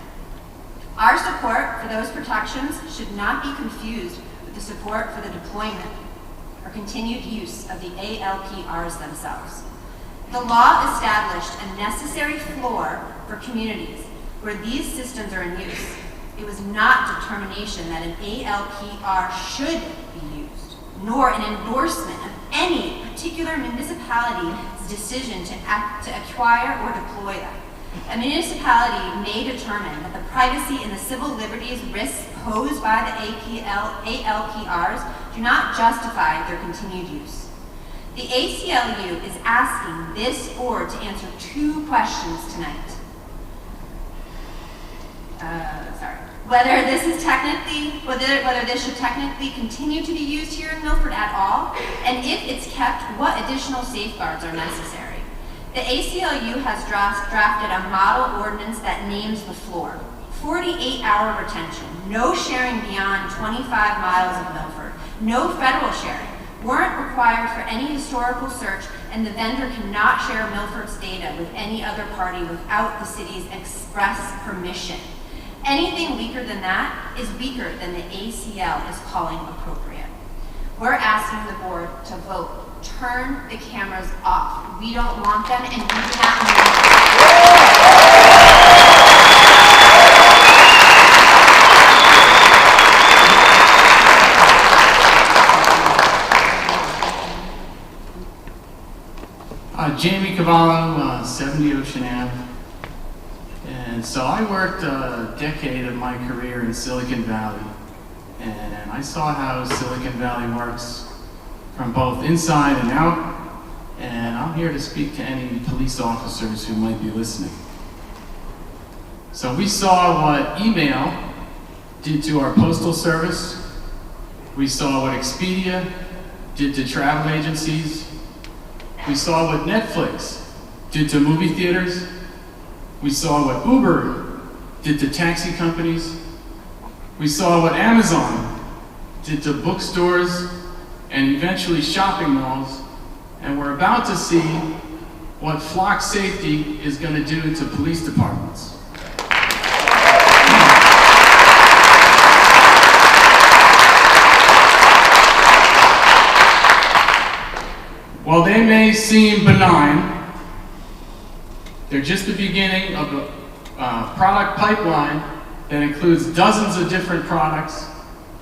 Our support for those protections should not be confused with the support for the deployment or continued use of the ALPRs themselves. The law established a necessary floor for communities where these systems are in use. It was not determination that an ALPR should be used, nor an endorsement of any particular municipality's decision to acquire or deploy them. A municipality may determine that the privacy and the civil liberties risks posed by the ALPRs do not justify their continued use. The ACLU is asking this board to answer 2 questions tonight. Whether this should technically continue to be used here in Milford at all, and if it's kept, what additional safeguards are necessary. The ACLU has drafted a model ordinance that names the floor. 48-hour retention, no sharing beyond 25 miles of Milford, no federal sharing, weren't required for any historical search, and the vendor cannot share Milford's data with any other party without the city's express permission. Anything weaker than that is weaker than the ACL is calling appropriate. We're asking the board to vote. Turn the cameras off. We don't want them, and we do not need them. Jamie Cavallo, 70 Ocean Ave. And so I worked a decade of my career in Silicon Valley. And I saw how Silicon Valley works from both inside and out. And I'm here to speak to any police officers who might be listening. So we saw what email did to our postal service. We saw what Expedia did to travel agencies. We saw what Netflix did to movie theaters. We saw what Uber did to taxi companies. We saw what Amazon did to bookstores and eventually shopping malls. And we're about to see what flock safety is going to do to police departments. While they may seem benign, they're just the beginning of a product pipeline that includes dozens of different products,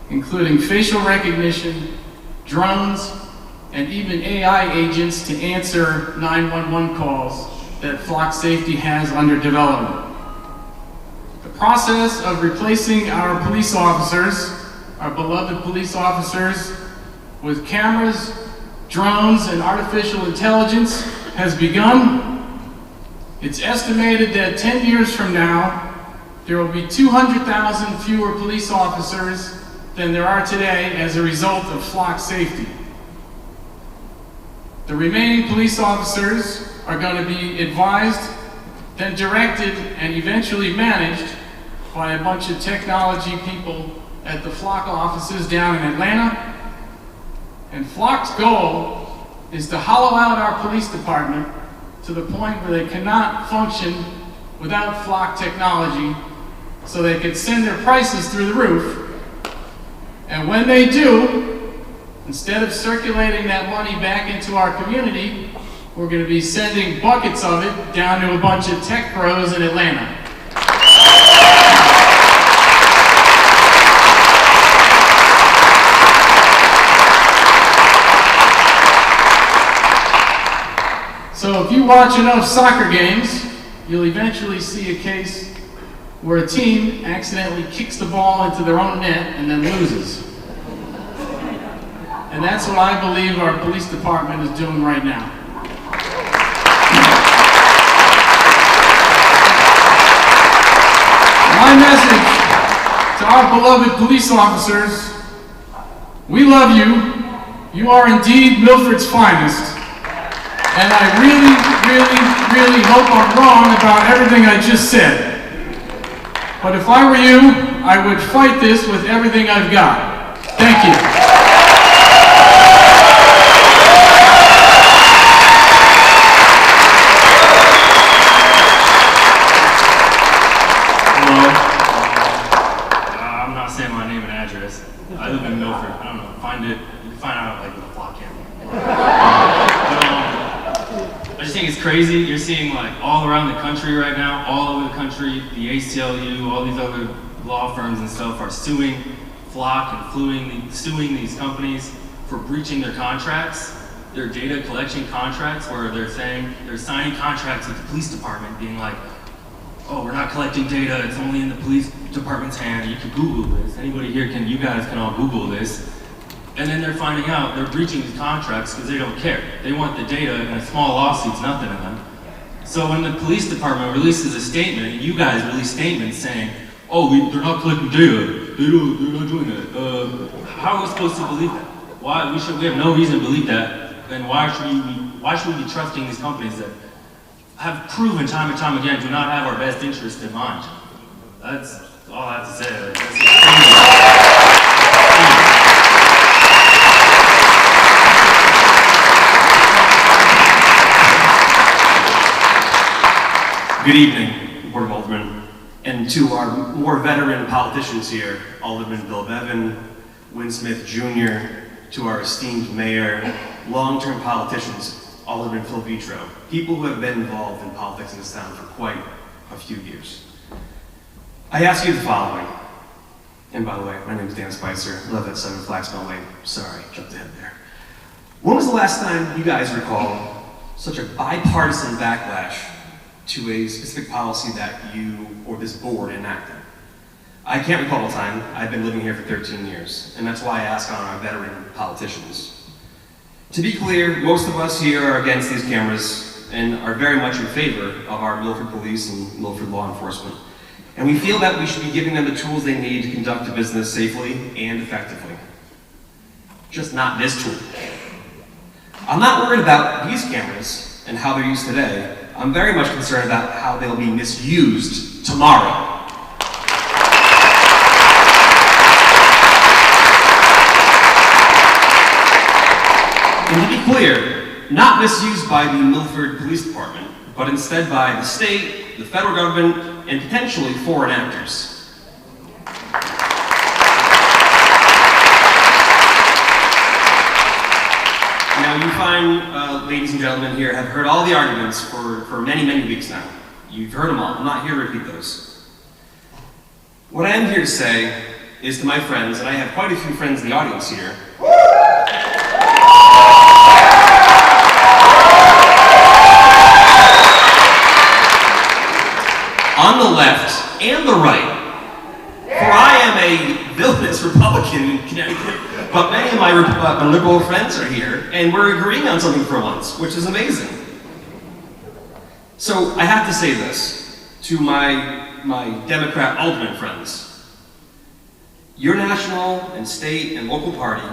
including facial recognition, drones, and even AI agents to answer 911 calls that Flock Safety has under development. The process of replacing our police officers, our beloved police officers, with cameras, drones, and artificial intelligence has begun. It's estimated that 10 years from now, there will be 200,000 fewer police officers than there are today as a result of Flock Safety. The remaining police officers are going to be advised, then directed, and eventually managed by a bunch of technology people at the Flock offices down in Atlanta. And Flock's goal is to hollow out our police department to the point where they cannot function without Flock technology, so they can send their prices through the roof. And when they do, instead of circulating that money back into our community, we're going to be sending buckets of it down to a bunch of tech pros in Atlanta. So if you watch enough soccer games, you'll eventually see a case where a team accidentally kicks the ball into their own net and then loses. And that's what I believe our police department is doing right now. My message to our beloved police officers: we love you. You are indeed Milford's finest. And I really hope I'm wrong about everything I just said. But if I were you, I would fight this with everything I've got. Thank you. Hello. I'm not saying my name and address. I live in Milford. I don't know. You can find out like with a flock camera. I just think it's crazy. You're seeing like all around the country right now, all over the country, the ACLU, all these other law firms and stuff are suing Flock and suing these companies for breaching their contracts, their data collection contracts, where they're saying they're signing contracts with the police department, being like, oh, we're not collecting data, it's only in the police department's hand. You can Google this. Anybody here you guys can all Google this. And then they're finding out they're breaching these contracts because they don't care. They want the data, and a small lawsuit's nothing to them. So when the police department releases a statement, and you guys release statements saying, oh, they're not collecting data, they're not doing that. How are we supposed to believe that? We have no reason to believe that. Then why should we be trusting these companies that have proven time and time again do not have our best interest in mind? That's all I have to say. That's Good evening, Board of Aldermen, and to our more veteran politicians here, Alderman Bill Bevan, Win Smith Jr., to our esteemed mayor, long-term politicians, Alderman Phil Vitro, people who have been involved in politics in this town for quite a few years. I ask you the following, and by the way, my name is Dan Spicer, live at 7 Flaxmill Lane. Sorry, jumped ahead there. When was the last time you guys recall such a bipartisan backlash to a specific policy that you or this board enacted? I can't recall a time. I've been living here for 13 years, and that's why I ask on our veteran politicians. To be clear, most of us here are against these cameras and are very much in favor of our Milford police and Milford law enforcement. And we feel that we should be giving them the tools they need to conduct a business safely and effectively. Just not this tool. I'm not worried about these cameras and how they're used today. I'm very much concerned about how they'll be misused tomorrow. And to be clear, not misused by the Milford Police Department, but instead by the state, the federal government, and potentially foreign actors. Now you fine, ladies and gentlemen here, have heard all the arguments for many, many weeks now. You've heard them all. I'm not here to repeat those. What I am here to say is to my friends, and I have quite a few friends in the audience here, on the left and the right, for I am a villainous Republican in Connecticut, but many of my liberal friends are here, and we're agreeing on something for once, which is amazing. So I have to say this to my Democrat alderman friends. Your national and state and local party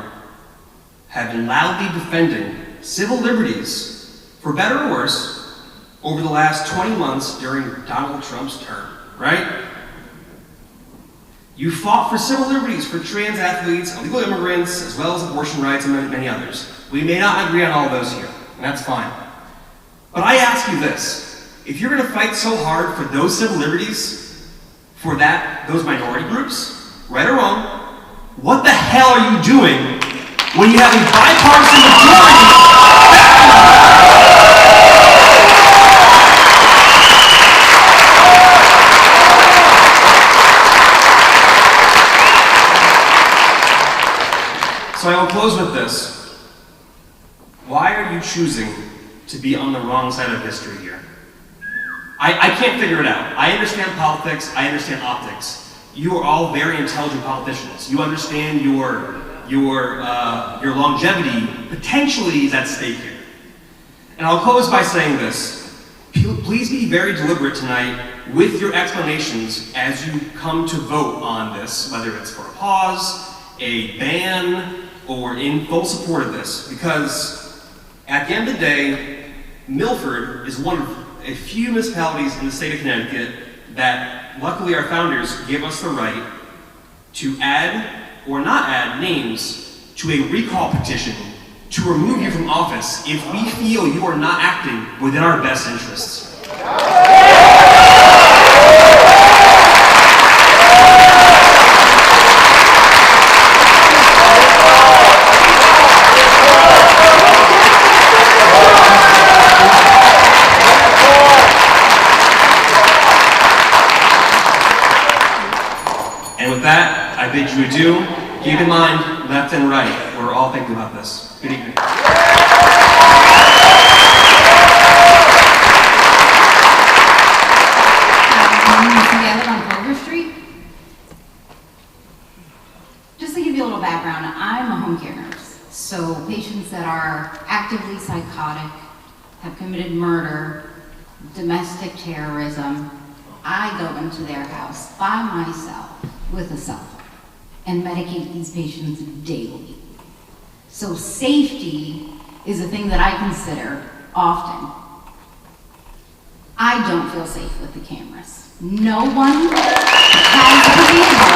have been loudly defending civil liberties, for better or worse, over the last 20 months during Donald Trump's term, right? You fought for civil liberties for trans athletes, illegal immigrants, as well as abortion rights and many others. We may not agree on all those here, and that's fine. But I ask you this, if you're gonna fight so hard for those civil liberties, for those minority groups, right or wrong, what the hell are you doing when you have a bipartisan majority? So I will close with this. Why are you choosing to be on the wrong side of history here? I can't figure it out. I understand politics, I understand optics. You are all very intelligent politicians. You understand your longevity potentially is at stake here. And I'll close by saying this. Please be very deliberate tonight with your explanations as you come to vote on this, whether it's for a pause, a ban, or in full support of this, because at the end of the day, Milford is one of a few municipalities in the state of Connecticut that luckily our founders gave us the right to add or not add names to a recall petition to remove you from office if we feel you are not acting within our best interests. And with that, I bid you adieu. Keep in mind, left and right, we're all thinking about this. Good evening. Together on Clover Street. Just to give you a little background, I'm a home care nurse. So patients that are actively psychotic, have committed murder, domestic terrorism, I go into their house by myself with a cell phone and medicate these patients daily. So safety is a thing that I consider often. I don't feel safe with the cameras. No one has been able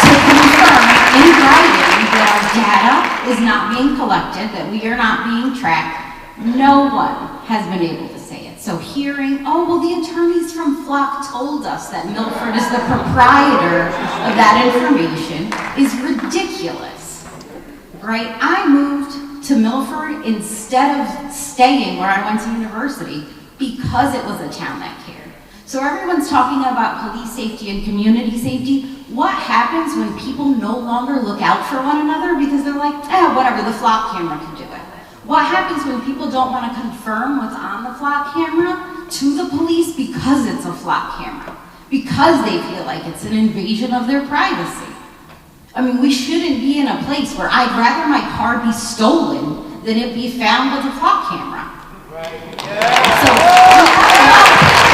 to confirm in writing that our data is not being collected, that we are not being tracked. No one has been able to say it. So hearing, oh, well, the attorneys from Flock told us that Milford is the proprietor of that information is ridiculous, right? I moved to Milford instead of staying where I went to university because it was a town that cared. So everyone's talking about police safety and community safety. What happens when people no longer look out for one another because they're like, whatever, the Flock camera can do it? What happens when people don't want to confirm what's on the Flock camera to the police because it's a Flock camera? Because they feel like it's an invasion of their privacy. I mean, we shouldn't be in a place where I'd rather my car be stolen than it be found with a Flock camera. Right. Yeah. So we have a lot of people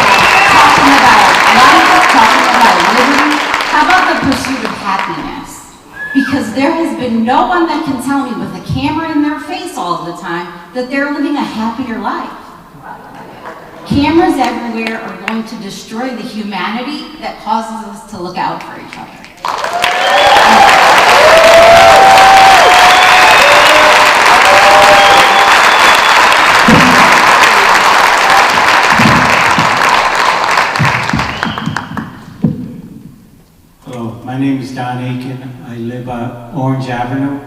talking about life, talking about liberty. How about the pursuit of happiness? Because there has been no one that can tell me with a camera in their face all the time that they're living a happier life. Cameras everywhere are going to destroy the humanity that causes us to look out for each other. Hello, my name is Don Aiken. I live on Orange Avenue,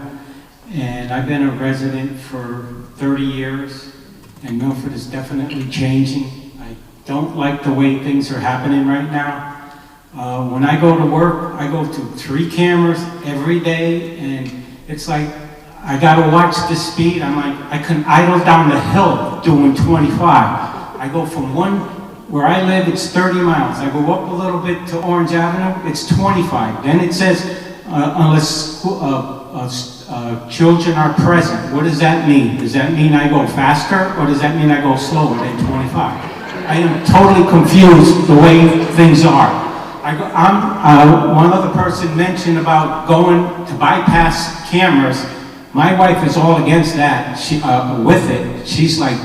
and I've been a resident for 30 years, and Milford is definitely changing. I don't like the way things are happening right now. When I go to work, I go to 3 cameras every day, and it's like, I gotta watch the speed. I'm like, I can idle down the hill doing 25. I go from where I live, it's 30 miles. I go up a little bit to Orange Avenue, it's 25. Then it says, unless children are present. What does that mean? Does that mean I go faster, or does that mean I go slower than 25? I am totally confused the way things are. One other person mentioned about going to bypass cameras. My wife is all against that. With it, she's like,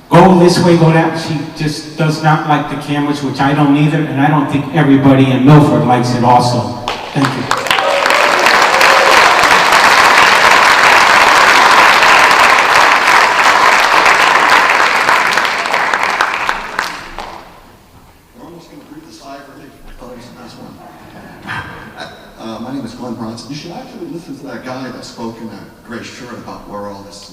go this way, go that. She just does not like the cameras, which I don't either, and I don't think everybody in Milford likes it also. Thank you. We're almost going to read the cipher. I thought it was a nice one. My name is Glenn Bronson. You should actually listen to that guy that spoke in a gray shirt about where all this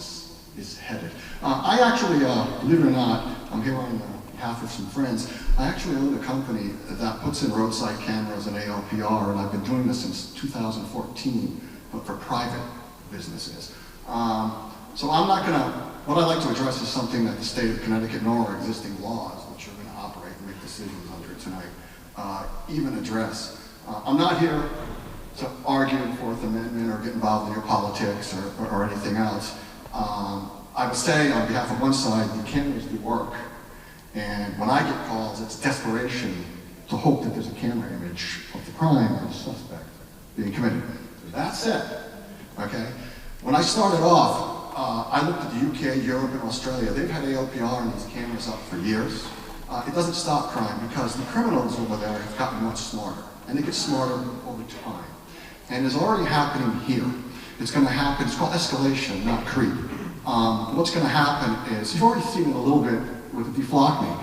is headed. I actually, believe it or not, I'm here on behalf of some friends. I actually own a company that puts in roadside cameras and ALPR, and I've been doing this since 2014, but for private businesses. So I'm not going to, what I'd like to address is something that the state of Connecticut nor our existing laws, which are going to operate and make decisions under tonight, even address. I'm not here to argue the Fourth Amendment or get involved in your politics or anything else. I would say on behalf of one side, the cameras do work. And when I get calls, it's desperation to hope that there's a camera image of the crime or the suspect being committed. That said, okay, when I started off, I looked at the UK, Europe, and Australia. They've had ALPR and these cameras up for years. It doesn't stop crime because the criminals over there have gotten much smarter, and they get smarter over time. and is already happening here. It's going to happen, it's called escalation, not creep. What's going to happen is, you've already seen it a little bit with the deflogging.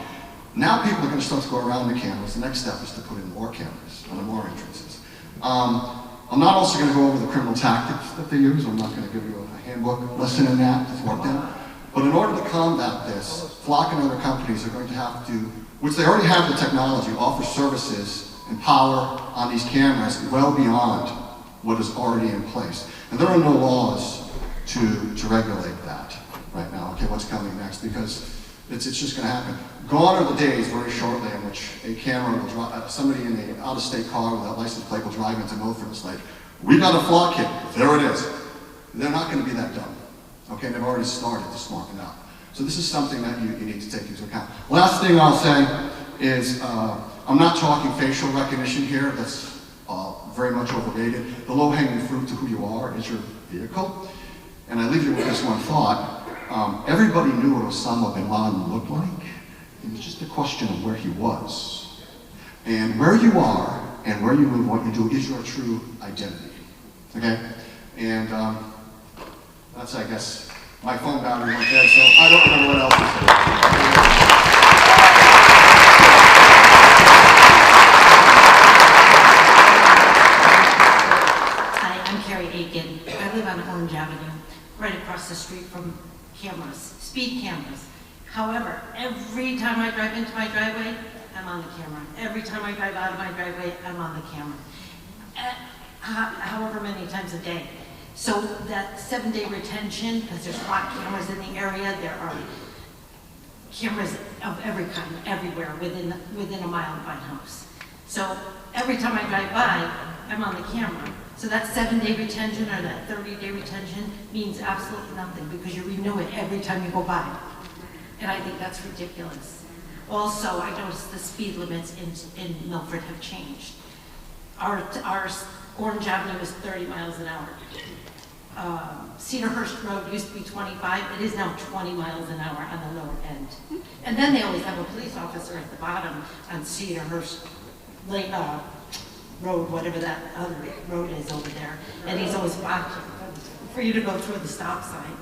Now people are going to start to go around the cameras. The next step is to put in more cameras and more entrances. I'm not also going to go over the criminal tactics that they use. I'm not going to give you a handbook lesson in that to thwart them. But in order to combat this, Flock and other companies are going to have to, which they already have the technology, offer services and power on these cameras well beyond what is already in place. And there are no laws to regulate that right now. Okay, what's coming next? Because it's just going to happen. Gone are the days, very shortly, in which a camera will drive, somebody in an out-of-state car with a license plate will drive into Milford and it's like, we got a Flock kit, there it is. They're not going to be that dumb. Okay, and they've already started to smarten out. So this is something that you need to take into account. Last thing I'll say is, I'm not talking facial recognition here. That's very much overrated. The low-hanging fruit to who you are is your vehicle. And I leave you with this one thought. Everybody knew what Osama bin Laden looked like. It was just a question of where he was. And where you are and where you live, what you do is your true identity. Okay? And that's, I guess, my phone battery went dead, so I don't remember what else to say. I live on Orange Avenue, right across the street from cameras, speed cameras. However, every time I drive into my driveway, I'm on the camera. Every time I drive out of my driveway, I'm on the camera. However many times a day. So that 7-day retention, because there's SWAT cameras in the area, there are cameras of every kind, everywhere, within a mile of my house. So every time I drive by, I'm on the camera. So that 7-day retention or that 30-day retention means absolutely nothing because you renew it every time you go by. And I think that's ridiculous. Also, I noticed the speed limits in Milford have changed. Our Orange Avenue is 30 miles an hour. Cedarhurst Road used to be 25. It is now 20 miles an hour on the lower end. And then they always have a police officer at the bottom on Cedarhurst Road, whatever that other road is over there, and he's always watching for you to go through the stop sign.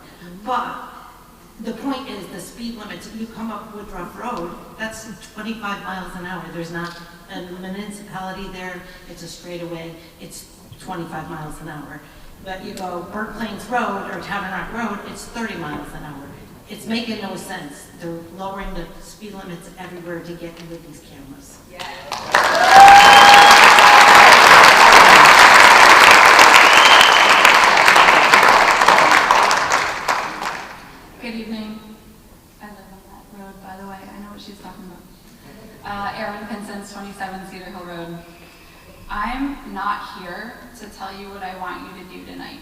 But the point is the speed limits, if you come up Woodruff Road, that's 25 miles an hour. There's not a municipality there, it's a straightaway, it's 25 miles an hour. But you go Burnt Plains Road or Tabernacle Road, it's 30 miles an hour. It's making no sense. They're lowering the speed limits everywhere to get rid of these cameras. Good evening. I live on that road, by the way. I know what she's talking about. Erin Pinson's 27 Cedar Hill Road. I'm not here to tell you what I want you to do tonight.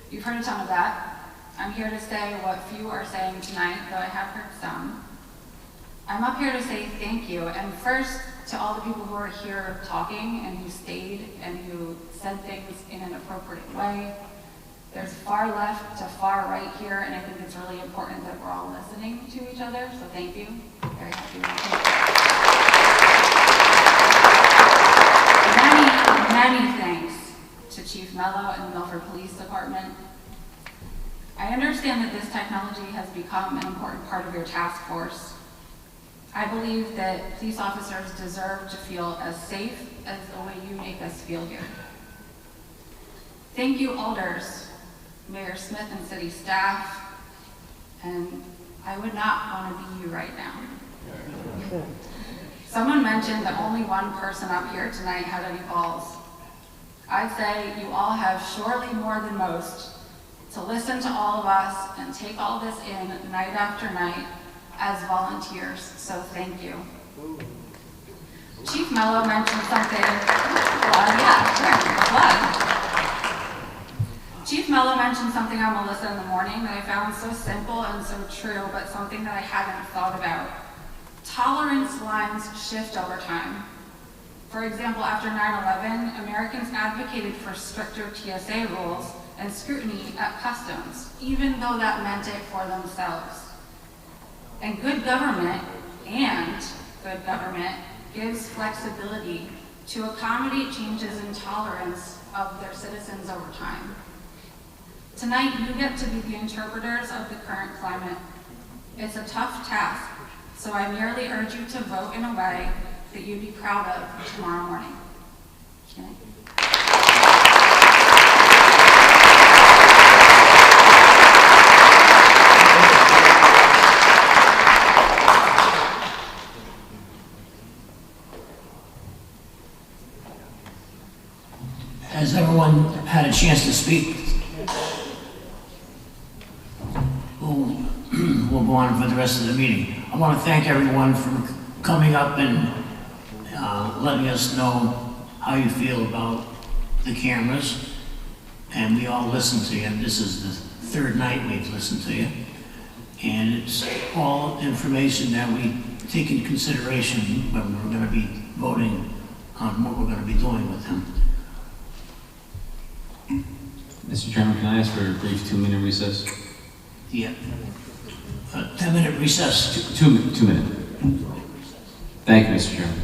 You've heard a ton of that. I'm here to say what few are saying tonight, though I have heard some. I'm up here to say thank you, and first to all the people who are here talking and who stayed and who said things in an appropriate way. There's far left to far right here, and I think it's really important that we're all listening to each other, so thank you. Very happy about it. Many thanks to Chief Mello and the Milford Police Department. I understand that this technology has become an important part of your task force. I believe that police officers deserve to feel as safe as the way you make us feel here. Thank you, alders, Mayor Smith and city staff, and I would not want to be you right now. Someone mentioned that only one person up here tonight had any balls. I'd say you all have surely more than most to listen to all of us and take all this in night after night as volunteers, so thank you. Chief Mello mentioned something, Chief Mello mentioned something on Melissa in the morning that I found so simple and so true, but something that I hadn't thought about. Tolerance lines shift over time. For example, after 9/11, Americans advocated for stricter TSA rules and scrutiny at customs, even though that meant it for themselves. And good government gives flexibility to accommodate changes in tolerance of their citizens over time. Tonight, you get to be the interpreters of the current climate. It's a tough task, so I merely urge you to vote in a way that you'd be proud of tomorrow morning. Has everyone had a chance to speak? We'll go on for the rest of the meeting. I want to thank everyone for coming up and letting us know how you feel about the cameras. And we all listen to you. This is the third night we've listened to you. And it's all information that we take in consideration when we're going to be voting on what we're going to be doing with them. Mr. Chairman, can I ask for a brief 2-minute recess? Yeah. 10-minute recess. Two minute. Thank you, Mr. Chairman.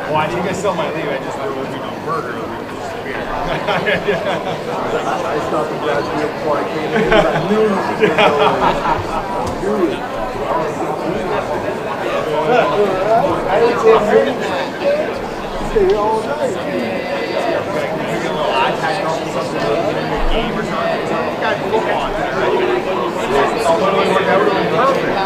Well, I think I still might leave. I just thought it would be no burger. It would be just a beer. I stopped and grabbed beer before I came in. I knew it was going to go. I didn't stay all night. Maybe a little iPad or something, a game or something. You guys look on that, right? It's all totally worked out really perfect.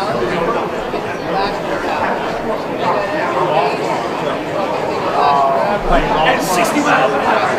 At 60 miles an hour.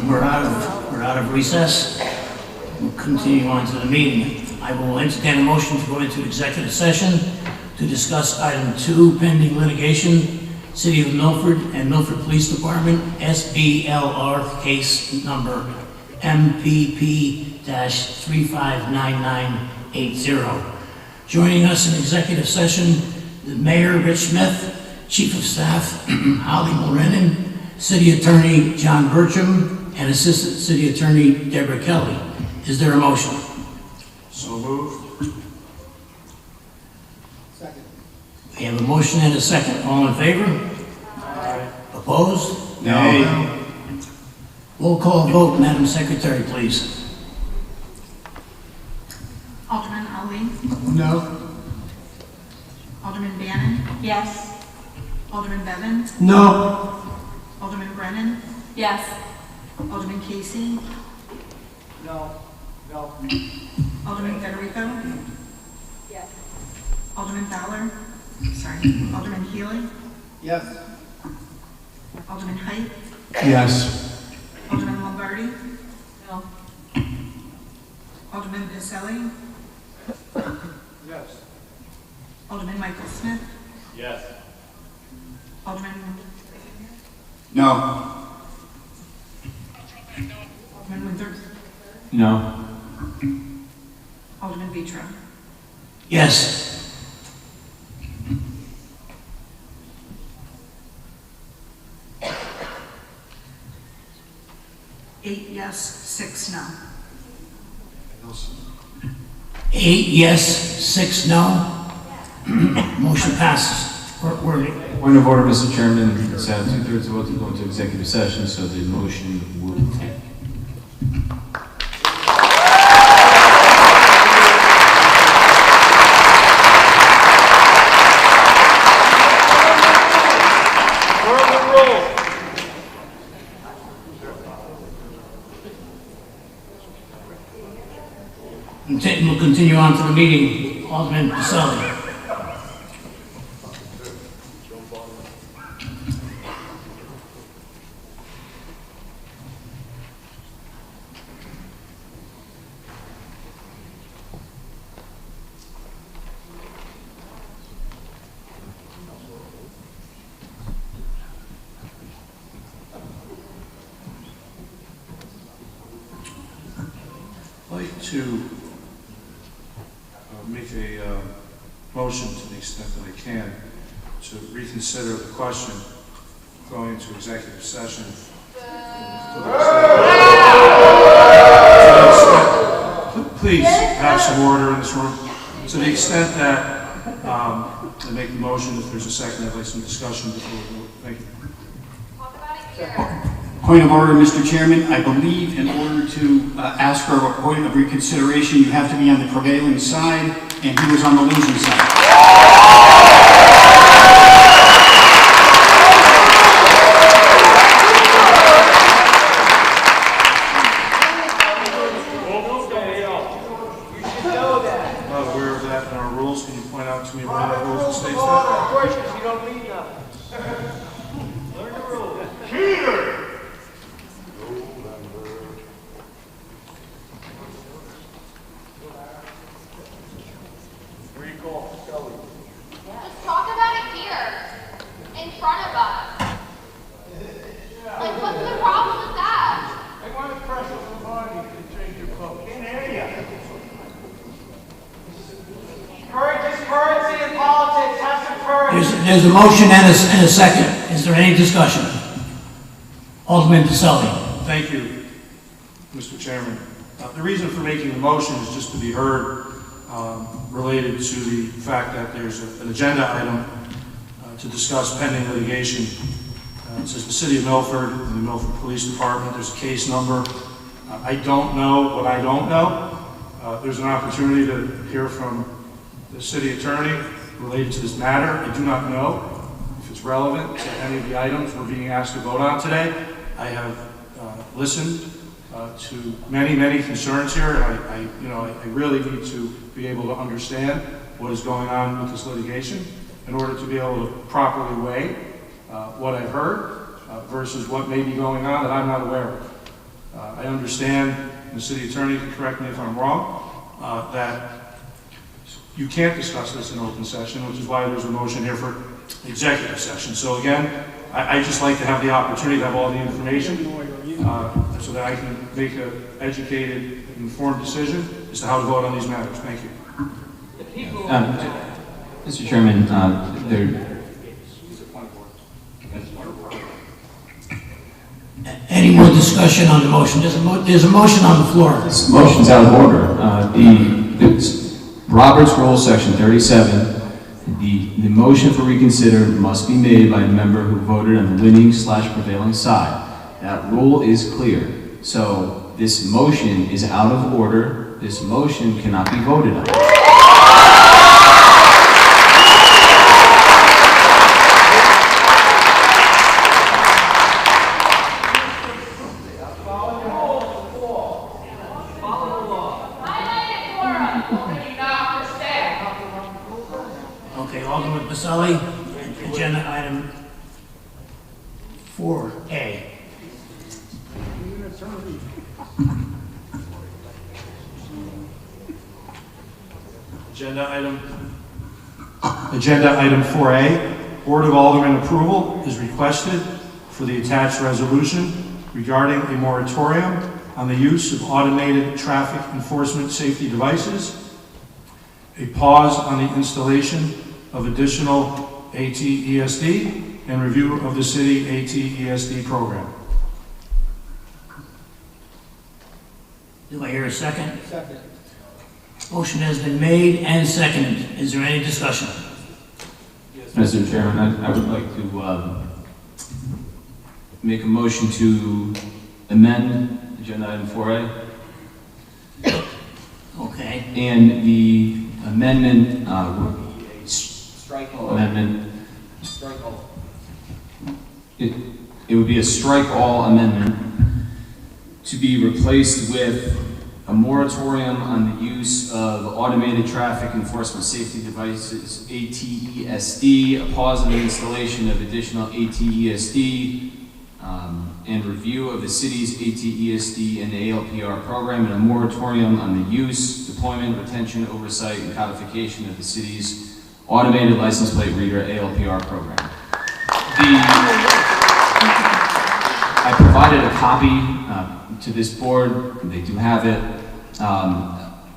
We're out of recess. We'll continue on to the meeting. I will entertain a motion to go into executive session to discuss item 2, pending litigation, City of Milford and Milford Police Department, SBLR case number MPP-359980. Joining us in executive session, the Mayor, Rich Smith, Chief of Staff, Holly Mulrennan, City Attorney John Bertram, and Assistant City Attorney Deborah Kelly. Is there a motion? So moved. Second. We have a motion and a second. All in favor? Aye. Opposed? Nay. Roll call vote, Madam Secretary, please. Alderman Ali? No. Alderman Bannon? Yes. Alderman Bevan? No. Alderman Brennan? Yes. Alderman Casey? No. Alderman Federico? Yes. Alderman Fowler? Sorry. Alderman Healy? Yes. Alderman Height? Yes. Alderman Lombardi? No. Alderman Biselli? Yes. Alderman Michael Smith? Yes. Alderman No. Alderman Winthrop? No. Alderman Vitro? Yes. Eight yes, 6 no. 8 yes, 6 no. Motion passes. Point of order, Mr. Chairman. It's 2/3 vote to go into executive session, so the motion will take. We'll continue on to the meeting. Alderman Pacelli. I'd like to make a motion to the extent that I can to reconsider the question going into executive session. Please have some order in this room. To the extent that I make the motion, if there's a second, I'd like some discussion before we vote. Thank you. Point of order, Mr. Chairman. I believe in order to ask for a point of reconsideration, you have to be on the prevailing side, and he was on the losing side. I'm not aware of that in our rules. Can you point out to me where that rules states that? Questions, you don't need nothing. Learn the rules. Cheater! Let's talk about it here, in front of us. Like, what's the problem with that? I want to press on the body to change your vote. Can't hear you. Courage is currency in politics. Have some courage. There's a motion and a second. Is there any discussion? Alderman Pacelli. Thank you, Mr. Chairman. The reason for making the motion is just to be heard related to the fact that there's an agenda item to discuss pending litigation. It says the City of Milford and the Milford Police Department. There's a case number. I don't know what I don't know. There's an opportunity to hear from the city attorney related to this matter. I do not know if it's relevant to any of the items we're being asked to vote on today. I have listened to many concerns here, and I really need to be able to understand what is going on with this litigation in order to be able to properly weigh what I've heard versus what may be going on that I'm not aware of. I understand, and the city attorney can correct me if I'm wrong, that you can't discuss this in open session, which is why there's a motion here for executive session. So again, I just like to have the opportunity to have all the information so that I can make an educated, informed decision as to how to vote on these matters. Thank you. Mr. Chairman, Any more discussion on the motion? There's a motion on the floor. this motion's out of order. The Robert's Rule, Section 37, the motion for reconsider must be made by a member who voted on the winning/prevailing side. That rule is clear. So this motion is out of order. This motion cannot be voted on. Okay, Alderman Pacelli, agenda item 4A. Agenda item 4A, Board of Aldermen approval is requested for the attached resolution regarding a moratorium on the use of automated traffic enforcement safety devices, a pause on the installation of additional ATESD, and review of the city ATESD program. Do I hear a second? Second. Motion has been made and seconded. Is there any discussion? Yes, Mr. Chairman, I would like to make a motion to amend agenda item 4A. Okay. And the amendment would be a strike all amendment. Strike all. It would be a strike all amendment to be replaced with a moratorium on the use of automated traffic enforcement safety devices, ATESD, a pause in the installation of additional ATESD, and review of the city's ATESD and ALPR program, and a moratorium on the use, deployment, retention, oversight, and codification of the city's automated license plate reader ALPR program. I provided a copy to this board. They do have it.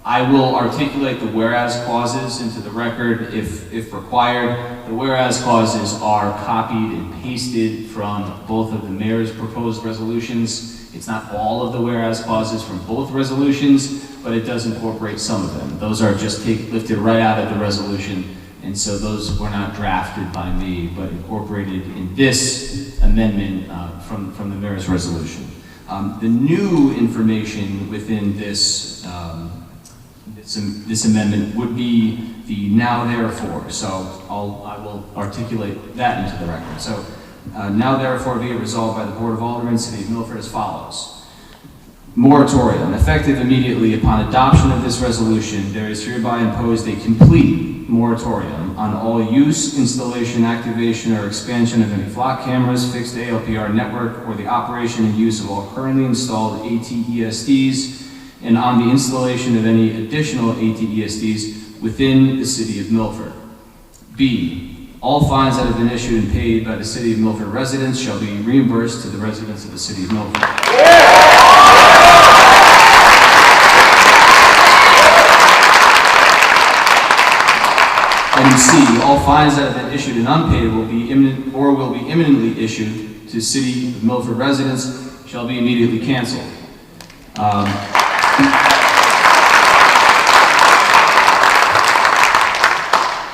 I will articulate the whereas clauses into the record if required. The whereas clauses are copied and pasted from both of the mayor's proposed resolutions. It's not all of the whereas clauses from both resolutions, but it does incorporate some of them. Those are just lifted right out of the resolution, and so those were not drafted by me, but incorporated in this amendment from the mayor's resolution. The new information within this this amendment would be the now therefore. So I will articulate that into the record. So now therefore be it resolved by the Board of Aldermen, City of Milford as follows. Moratorium. Effective immediately upon adoption of this resolution, there is hereby imposed a complete moratorium on all use, installation, activation, or expansion of any flock cameras, fixed ALPR network, or the operation and use of all currently installed ATESDs, and on the installation of any additional ATESDs within the City of Milford. B, all fines that have been issued and paid by the City of Milford residents shall be reimbursed to the residents of the City of Milford. Item C, all fines that have been issued and unpaid will be imminently issued to City of Milford residents shall be immediately canceled.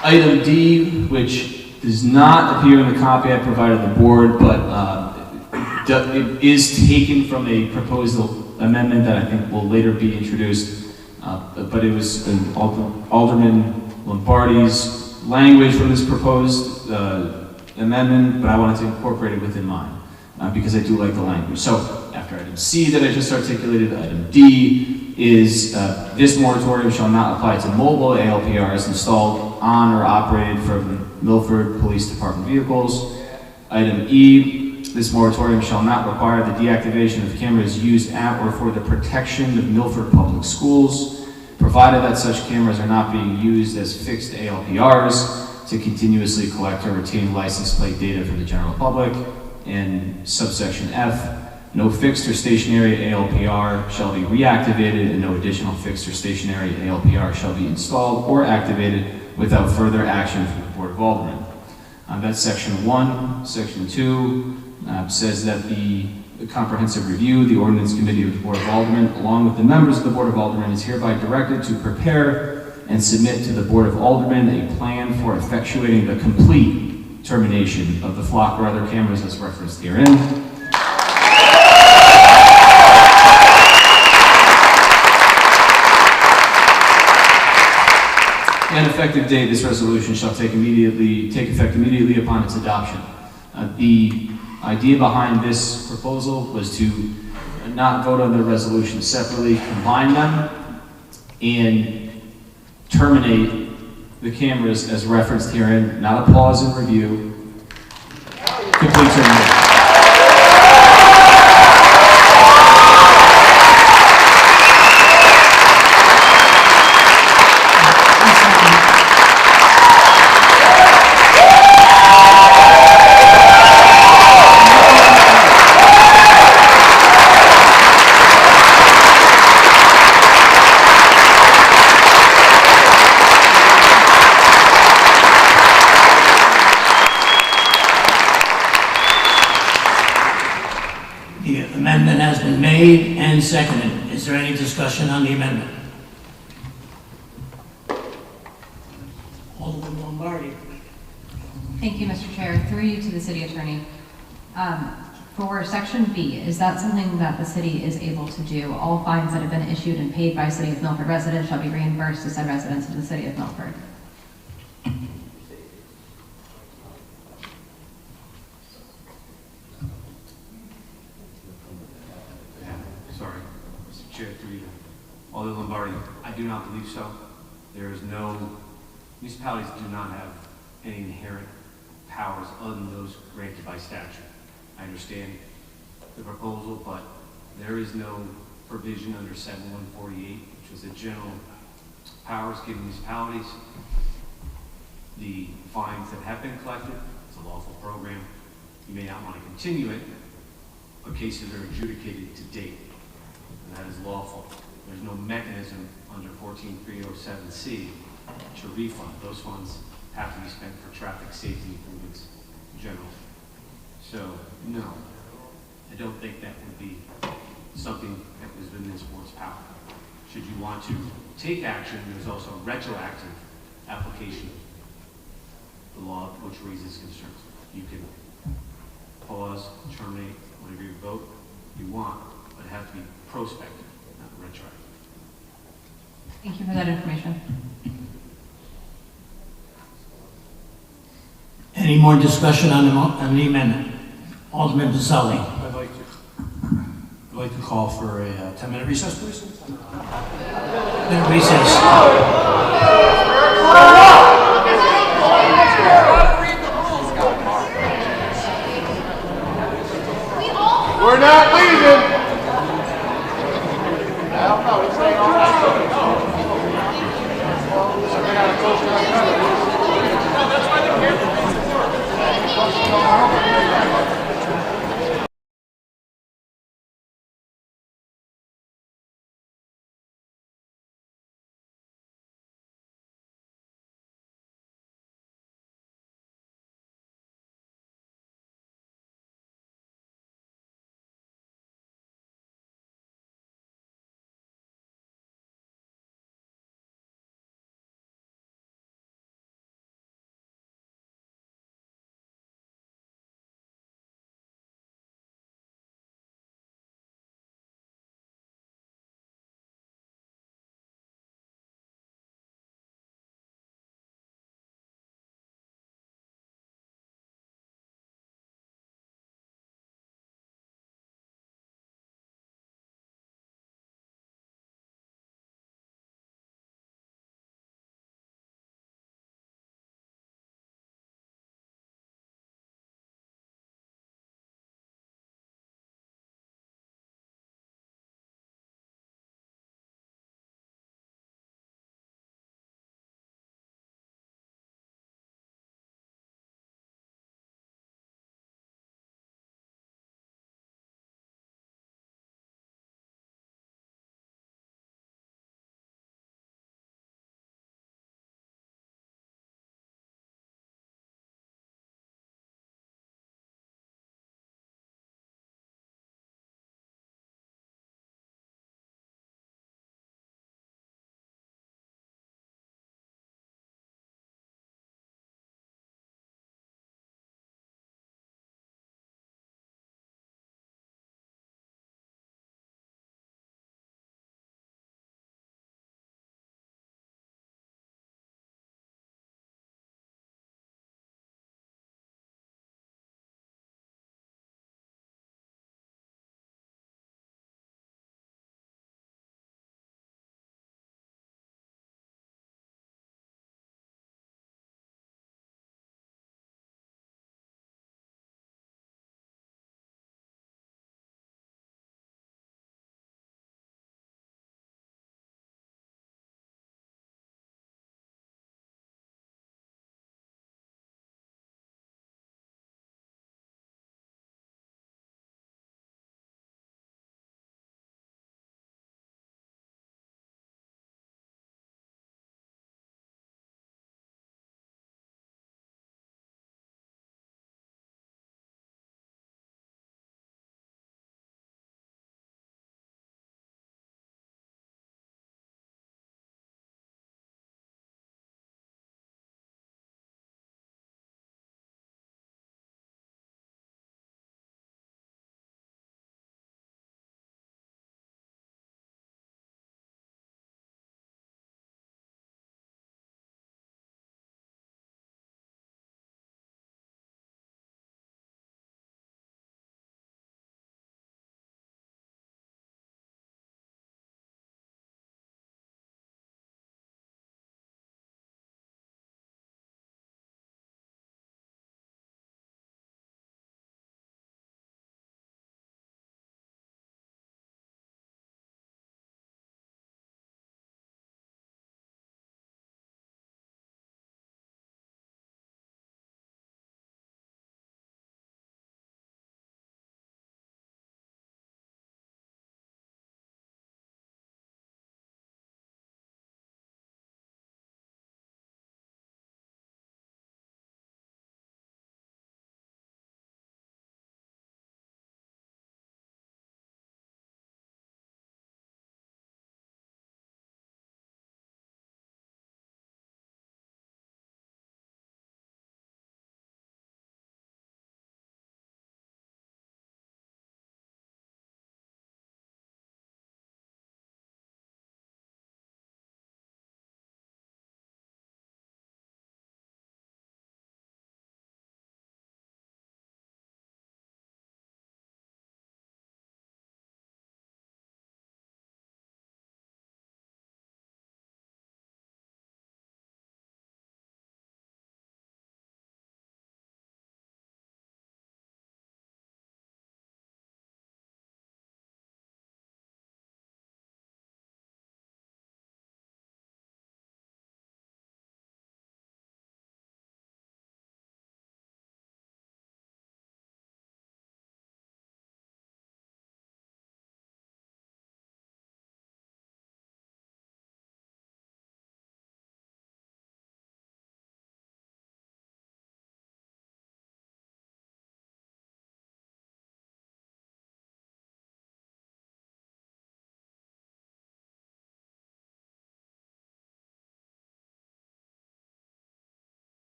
Item D, which does not appear in the copy I provided the board, but it is taken from a proposal amendment that I think will later be introduced. But it was an Alderman Lombardi's language from this proposed amendment, but I wanted to incorporate it within mine because I do like the language. So after item C that I just articulated, item D is this moratorium shall not apply to mobile ALPRs installed on or operated from Milford Police Department vehicles. Item E, this moratorium shall not require the deactivation of cameras used at or for the protection of Milford Public Schools, provided that such cameras are not being used as fixed ALPRs to continuously collect or retain license plate data for the general public. And subsection F, no fixed or stationary ALPR shall be reactivated and no additional fixed or stationary ALPR shall be installed or activated without further action from the Board of Aldermen. That's section 1. Section 2 says that the comprehensive review, the ordinance committee of the Board of Aldermen, along with the members of the Board of Aldermen, is hereby directed to prepare and submit to the Board of Aldermen a plan for effectuating the complete termination of the flock or other cameras as referenced herein. And effective date, this resolution shall take effect immediately upon its adoption. The idea behind this proposal was to not vote on the resolution separately, combine them, and terminate the cameras as referenced herein, not a pause and review, complete termination. The amendment has been made and seconded. Is there any discussion on the amendment? Alderman Lombardi. Thank you, Mr. Chair. Through you to the city attorney. For section B, is that something that the city is able to do? All fines that have been issued and paid by City of Milford residents shall be reimbursed to said residents of the City of Milford. Sorry, Mr. Chair, through you. Alder Lombardi, I do not believe so. There is no, municipalities do not have any inherent powers other than those granted by statute. I understand the proposal, but there is no provision under 7148, which is the general powers given municipalities. The fines that have been collected, it's a lawful program. You may not want to continue it, but cases are adjudicated to date, and that is lawful. There's no mechanism under 14307C to refund. Those funds have to be spent for traffic safety improvements in general. So, no, I don't think that would be something that was within this board's power. Should you want to take action, there's also a retroactive application of the law which raises concerns. You can pause, terminate, whatever you vote you want, but it has to be prospective, not retroactive. Thank you for that information. Any more discussion on the amendment? Alderman Vasselli. I'd like to call for a 10-minute recess, please. Minute recess. We're not leaving. I don't know. He's staying all night. No, that's why they can't.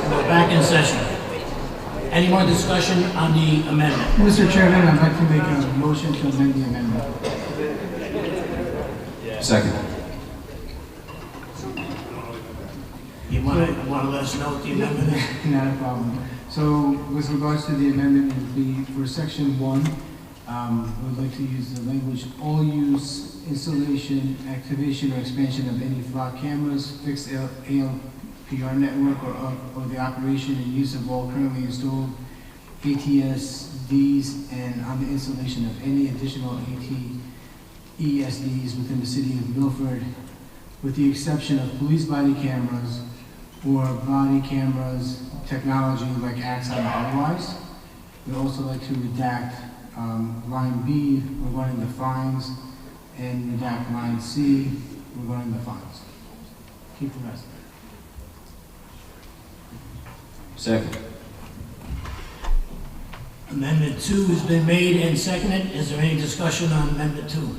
We're back in session. Any more discussion on the amendment? Mr. Chairman, I'd like to make a motion to amend the amendment. Second. You want to let us know what the amendment is? Not a problem. So with regards to the amendment, it would be for section 1, we'd like to use the language, all use, installation, activation, or expansion of any flock cameras, fixed ALPR network, or the operation and use of all currently installed ATESDs, and on the installation of any additional ATESDs within the city of Milford, with the exception of police body cameras or body cameras technology like Axon or otherwise. We'd also like to redact line B regarding the fines, and redact line C regarding the fines. Keep the rest. Second. Amendment 2 has been made and seconded. Is there any discussion on Amendment 2?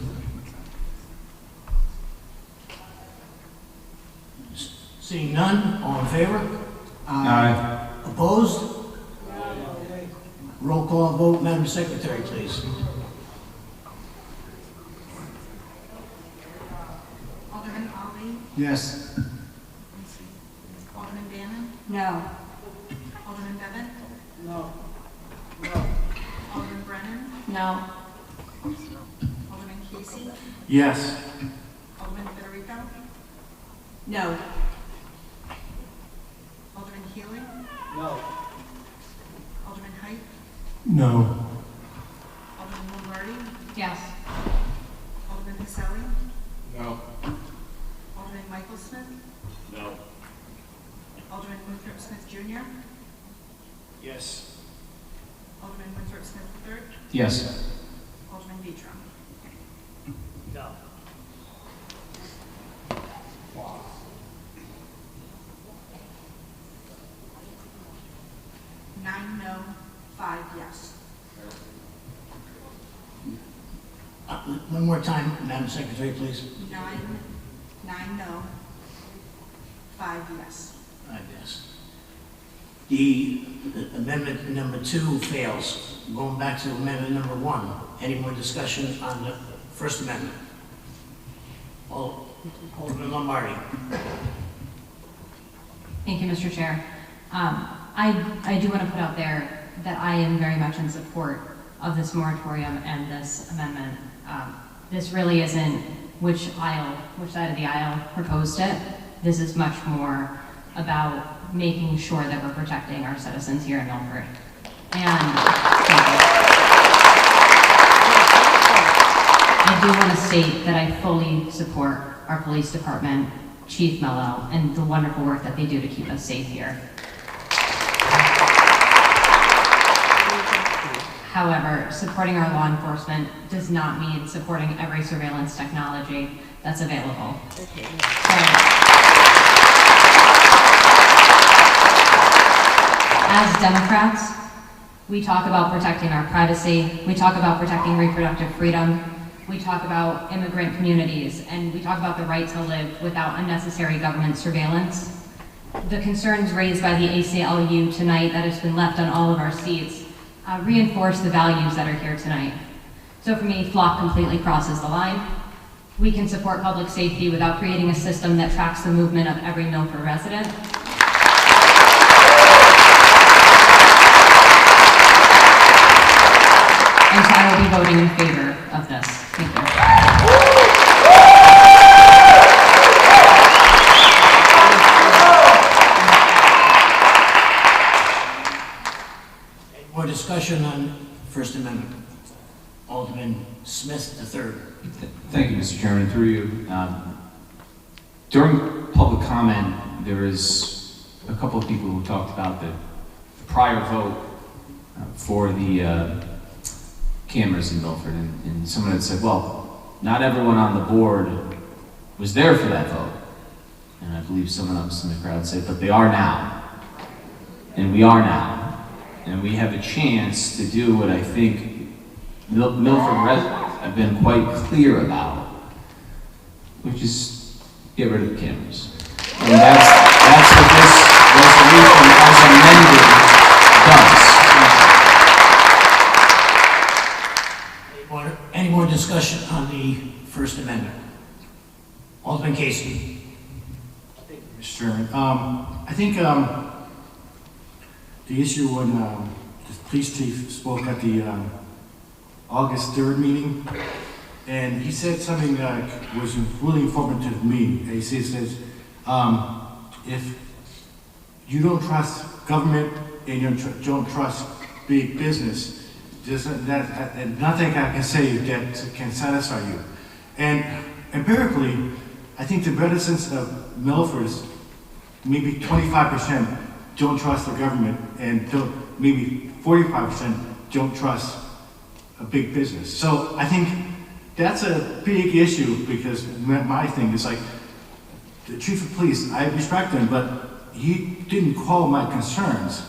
Seeing none, all in favor? Aye. Opposed? Roll call vote, Madam Secretary, please. Alderman Ali? Yes. Alderman Bannon? No. Alderman Bevan? No. Alderman Brennan? No. Alderman Casey? Yes. Alderman Federico? No. Alderman Healy? No. Alderman Height? No. Alderman Lombardi? Yes. Alderman Pacelli? No. Alderman Michael Smith? No. Alderman Winthrop Smith Jr.? Yes. Alderman Winthrop Smith III? Yes. Alderman Vitron? No. 9 no, 5 yes. One more time, Madam Secretary, please. 9 no, 5 yes. I guess. The amendment number 2 fails. Going back to amendment number 1. Any more discussion on the First Amendment? Alderman Lombardi. Thank you, Mr. Chair. I do want to put out there that I am very much in support of this moratorium and this amendment. This really isn't which side of the aisle proposed it. This is much more about making sure that we're protecting our citizens here in Milford. And I do want to state that I fully support our police department, Chief Mello, and the wonderful work that they do to keep us safe here. However, supporting our law enforcement does not mean supporting every surveillance technology that's available. As Democrats, we talk about protecting our privacy, we talk about protecting reproductive freedom, we talk about immigrant communities, and we talk about the right to live without unnecessary government surveillance. The concerns raised by the ACLU tonight that has been left on all of our seats reinforce the values that are here tonight. So for me, flock completely crosses the line. We can support public safety without creating a system that tracks the movement of every Milford resident. And so I will be voting in favor of this. Thank you. More discussion on First Amendment. Alderman Smith III. Thank you, Mr. Chairman. Through you. During public comment, there is a couple of people who talked about the prior vote for the cameras in Milford, and someone had said, well, not everyone on the board was there for that vote. And I believe someone else in the crowd said, but they are now. And we are now. And we have a chance to do what I think Milford residents have been quite clear about, which is get rid of the cameras. And that's what this resolution, as Alderman Casey. Mr. Chairman. I think the issue when the police chief spoke at the August 3rd meeting, and he said something that was really informative to me. He says, if you don't trust government and you don't trust big business, there's nothing I can say that can satisfy you. And empirically, I think the residents of Milford is maybe 25% don't trust the government, and maybe 45% don't trust a big business. So I think that's a big issue, because my thing is like, the chief of police, I respect him, but he didn't call my concerns,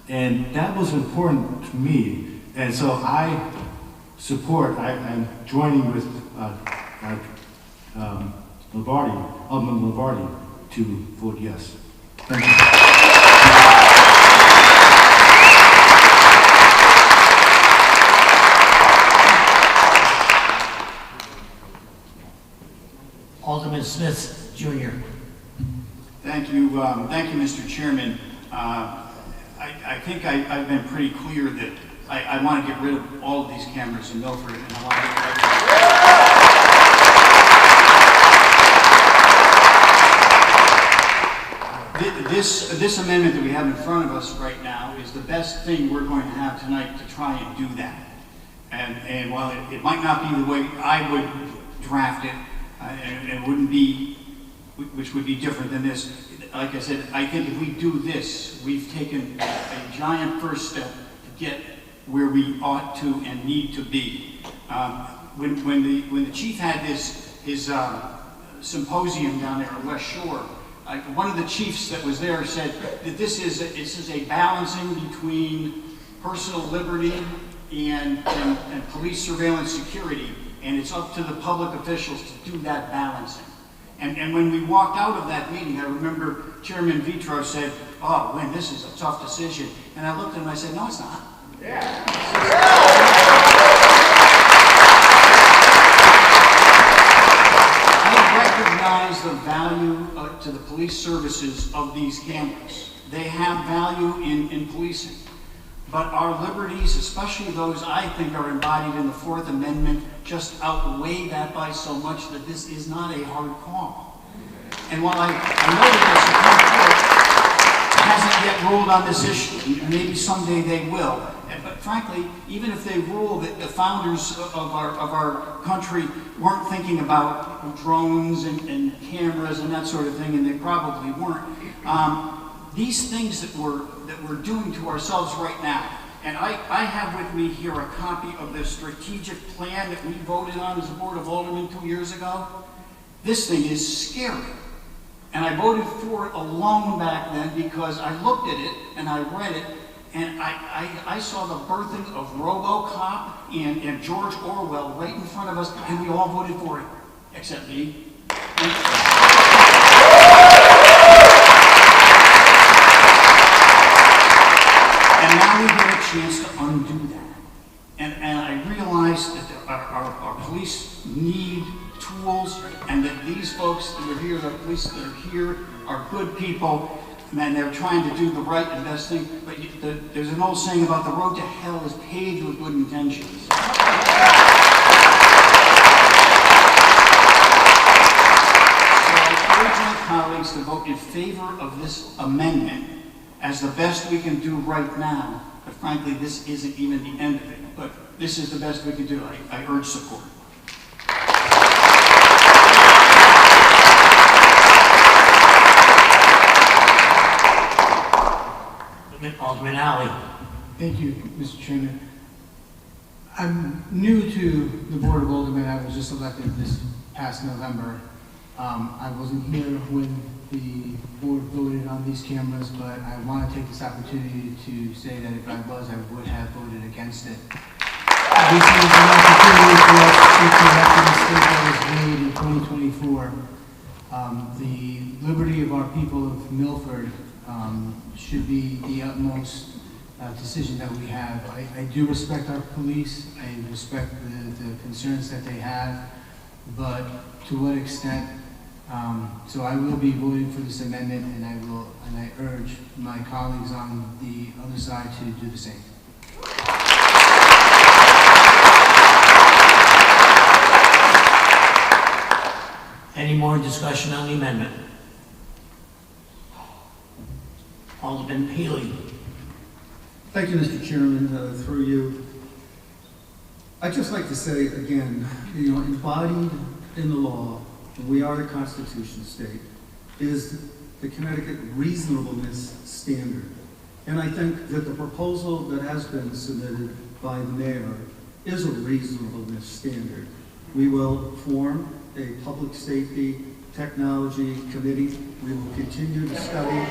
and that was important to me. And so I'm joining with Alderman Lombardi, to vote yes. Thank you. Alderman Smith, Jr. Thank you, Mr. Chairman. I think I've been pretty clear that I want to get rid of all of these cameras in Milford, and I want to get rid of This amendment that we have in front of us right now is the best thing we're going to have tonight to try and do that. And while it might not be the way I would draft it, and it wouldn't be, which would be different than this, like I said, I think if we do this, we've taken a giant first step to get where we ought to and need to be. When the chief had his symposium down there on West Shore, one of the chiefs that was there said that this is a balancing between personal liberty and police surveillance security, and it's up to the public officials to do that balancing. And when we walked out of that meeting, I remember Chairman Vitro said, "Oh, Wynn, this is a tough decision." And I looked at him and I said, "No, it's not." I recognize the value to the police services of these cameras. They have value in policing. But our liberties, especially those I think are embodied in the Fourth Amendment, just outweigh that by so much that this is not a hard call. And while I know that the Supreme Court hasn't yet ruled on this issue, and maybe someday they will, but frankly, even if they rule that the founders of our country weren't thinking about drones and cameras and that sort of thing, and they probably weren't, these things that we're doing to ourselves right now, and I have with me here a copy of the strategic plan that we voted on as a Board of Aldermen 2 years ago. This thing is scary. And I voted for it alone back then because I looked at it and I read it, and I saw the birthing of RoboCop and George Orwell right in front of us, and we all voted for it, except me. And now we get a chance to undo that. And I realize that our police need tools, and that these folks that are here, the police that are here, are good people, and they're trying to do the right and best thing. But there's an old saying about the road to hell is paved with good intentions. So I urge my colleagues to vote in favor of this amendment as the best we can do right now. But frankly, this isn't even the end of it. But this is the best we can do. I urge support. Alderman Alley. Thank you, Mr. Chairman. I'm new to the Board of Aldermen. I was just elected this past November. I wasn't here when the board voted on these cameras, but I want to take this opportunity to say that if I was, I would have voted against it. This is an opportunity for us to correct a mistake that was made in 2024. The liberty of our people of Milford should be the utmost decision that we have. I do respect our police. I respect the concerns that they have, but to what extent So I will be voting for this amendment, and I urge my colleagues on the other side to do the same. Any more discussion on the amendment? Alderman Healy. Thank you, Mr. Chairman, through you. I'd just like to say again, embodied in the law, and we are the Constitution state, is the Connecticut reasonableness standard. And I think that the proposal that has been submitted by the mayor is a reasonableness standard. We will form a public safety technology committee. We will continue to study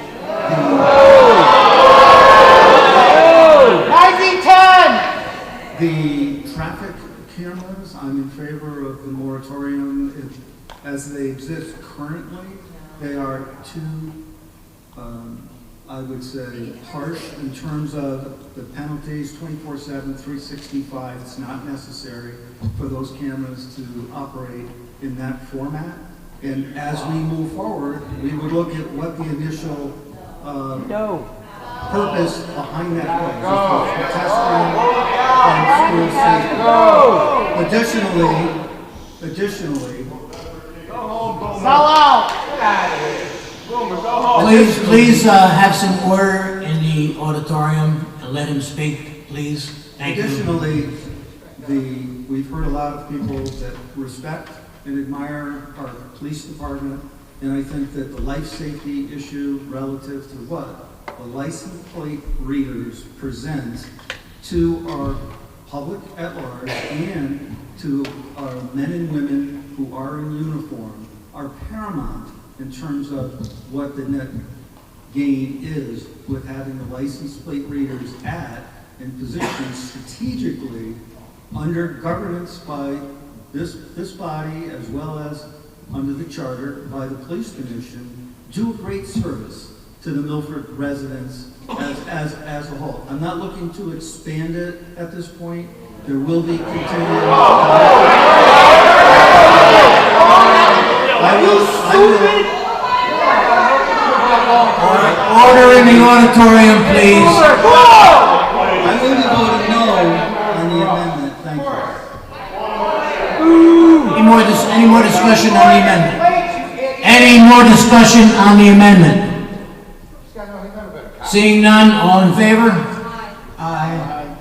the traffic cameras. I'm in favor of the moratorium as they exist currently. They are too, I would say, harsh in terms of the penalties, 24/7, 365. It's not necessary for those cameras to operate in that format. And as we move forward, we would look at what the initial purpose behind that was. For testing and school safety. Additionally, Please have some order in the auditorium and let him speak, please. Thank you. Additionally, we've heard a lot of people that respect and admire our police department, and I think that the life safety issue relative to what the license plate readers present to our public at large and to our men and women who are in uniform are paramount in terms of what the net gain is with having the license plate readers at and positioned strategically under governance by this body as well as under the charter by the police commission, do a great service to the Milford residents as a whole. I'm not looking to expand it at this point. There will be continuing. Order in the auditorium, please. I will be voting no on the amendment. Thank you. Any more discussion on the amendment? Any more discussion on the amendment? Seeing none, all in favor? Aye.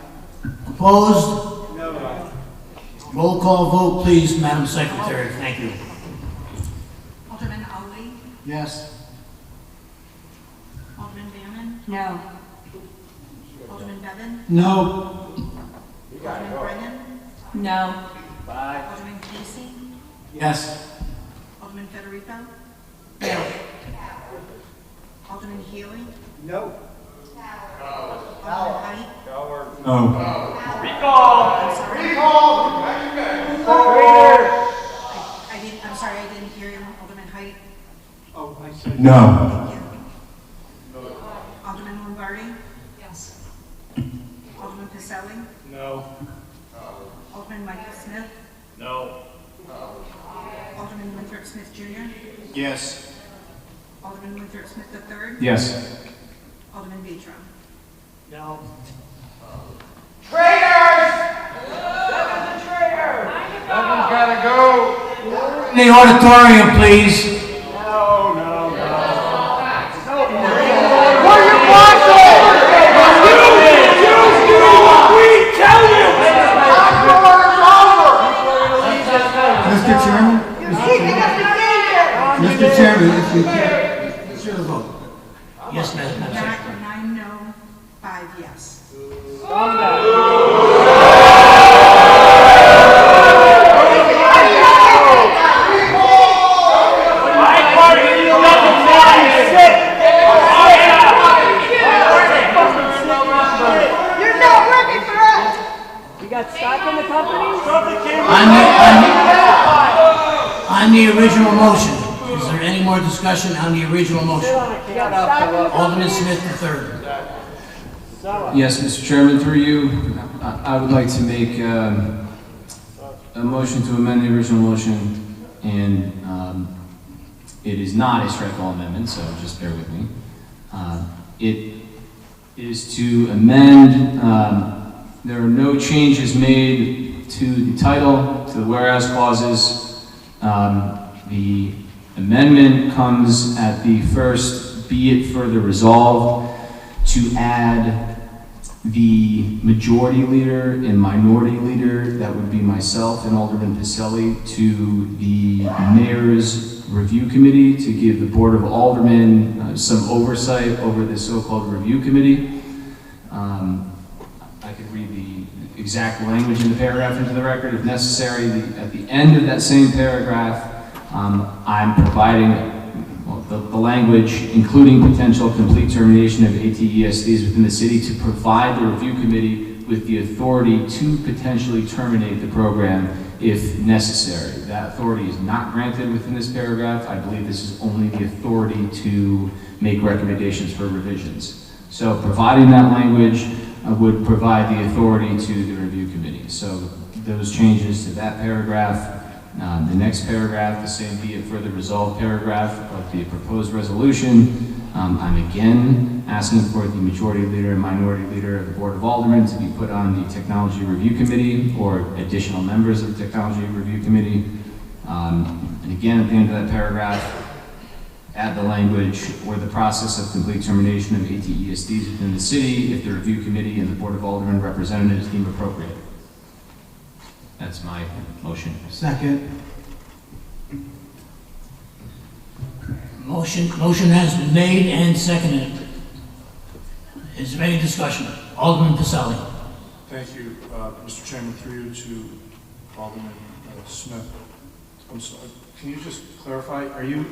Opposed? No. Roll call vote, please, Madam Secretary. Thank you. Alderman Ali? Yes. Alderman Bannon? No. Alderman Bevan? No. Alderman Brennan? No. Alderman Casey? Yes. Alderman Federico? No. Alderman Healy? No. Alderman Height? No. I'm sorry. I'm sorry, I didn't hear you. Alderman Height? No. Alderman Lombardi? Yes. Alderman Pacelli? No. Alderman Michael Smith? No. Alderman Winthrop Smith Jr.? Yes. Alderman Winthrop Smith III? Yes. Alderman Beatram? No. Bevan's gotta go. In the auditorium, please. Mr. Chairman, if you can, should have voted. Yes, Madam Secretary. 9 no, 5 yes. You're not working for us. You got stock in the company? On the original motion, is there any more discussion on the original motion? Alderman Smith III. Yes, Mr. Chairman, through you, I would like to make a motion to amend the original motion and It is not a strike all amendment, so just bear with me. It is to amend, there are no changes made to the title, to the whereas clauses. The amendment comes at the first, be it further resolved, to add the majority leader and minority leader, that would be myself and Alderman Pacelli, to the mayor's review committee to give the Board of Aldermen some oversight over the so-called review committee. I could read the exact language in the paragraph into the record if necessary. At the end of that same paragraph, I'm providing the language, including potential complete termination of ATESDs within the city, to provide the review committee with the authority to potentially terminate the program if necessary. That authority is not granted within this paragraph. I believe this is only the authority to make recommendations for revisions. So providing that language would provide the authority to the review committee. So those changes to that paragraph. The next paragraph, the same be it further resolved paragraph of the proposed resolution. I'm again asking for the majority leader and minority leader of the Board of Aldermen to be put on the Technology Review Committee or additional members of the Technology Review Committee. And again, at the end of that paragraph, add the language or the process of complete termination of ATESDs within the city if the Review Committee and the Board of Aldermen representatives deem appropriate. That's my motion. Second. Motion has been made and seconded. Is there any discussion? Alderman Pacelli. Thank you, Mr. Chairman, through you to Alderman Smith. I'm sorry, can you just clarify, are you,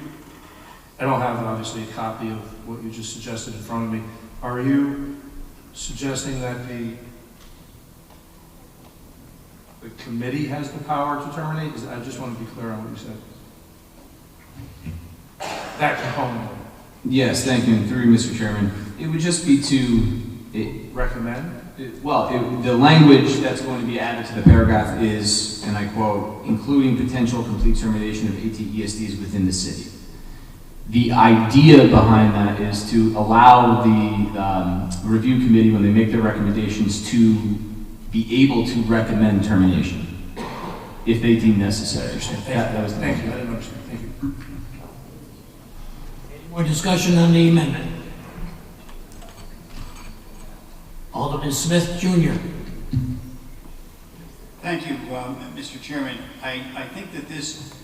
I don't have obviously a copy of what you just suggested in front of me. Are you suggesting that the committee has the power to terminate? I just want to be clear on what you said. That component. Yes, thank you. And through you, Mr. Chairman, it would just be to recommend. The language that's going to be added to the paragraph is, and I quote, including potential complete termination of ATESDs within the city. The idea behind that is to allow the review committee, when they make their recommendations, to be able to recommend termination if they deem necessary. That was the Thank you. I didn't understand. Thank you. Any more discussion on the amendment? Alderman Smith, Jr. Thank you, Mr. Chairman. I think that this,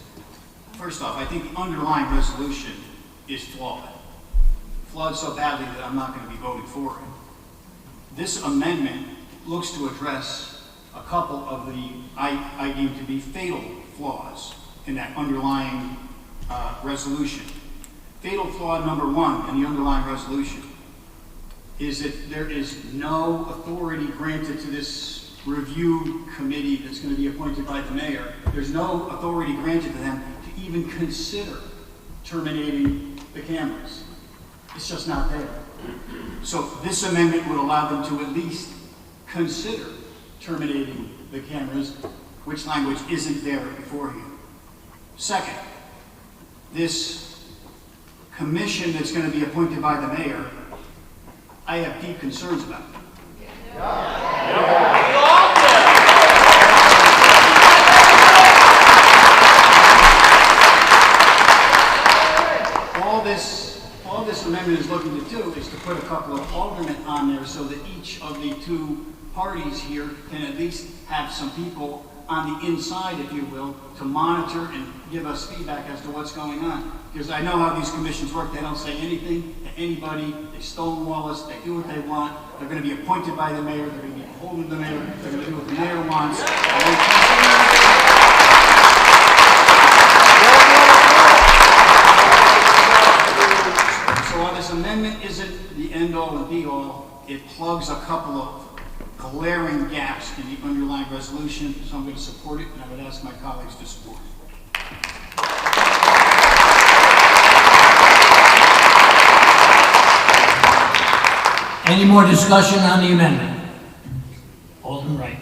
first off, I think the underlying resolution is flawed. Flawed so badly that I'm not going to be voting for it. This amendment looks to address a couple of the, I deem to be fatal flaws in that underlying resolution. Fatal flaw number one in the underlying resolution is that there is no authority granted to this review committee that's going to be appointed by the mayor. There's no authority granted to them to even consider terminating the cameras. It's just not there. So this amendment would allow them to at least consider terminating the cameras, which language isn't there beforehand. Second, this commission that's going to be appointed by the mayor, I have deep concerns about it. All this amendment is looking to do is to put a couple of aldermen on there so that each of the two parties here can at least have some people on the inside, if you will, to monitor and give us feedback as to what's going on. Because I know how these commissions work. They don't say anything to anybody. They stonewall us. They do what they want. They're going to be appointed by the mayor. They're going to be beholden to the mayor. They're going to do what the mayor wants. So while this amendment isn't the end-all and be-all, it plugs a couple of glaring gaps in the underlying resolution, so I'm going to support it, and I would ask my colleagues to support it. Any more discussion on the amendment? Alderman Wright.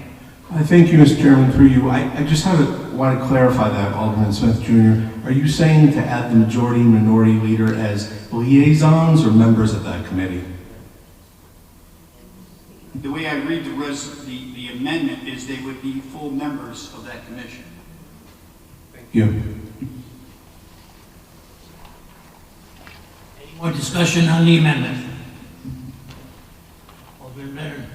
Thank you, Mr. Chairman, through you. I just have want to clarify that, Alderman Smith Jr. Are you saying to add the majority and minority leader as liaisons or members of that committee? The way I read the amendment is they would be full members of that commission. Thank you. Any more discussion on the amendment? Alderman Mayor.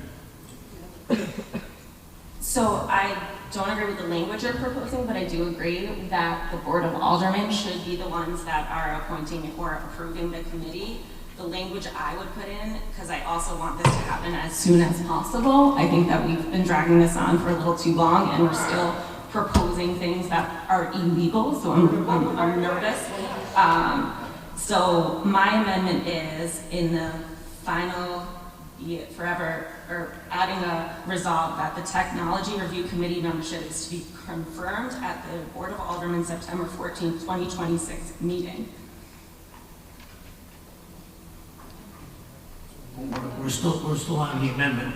So I don't agree with the language you're proposing, but I do agree that the Board of Aldermen should be the ones that are appointing or approving the committee. The language I would put in, because I also want this to happen as soon as possible. I think that we've been dragging this on for a little too long and we're still proposing things that are illegal, so I'm nervous. So my amendment is in the final forever, or adding a resolve that the Technology Review Committee membership is to be confirmed at the Board of Aldermen September 14th, 2026 meeting. We're still on the amendment.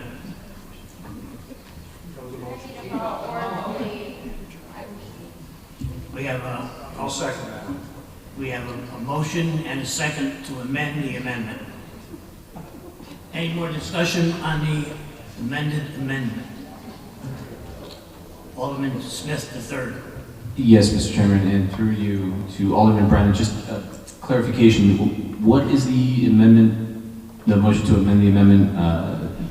We have a... I'll second that. We have a motion and a second to amend the amendment. Any more discussion on the amended amendment? Alderman Smith III. Yes, Mr. Chairman, and through you to Alderman Brennan, just a clarification. What is the amendment, the motion to amend the amendment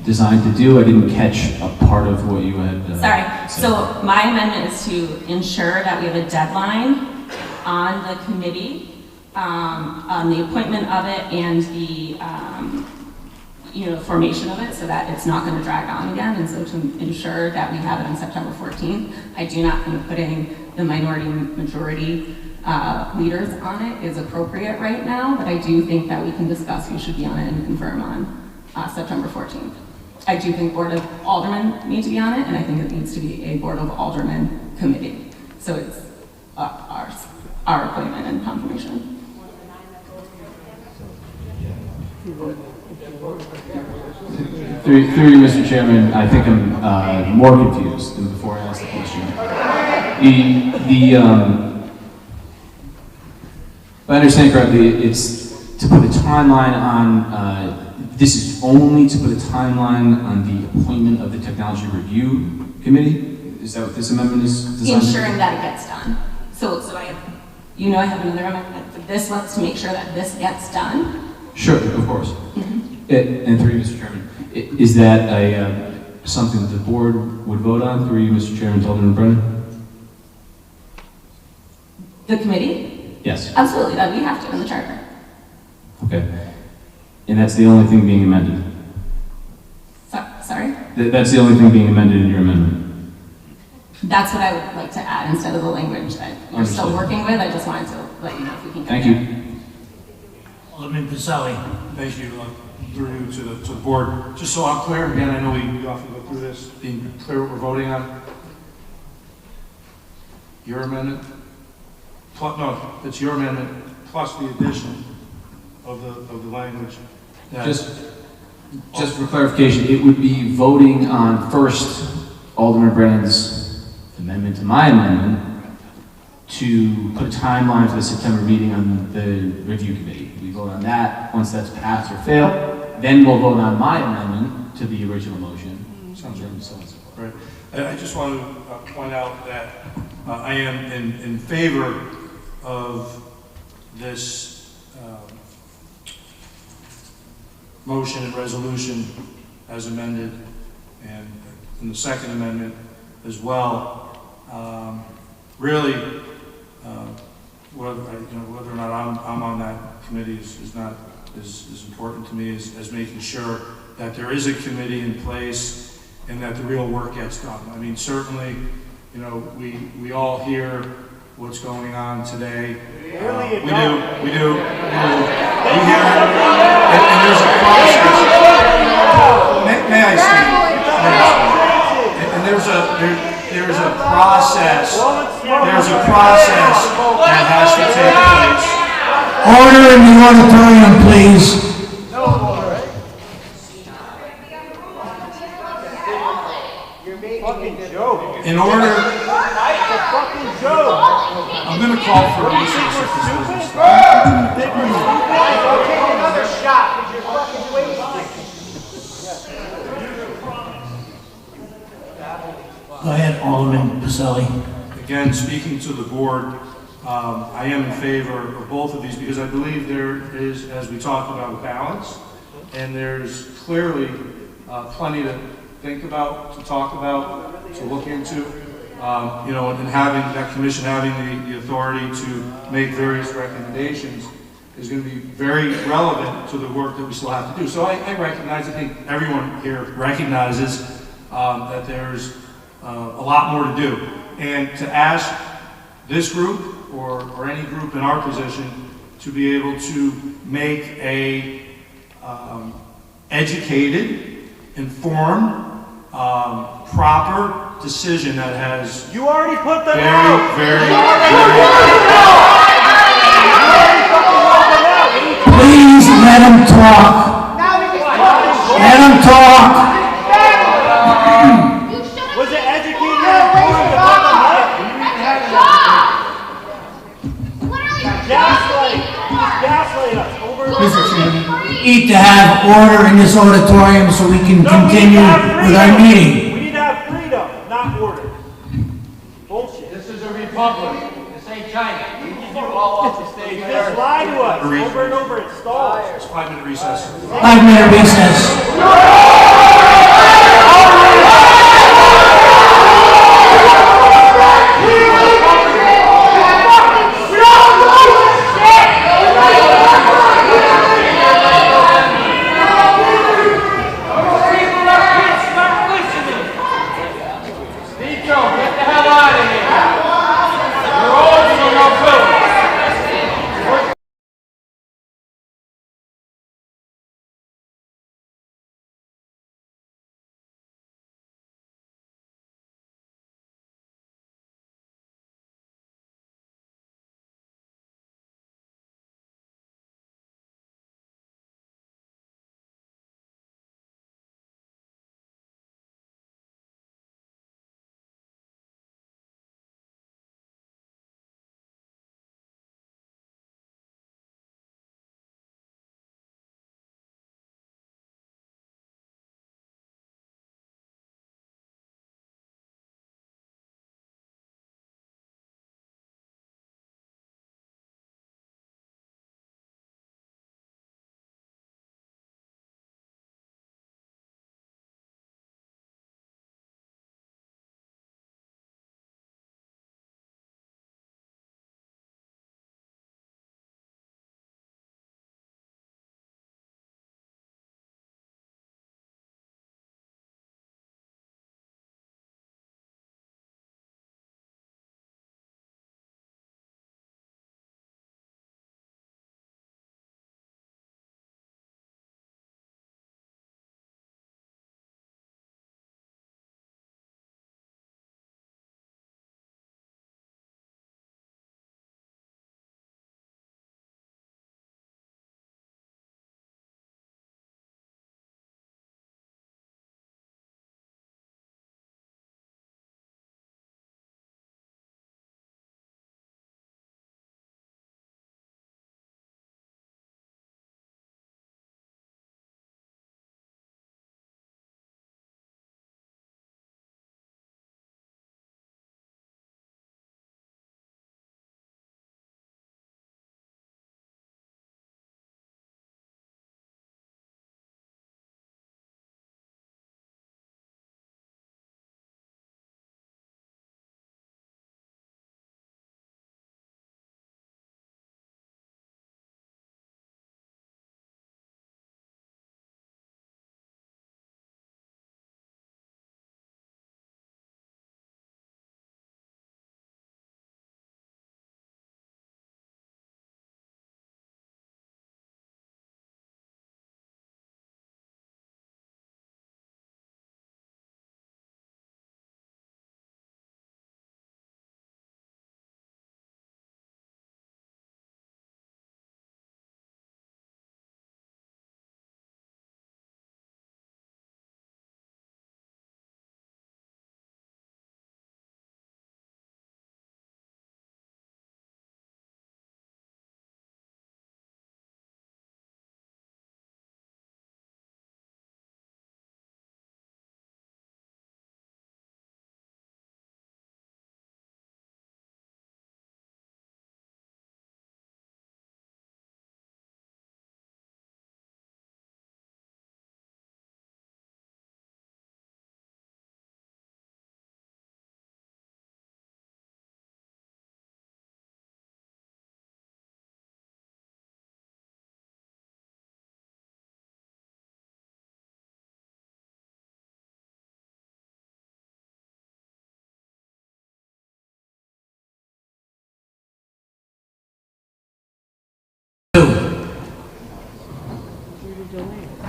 designed to do? I didn't catch a part of what you had Sorry. So my amendment is to ensure that we have a deadline on the committee, on the appointment of it and the formation of it, so that it's not going to drag on again, and so to ensure that we have it on September 14th. I do not think putting the minority and majority leaders on it is appropriate right now, but I do think that we can discuss who should be on it and confirm on September 14th. I do think Board of Aldermen need to be on it, and I think it needs to be a Board of Aldermen committee. So it's our appointment and confirmation. Through you, Mr. Chairman, I think I'm more confused than before I asked the question. If I understand correctly, it's to put a timeline on, this is only to put a timeline on the appointment of the Technology Review Committee? Is that what this amendment is designed to do? Ensuring that it gets done. So I have another amendment for this one to make sure that this gets done. Sure, of course. And through you, Mr. Chairman, is that something that the board would vote on through you, Mr. Chairman, Alderman Brennan? The committee? Yes. Absolutely, that we have to in the charter. Okay. And that's the only thing being amended? Sorry? That's the only thing being amended in your amendment? That's what I would like to add instead of the language that you're still Understood. working with. I just wanted to let you know if we can get Thank there. you. Alderman Pacelli. Thank you, through you to the board. Just so I'm clear, again, I know we often go through this, being clear what we're voting on. Your amendment, it's your amendment plus the addition of the language. Just for clarification, it would be voting on first Alderman Brennan's amendment to my amendment to put a timeline for the September meeting on the review committee. We vote on that. Once that's passed or failed, then we'll vote on my amendment to the original motion. Sounds right. I just want to point out that I am in favor of this motion and resolution as amended, and in the second amendment as well. Really, whether or not I'm on that committee is not as important to me as making sure that there is a committee in place and that the real work gets done. I mean, certainly, we all hear what's going on today. We do. We hear it, and there's a process. May I speak? And there's a process. There's a process that has to take place. Order in the auditorium, please. You're making fucking joke. In order, It's a fucking joke. I'm going to call for What do you recess think we're if this stupid? doesn't You stop. think we're stupid? Go take another shot because you're fucking wasting. Go ahead, Alderman Pacelli. Again, speaking to the board, I am in favor of both of these because I believe there is, as we talked about, a balance, and there's clearly plenty to think about, to talk about, to look into. You know, and having that commission having the authority to make various recommendations is going to be very relevant to the work that we still have to do. So I recognize, I think everyone here recognizes that there's a lot more to do. And to ask this group or any group in our position to be able to make a educated, informed, proper decision that has You already put them very, out. very, Please let him talk. Let him talk. Was it educated and informed to put them out? Gaslight. He's gaslighting us over and Mr. over. Chairman, need to have order in this auditorium so we can continue with our meeting. We need to have freedom, not order. Bullshit. This is a republic. This ain't China. You can do all off the stage. You just lie to us over and over. It stalls. It's 5-minute recess. 5-minute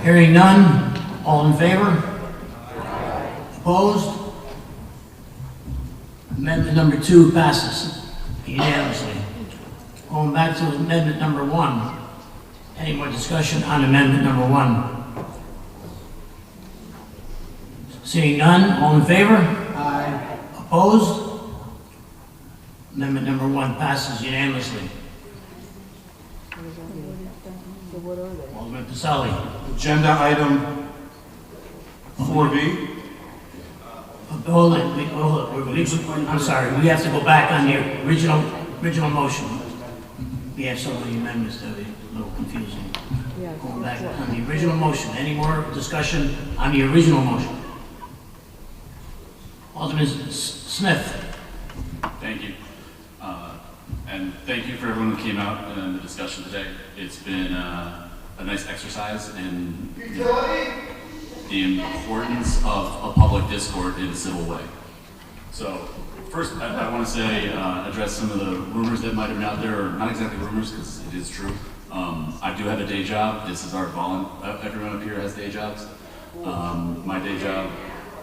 Hearing none, all in favor? Opposed? Amendment number 2 passes unanimously. Going back to amendment number 1. Any more discussion on amendment number 1? Seeing none, all in favor? Aye. Opposed? Amendment number 1 passes unanimously. Alderman Pasali. Agenda item 4B. Hold it, I'm sorry, we have to go back on the original motion. We have so many amendments that are a little confusing. Going back on the original motion. Any more discussion on the original motion? Alderman Smith. Thank you. And thank you for everyone who came out in the discussion today. It's been a nice exercise in the importance of a public discourse in a civil way. So first, I want to say, address some of the rumors that might have been out there, or not exactly rumors, because it is true. I do have a day job. This is our everyone up here has day jobs. My day job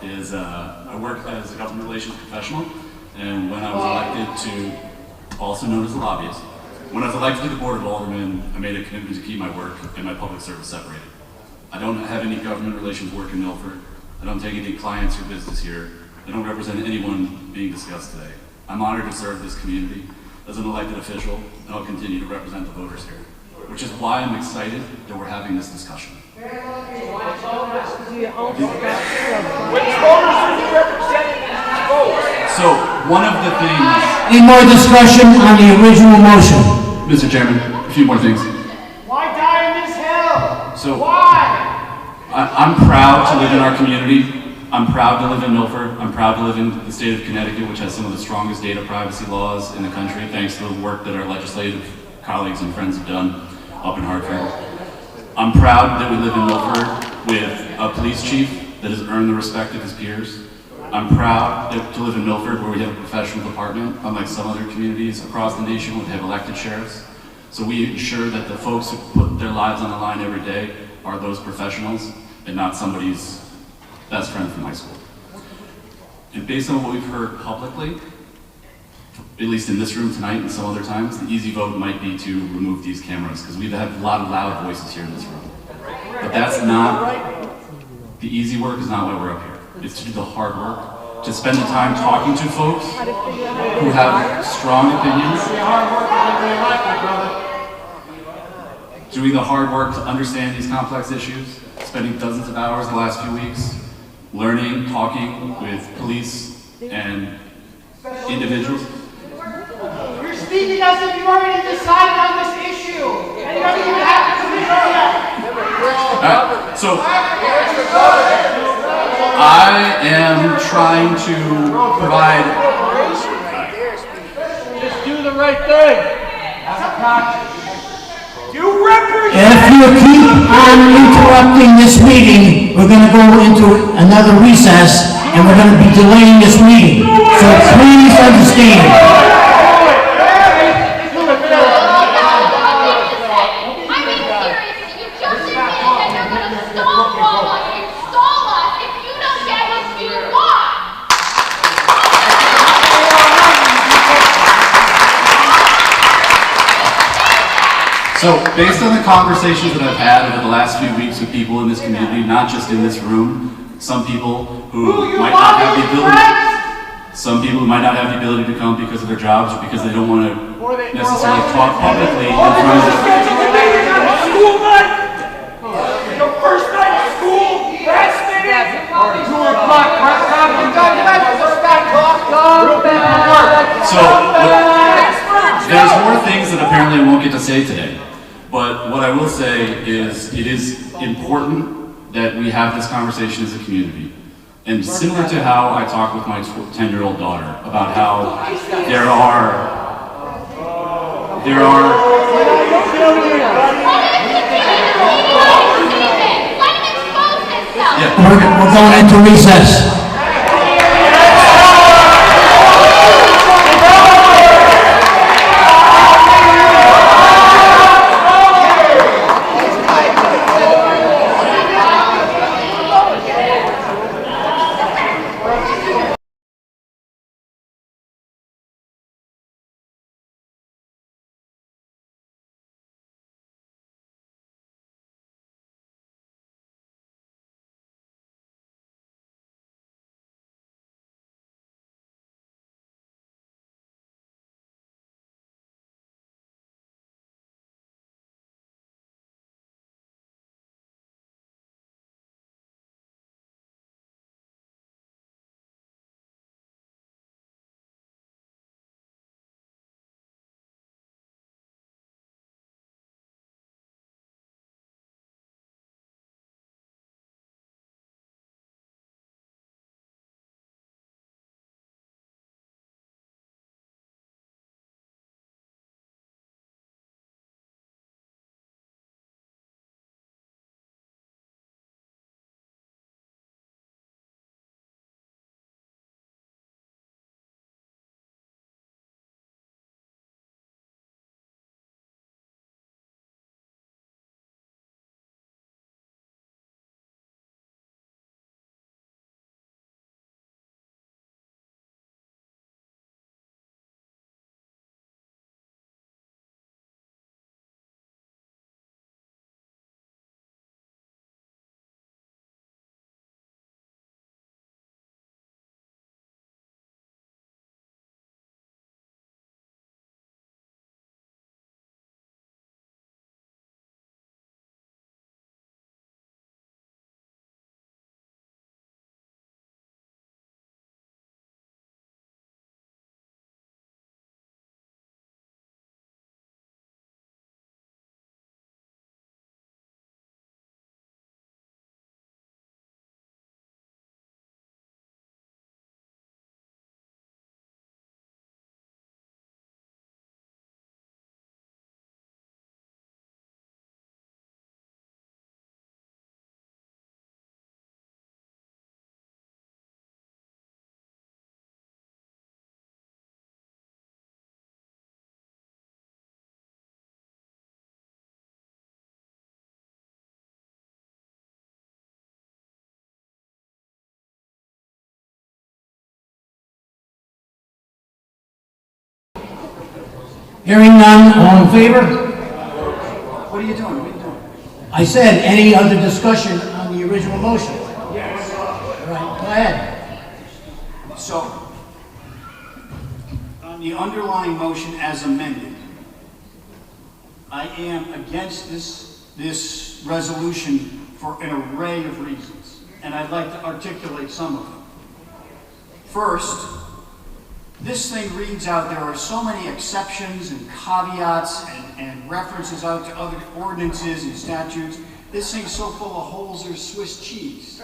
is, I work as a government relations professional, and when I was elected to, also known as a lobbyist, when I was elected to the Board of Aldermen, I made a commitment to keep my work and my public service separated. I don't have any government relations work in Milford. I don't take any clients or business here. I don't represent anyone being discussed today. I'm honored to serve this community as an elected official, and I'll continue to represent the voters here, which is why I'm excited that we're having this discussion. Which voters are you representing in these votes? So, one of the things... Any more discussion on the original motion? Mr. Chairman, a few more things. Why die in this hell? So, why? I'm proud to live in our community. I'm proud to live in Milford. I'm proud to live in the state of Connecticut, which has some of the strongest data privacy laws in the country, thanks to the work that our legislative colleagues and friends have done up in Hartford. I'm proud that we live in Milford with a police chief that has earned the respect of his peers. I'm proud to live in Milford where we have a professional department, unlike some other communities across the nation where they have elected sheriffs. So we ensure that the folks who put their lives on the line every day are those professionals and not somebody's best friend from high school. And based on what we've heard publicly, at least in this room tonight and some other times, the easy vote might be to remove these cameras, because we've had a lot of loud voices here in this room. But that's not, the easy work is not why we're up here. It's to do the hard work, to spend the time talking to folks who have strong opinions, doing the hard work to understand these complex issues, spending dozens of hours the last few weeks, learning, talking with police and individuals. You're speaking as if you already decided on this issue, and you don't even have to commit yet. So, I am trying to provide... Just do the right thing. Have a conscience. You represent... If you keep on interrupting this meeting, we're going to go into another recess, and we're going to be delaying this meeting. So please understand. So, based on the conversations that I've had over the last few weeks with people in this community, not just in this room, some people who might not have the ability, to come because of their jobs or because they don't want to necessarily talk publicly in front of the... School night! Your first night of school? That's it! 2 o'clock, So, there's more things that apparently I won't get to say today. But what I will say is it is important that we have this conversation as a community. And similar to how I talk with my 10-year-old daughter about how there are We're going into recess. Hearing none, all in favor? What are you doing? What are you doing? I said, any other discussion on the original motion? Yes. All right, go ahead. So, on the underlying motion as amended, I am against this resolution for an array of reasons, and I'd like to articulate some of them. First, this thing reads out, there are so many exceptions and caveats and references out to other ordinances and statutes. This thing's so full of holes, there's Swiss cheese.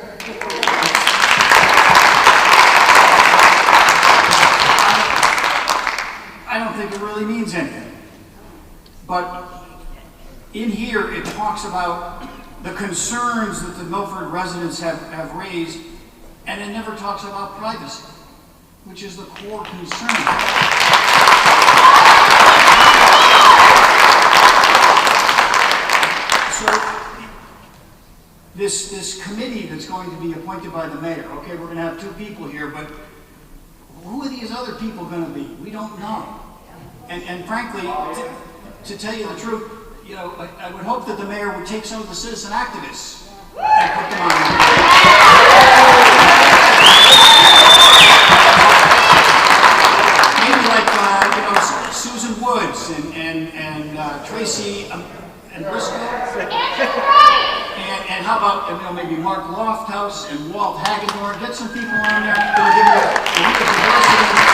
I don't think it really means anything. But in here, it talks about the concerns that the Milford residents have raised, and it never talks about privacy, which is the core concern. So, this committee that's going to be appointed by the mayor, okay, we're going to have 2 people here, but who are these other people going to be? We don't know. And frankly, to tell you the truth, you know, I would hope that the mayor would take some of the citizen activists and put them on. Maybe like, you know, Susan Woods and Tracy and Briscoe. And how about, you know, maybe Mark Lofthouse and Walt Hagedorn? Get some people on there that will give you a week of diversity.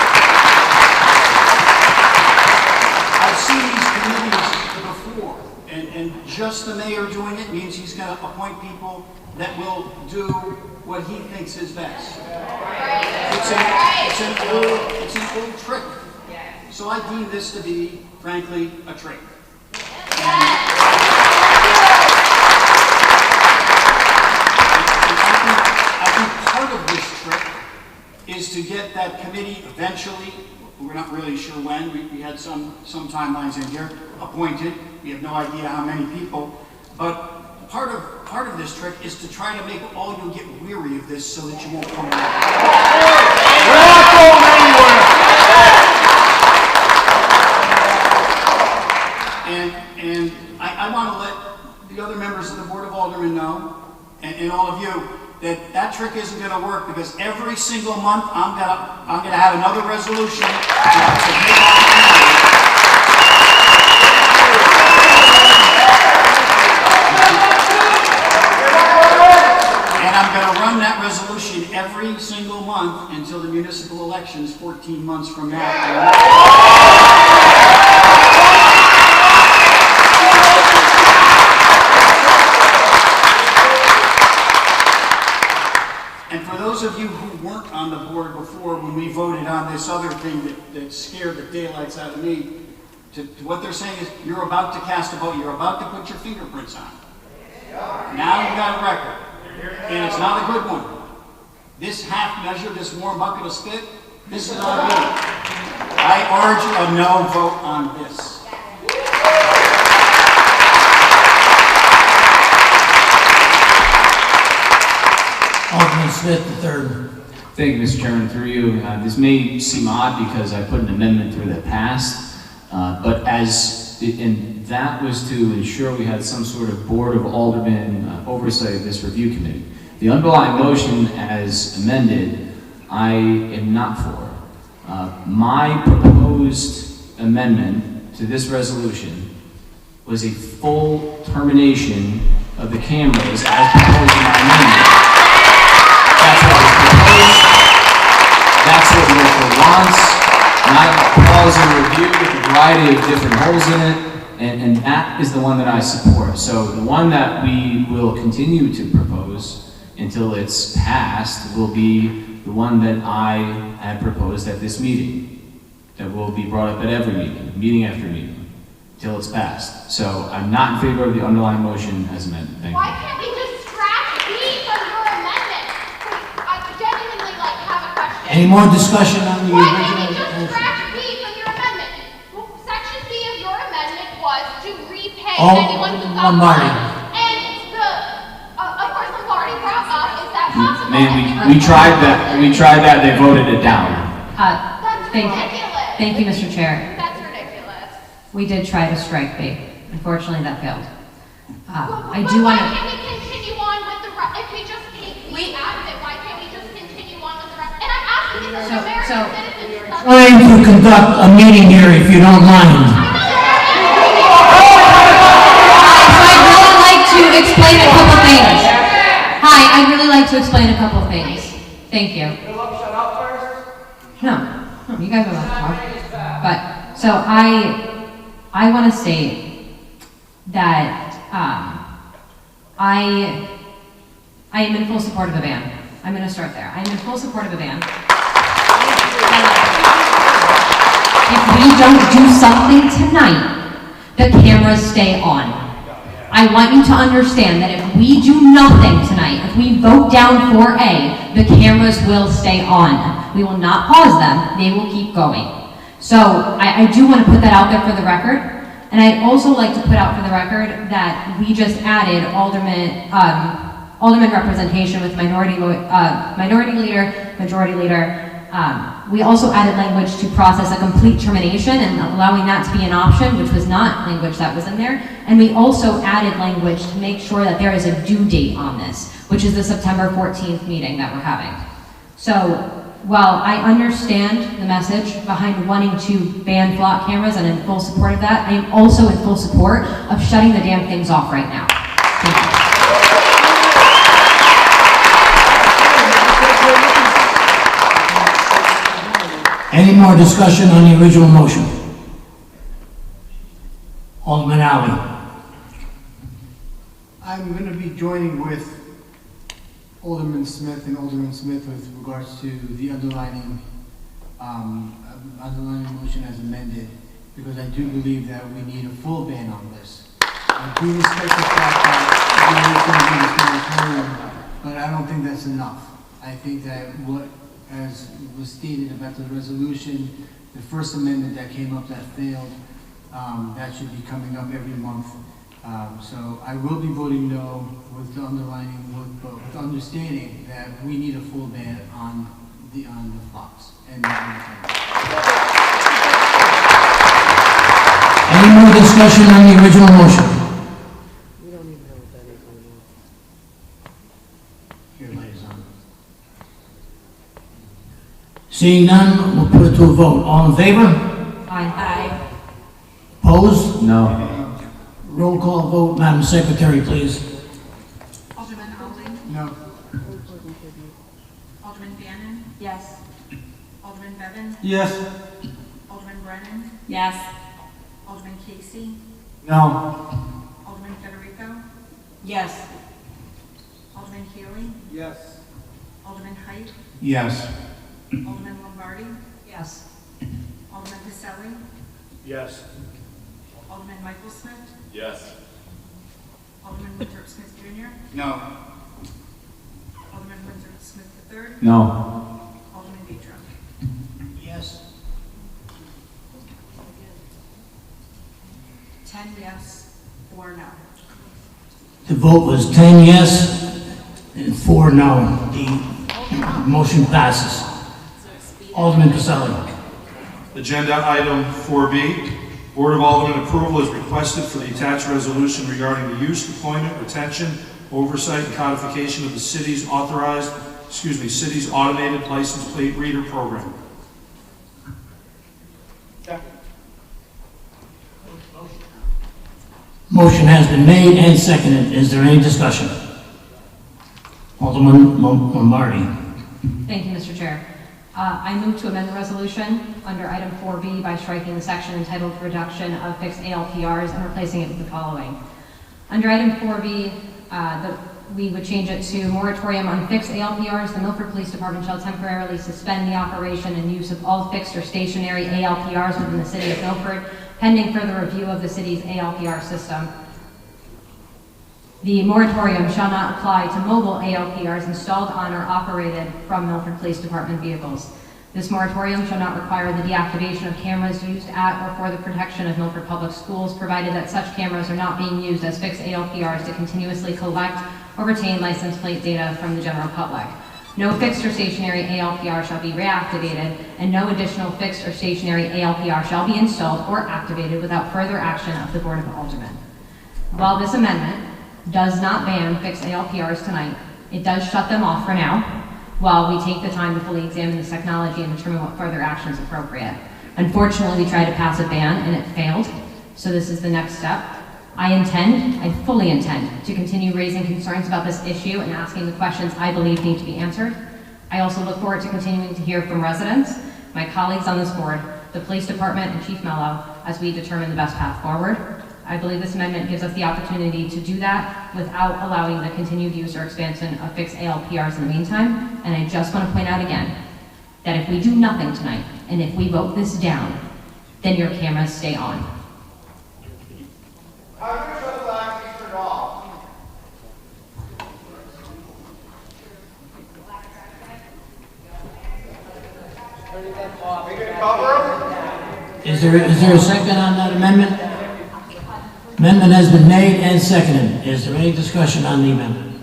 I've seen these committees before, and just the mayor doing it means he's going to appoint people that will do what he thinks is best. It's an old trick. So I deem this to be, frankly, a trick. I think part of this trick is to get that committee eventually, we're not really sure when, we had some timelines in here, appointed. We have no idea how many people, but part of this trick is to try to make all you get weary of this so that you won't come back. We're not going anywhere. And I want to let the other members of the Board of Aldermen know, and all of you, that trick isn't going to work, because every single month I'm gonna have another resolution and I'm going to run that resolution every single month until the municipal elections 14 months from now. And for those of you who weren't on the board before when we voted on this other thing that scared the daylights out of me, to what they're saying is, you're about to cast a vote, you're about to put your fingerprints on it. Now you've got a record, and it's not a good one. This half measure, this warm bucket of spit, this is not good. I urge a no vote on this. Alderman Smith III. Thank you, Mr. Chairman. Through you, this may seem odd because I put an amendment through that passed, but and that was to ensure we had some sort of Board of Aldermen oversight of this review committee. The underlying motion as amended, I am not for. My proposed amendment to this resolution was a full termination of the cameras as proposed in my amendment. That's what was proposed. That's what Milford wants. Not a clause in review with a variety of different holes in it. And that is the one that I support. So the one that we will continue to propose until it's passed will be the one that I had proposed at this meeting. That will be brought up at every meeting, meeting after meeting, until it's passed. So I'm not in favor of the underlying motion as amended. Thank you. Why can't we just scratch B from your amendment? I genuinely have a question. Any more discussion on the Why original can't we just motion? scratch B from your amendment? Section B of your amendment was to repay Oh, anyone who got Marty. fined. And of course, the Marty brought up, is that possible? Man, we tried that, they voted it down. Thank you, Mr. Chair. That's ridiculous. We did try to strike B. Unfortunately, that failed. I do want to... Why can't we continue on with the rest? If we just take we out of it, why can't we just continue on with the rest? And I'm asking because the American citizens... Trying to conduct a meeting here if you don't mind. I'd really like to explain a couple things. Hi, I'd really like to explain a couple things. Thank you. Shut up first. No, you guys are allowed to talk. But, so I want to state that I am in full support of a ban. I'm going to start there. I am in full support of a ban. If we don't do something tonight, the cameras stay on. I want you to understand that if we do nothing tonight, if we vote down 4A, the cameras will stay on. We will not pause them. They will keep going. So I do want to put that out there for the record. And I'd also like to put out for the record that we just added alderman representation with minority leader, majority leader. We also added language to process a complete termination and allowing that to be an option, which was not language that was in there. And we also added language to make sure that there is a due date on this, which is the September 14th meeting that we're having. So while I understand the message behind wanting to ban flock cameras and in full support of that, I am also in full support of shutting the damn things off right now. Thank you. Any more discussion on the original motion? Alderman Alley. I'm going to be joining with Alderman Smith and Alderman Smith with regards to the underlining motion as amended, because I do believe that we need a full ban on this. I do respect the fact that there is going to be this moratorium, but I don't think that's enough. I think that what, as was stated about the resolution, the first amendment that came up that failed, that should be coming up every month. So I will be voting no with the underlining, with understanding that we need a full ban on the flocks. And Any more discussion on the original motion? we don't even know what that is anymore. Here, liaison. Seeing none, we'll put it to a vote. All in favor? Aye. Opposed? No. Roll call vote, Madam Secretary, please. Alderman Alden? No. Alderman Bannon? Yes. Alderman Bevan? Yes. Alderman Brennan? Yes. Alderman Casey? No. Alderman Federico? Yes. Alderman Healy? Yes. Alderman Height? Yes. Alderman Lombardi? Yes. Alderman Pacelli? Yes. Alderman Michael Smith? Yes. Alderman Winthrop Smith Jr.? No. Alderman Winthrop Smith III? No. Alderman Beecher? Yes. 10 yes, 4 no. The vote was 10 yes and 4 no. The motion passes. Alderman Pacelli. Agenda item 4B, Board of Aldermen approval is requested for the attached resolution regarding the use, deployment, retention, oversight, and codification of the city's city's automated license plate reader program. Motion has been made and seconded. Is there any discussion? Alderman Lombardi. Thank you, Mr. Chair. I move to amend the resolution under item 4B by striking the section entitled Reduction of Fixed ALPRs and replacing it with the following. Under item 4B, we would change it to moratorium on fixed ALPRs. The Milford Police Department shall temporarily suspend the operation and use of all fixed or stationary ALPRs within the city of Milford, pending further review of the city's ALPR system. The moratorium shall not apply to mobile ALPRs installed on or operated from Milford Police Department vehicles. This moratorium shall not require the deactivation of cameras used at or for the protection of Milford Public Schools, provided that such cameras are not being used as fixed ALPRs to continuously collect or retain license plate data from the general public. No fixed or stationary ALPR shall be reactivated, and no additional fixed or stationary ALPR shall be installed or activated without further action of the Board of Aldermen. While this amendment does not ban fixed ALPRs tonight, it does shut them off for now, while we take the time to fully examine this technology and determine what further action is appropriate. Unfortunately, we tried to pass a ban and it failed, so this is the next step. I fully intend to continue raising concerns about this issue and asking the questions I believe need to be answered. I also look forward to continuing to hear from residents, my colleagues on this board, the police department, and Chief Mello as we determine the best path forward. I believe this amendment gives us the opportunity to do that without allowing the continued use or expansion of fixed ALPRs in the meantime. And I just want to point out again that if we do nothing tonight, and if we vote this down, then your cameras stay on. Is there a second on that amendment? Amendment has been made and seconded. Is there any discussion on the amendment?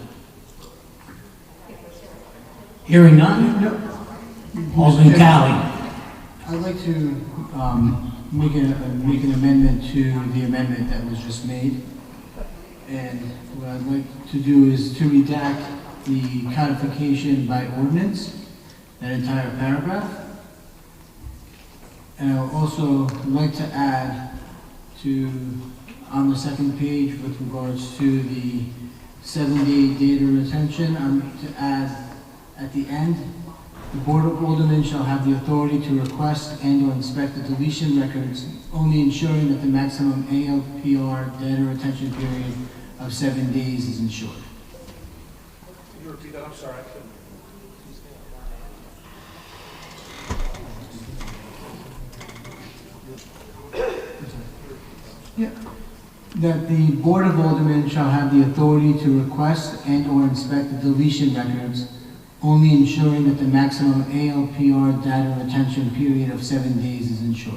Hearing none? Alderman Cali. I'd like to make an amendment to the amendment that was just made. And what I'd like to do is to redact the codification by ordinance, that entire paragraph. And I would also like to add to, on the second page with regards to the 7-day data retention, to add at the end, the Board of Aldermen shall have the authority to request and or inspect the deletion records, only ensuring that the maximum ALPR data retention period of 7 days is ensured. Can you repeat that? I'm sorry, I couldn't. Yeah. That the Board of Aldermen shall have the authority to request and or inspect the deletion records, only ensuring that the maximum ALPR data retention period of 7 days is ensured.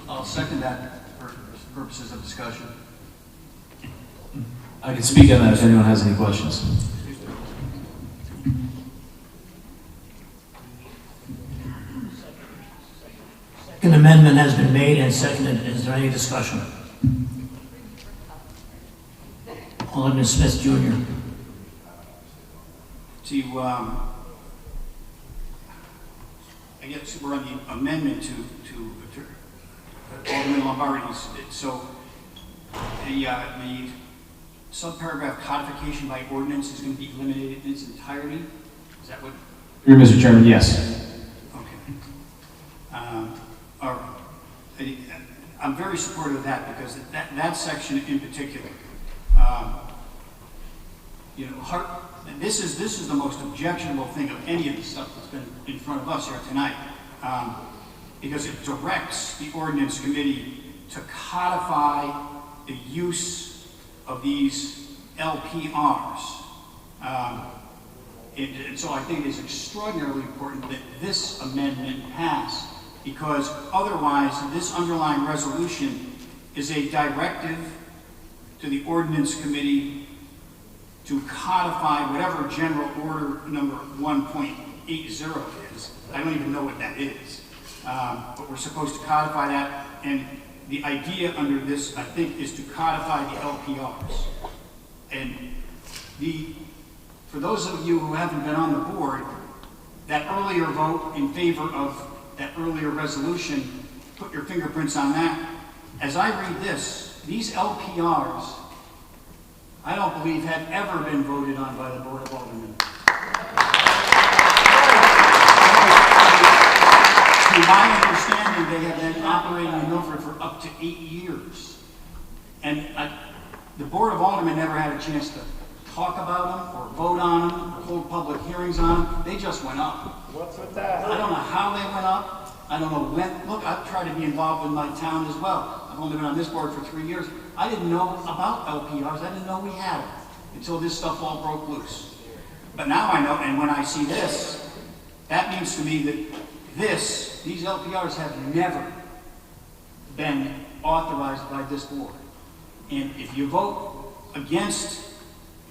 I'll second that for purposes of discussion. I can speak on that if anyone has any questions. An amendment has been made and seconded. Is there any discussion? Alderman Smith Jr. I guess we're on the amendment to Alderman Lombardi's. So the subparagraph codification by ordinance is going to be eliminated in its entirety? Is that what? Here, Mr. Chairman, yes. Okay. All right. I'm very supportive of that because that section in particular, you know, this is the most objectionable thing of any of the stuff that's been in front of us here tonight, because it directs the ordinance committee to codify the use of these LPRs. And so I think it is extraordinarily important that this amendment pass, because otherwise this underlying resolution is a directive to the ordinance committee to codify whatever general order number 1.80 is. I don't even know what that is. But we're supposed to codify that, and the idea under this, I think, is to codify the LPRs. And for those of you who haven't been on the board, that earlier vote in favor of that earlier resolution, put your fingerprints on that. As I read this, these LPRs, I don't believe had ever been voted on by the Board of Aldermen. To my understanding, they have been operating in Milford for up to 8 years. And the Board of Aldermen never had a chance to talk about them or vote on them or hold public hearings on them. They just went up. What's with that? I don't know how they went up. I don't know when. Look, I've tried to be involved in my town as well. I've only been on this board for 3 years. I didn't know about LPRs. I didn't know we had them until this stuff all broke loose. But now I know, and when I see this, that means to me that these LPRs have never been authorized by this board. And if you vote against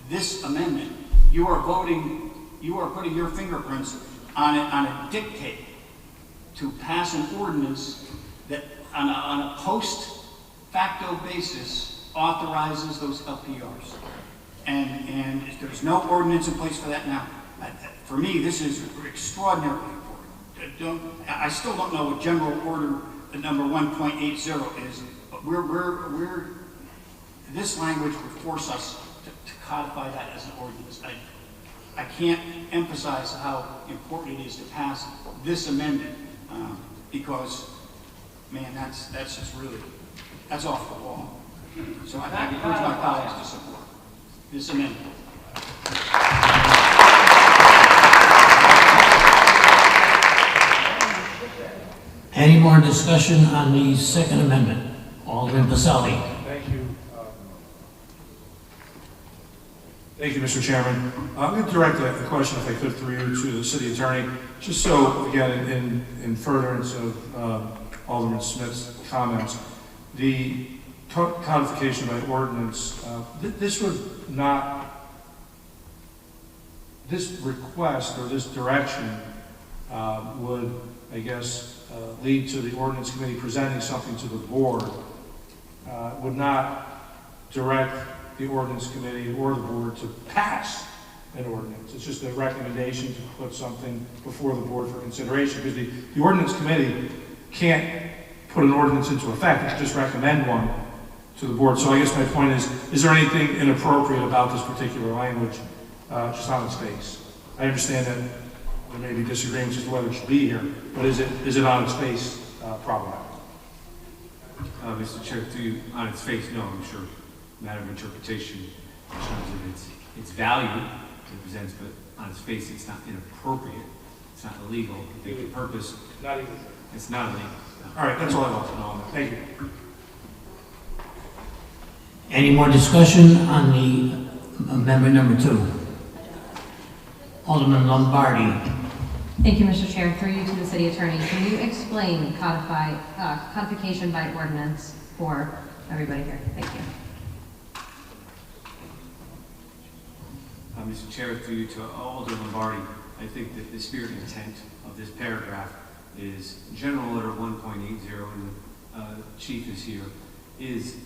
this amendment, you are putting your fingerprints on a dictate to pass an ordinance that on a post facto basis authorizes those LPRs. And there's no ordinance in place for that now. For me, this is extraordinarily important. I still don't know what General Order number 1.80 is, but this language would force us to codify that as an ordinance. I can't emphasize how important it is to pass this amendment because, man, that's just really, that's off the wall. So I encourage my colleagues to support this amendment. Any more discussion on the Second Amendment? Alderman Pacelli. Thank you. Thank you, Mr. Chairman. I'm going to direct a question, if I could, through you to the city attorney, just so, again, in furtherance of Alderman Smith's comments, the codification by ordinance, this request or this direction would, I guess, lead to the ordinance committee presenting something to the board, would not direct the ordinance committee or the board to pass an ordinance. It's just a recommendation to put something before the board for consideration, because the ordinance committee can't put an ordinance into effect. It's just recommend one to the board. So I guess my point is there anything inappropriate about this particular language just on its face? I understand that there may be disagreements as to whether it should be here, but is it on its face problematic? Mr. Chair, through you, on its face, no, I'm sure. Matter of interpretation in terms of its value it presents, but on its face, it's not inappropriate. It's not illegal. I think the purpose. Not illegal. It's not illegal. No. All right, that's all I want to know. Thank you. Any more discussion on the amendment number 2? Alderman Lombardi. Thank you, Mr. Chair. Through you to the city attorney, can you explain codification by ordinance for everybody here? Thank you. Mr. Chair, through you to Alderman Lombardi, I think that the spirit and intent of this paragraph is General Order 1.80, and the Chief is here, is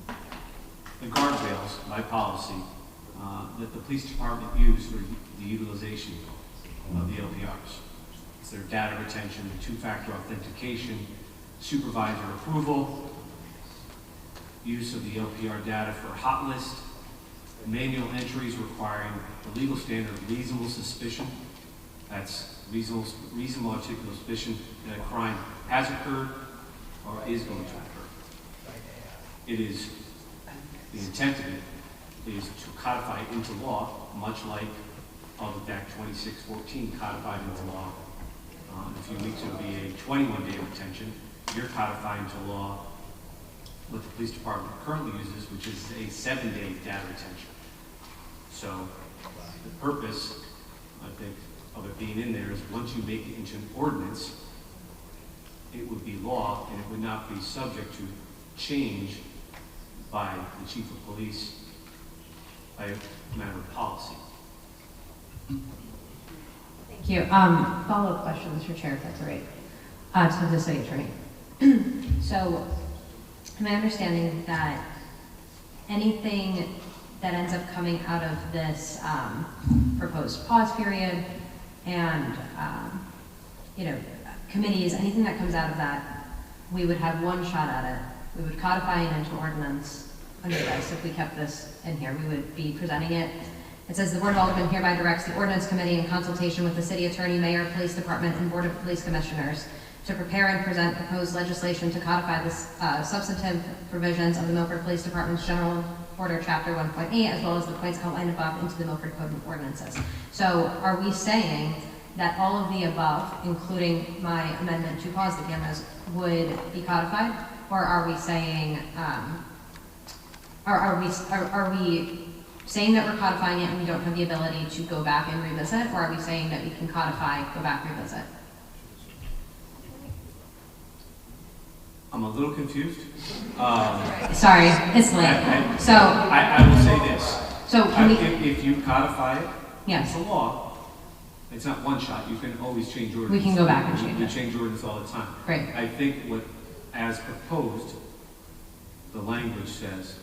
the guardrails by policy that the police department use for the utilization of the LPRs. It's their data retention, the two-factor authentication, supervisor approval, use of the LPR data for a hot list, manual entries requiring the legal standard of reasonable suspicion. That's reasonable articulable suspicion that a crime has occurred or is going to occur. It is, the intent of it is to codify it into law, much like Public Act 2614 codified into law. In a few weeks it'll be a 21-day retention. You're codifying into law what the police department currently uses, which is a 7-day data retention. So the purpose, I think, of it being in there is once you make it into an ordinance, it would be law and it would not be subject to change by the chief of police by a matter of policy. Thank you. Follow-up question, Mr. Chair, if that's all right, to the city attorney. So, my understanding that anything that ends up coming out of this proposed pause period and, committees, anything that comes out of that, we would have one shot at it. We would codify it into ordinance under this. If we kept this in here, we would be presenting it. It says the Board of Aldermen hereby directs the Ordinance Committee in consultation with the City Attorney, Mayor, Police Department, and Board of Police Commissioners to prepare and present proposed legislation to codify the substantive provisions of the Milford Police Department's General Order Chapter 1.8, as well as the points outlined above into the Milford Code of Ordinances. So are we saying that all of the above, including my amendment to pause the cameras, would be codified? Or are we saying, are we saying that we're codifying it and we don't have the ability to go back and revisit? Or are we saying that we can codify, go back, revisit? I'm a little confused. Sorry, it's late. I will say this. So can we? If you codify it, Yes. it's a law. It's not one shot. You can always change ordinance. We can go back and change We it. change ordinance all the time. Great. I think what, as proposed, the language says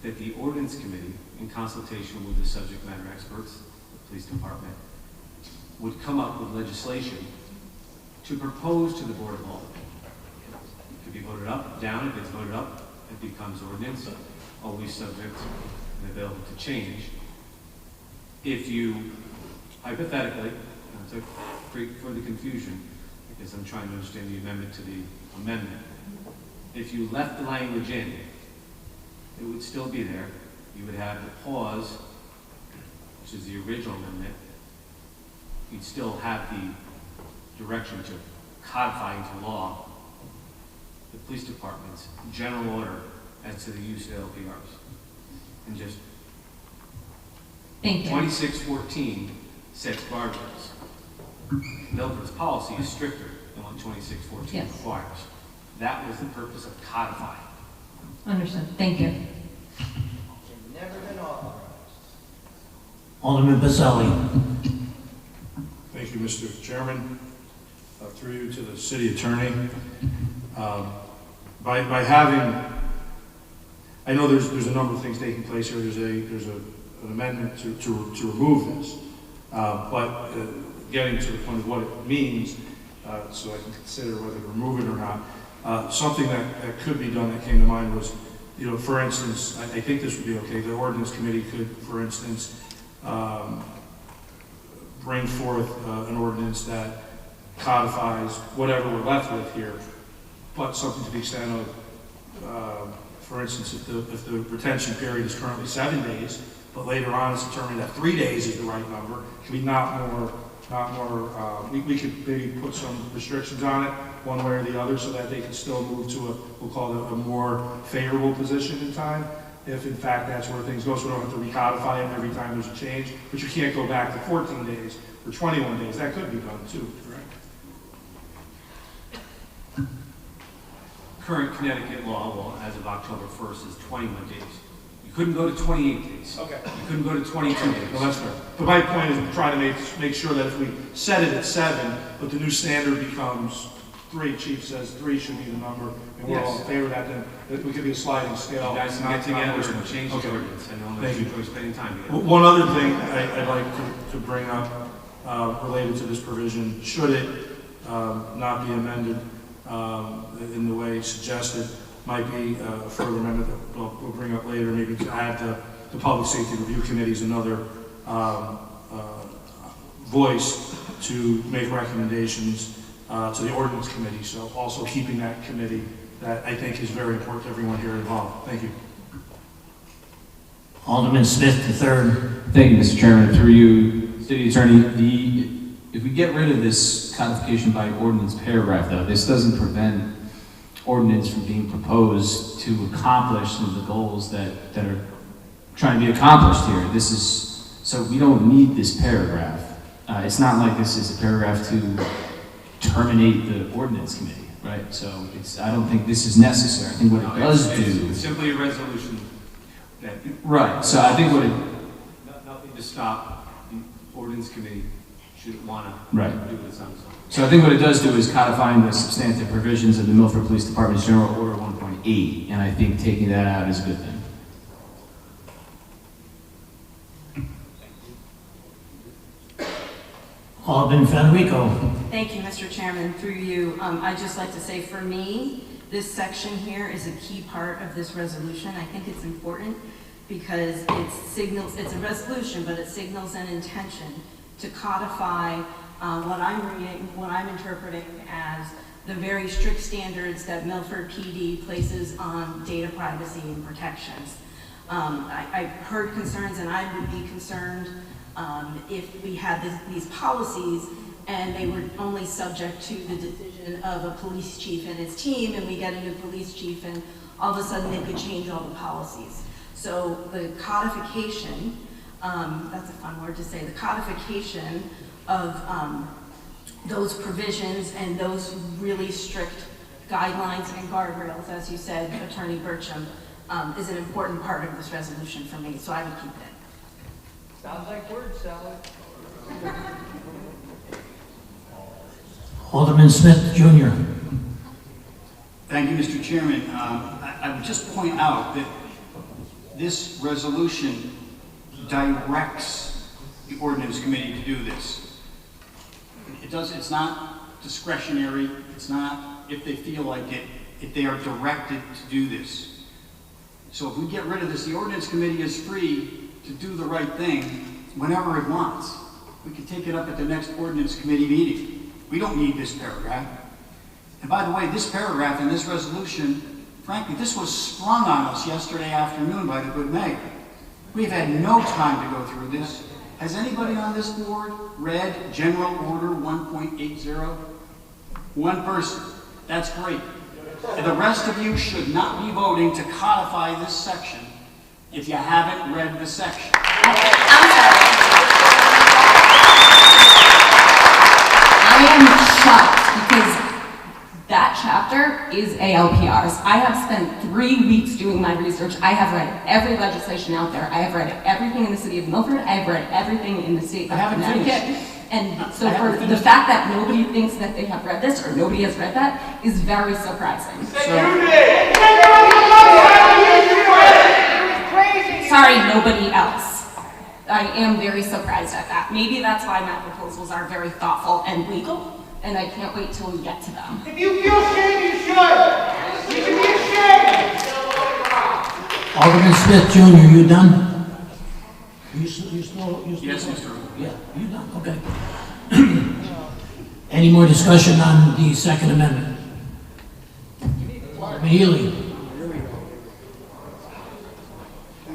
that the ordinance committee, in consultation with the subject matter experts, the police department, would come up with legislation to propose to the Board of Aldermen. It could be voted up, down. If it's voted up, it becomes ordinance, always subject and available to change. If you, hypothetically, to create further confusion, because I'm trying to understand the amendment to the amendment, if you left the language in, it would still be there. You would have the pause, which is the original amendment. You'd still have the direction to codify into law the police department's general order as to the use of ALPRs. And just Thank you. 2614 sets guardrails. Milford's policy is stricter than what 2614 Yes. requires. That was the purpose of codifying. Understood. Thank you. Never been authorized. Alderman Baselli. Thank you, Mr. Chairman. Through you to the city attorney. By having, I know there's a number of things taking place here. There's an amendment to remove this, but getting to the point of what it means, so I can consider whether to remove it or not. Something that could be done that came to mind was, for instance, I think this would be okay. The ordinance committee could, for instance, bring forth an ordinance that codifies whatever we're left with here, but something to the extent of, for instance, if the retention period is currently 7 days, but later on it's determined that 3 days is the right number, can we we could maybe put some restrictions on it, one way or the other, so that they can still move to we'll call it a more favorable position in time, if in fact that's where things go, so we don't have to recodify it every time there's a change, but you can't go back to 14 days or 21 days. That could be done too, correct? Current Connecticut law, as of October 1st, is 21 days. You couldn't go to 28 days. Okay. You couldn't go to 22 days. Well, that's fair. But my point is, we're trying to make sure that if we set it at 7, but the new standard becomes 3, Chief says 3 should be the number, and we're all in favor of that, then we could be a sliding scale. You guys can get together and change the ordinance. I know Thank you. we're spending time together. One other thing I'd like to bring up related to this provision, should it not be amended in the way suggested, might be a further amendment that we'll bring up later, maybe to add the Public Safety Review Committee's another voice to make recommendations to the Ordinance Committee. So also keeping that committee, that I think is very important to everyone here involved. Thank you. Alderman Smith III. Thank you, Mr. Chairman. Through you, City Attorney, if we get rid of this codification by ordinance paragraph, though, this doesn't prevent ordinance from being proposed to accomplish some of the goals that are trying to be accomplished here. This is, so we don't need this paragraph. It's not like this is a paragraph to terminate the ordinance committee, right? So I don't think this is necessary. I think what it does do... It's simply a resolution that... Right, so I think what it... Nothing to stop the ordinance committee should it want to do its own. So I think what it does do is codifying the substantive provisions of the Milford Police Department's General Order 1.8, and I think taking that out is a good thing. Alderman Federico. Thank you, Mr. Chairman. Through you, I'd just like to say, for me, this section here is a key part of this resolution. I think it's important because it's a resolution, but it signals an intention to codify what I'm reading, what I'm interpreting as the very strict standards that Milford PD places on data privacy and protections. I heard concerns, and I would be concerned if we had these policies and they were only subject to the decision of a police chief and his team, and we get a new police chief and all of a sudden they could change all the policies. So the codification, that's a fun word to say, the codification of those provisions and those really strict guidelines and guardrails, as you said, Attorney Burcham, is an important part of this resolution for me, so I would keep it. Sounds like word salad. Alderman Smith Jr. Thank you, Mr. Chairman. I would just point out that this resolution directs the ordinance committee to do this. It's not discretionary. It's not if they feel like it. If they are directed to do this. So if we get rid of this, the ordinance committee is free to do the right thing whenever it wants. We can take it up at the next ordinance committee meeting. We don't need this paragraph. And by the way, this paragraph in this resolution, frankly, this was sprung on us yesterday afternoon by the good mayor. We've had no time to go through this. Has anybody on this board read General Order 1.80? One person. That's great. And the rest of you should not be voting to codify this section if you haven't read the section. I'm sorry. I am shocked because that chapter is ALPRs. I have spent 3 weeks doing my research. I have read every legislation out there. I have read everything in the city of Milford. I have read everything in the state of Connecticut. And so for the fact that nobody thinks that they have read this or nobody has read that is very surprising. Sorry, nobody else. I am very surprised at that. Maybe that's why my proposals are very thoughtful and legal, and I can't wait till we get to them. If you feel shame, you should. You should be ashamed. Alderman Smith Jr., you done? You still Yes, Mr. Yeah, you done, okay. Any more discussion on the Second Amendment? Alderman Healy.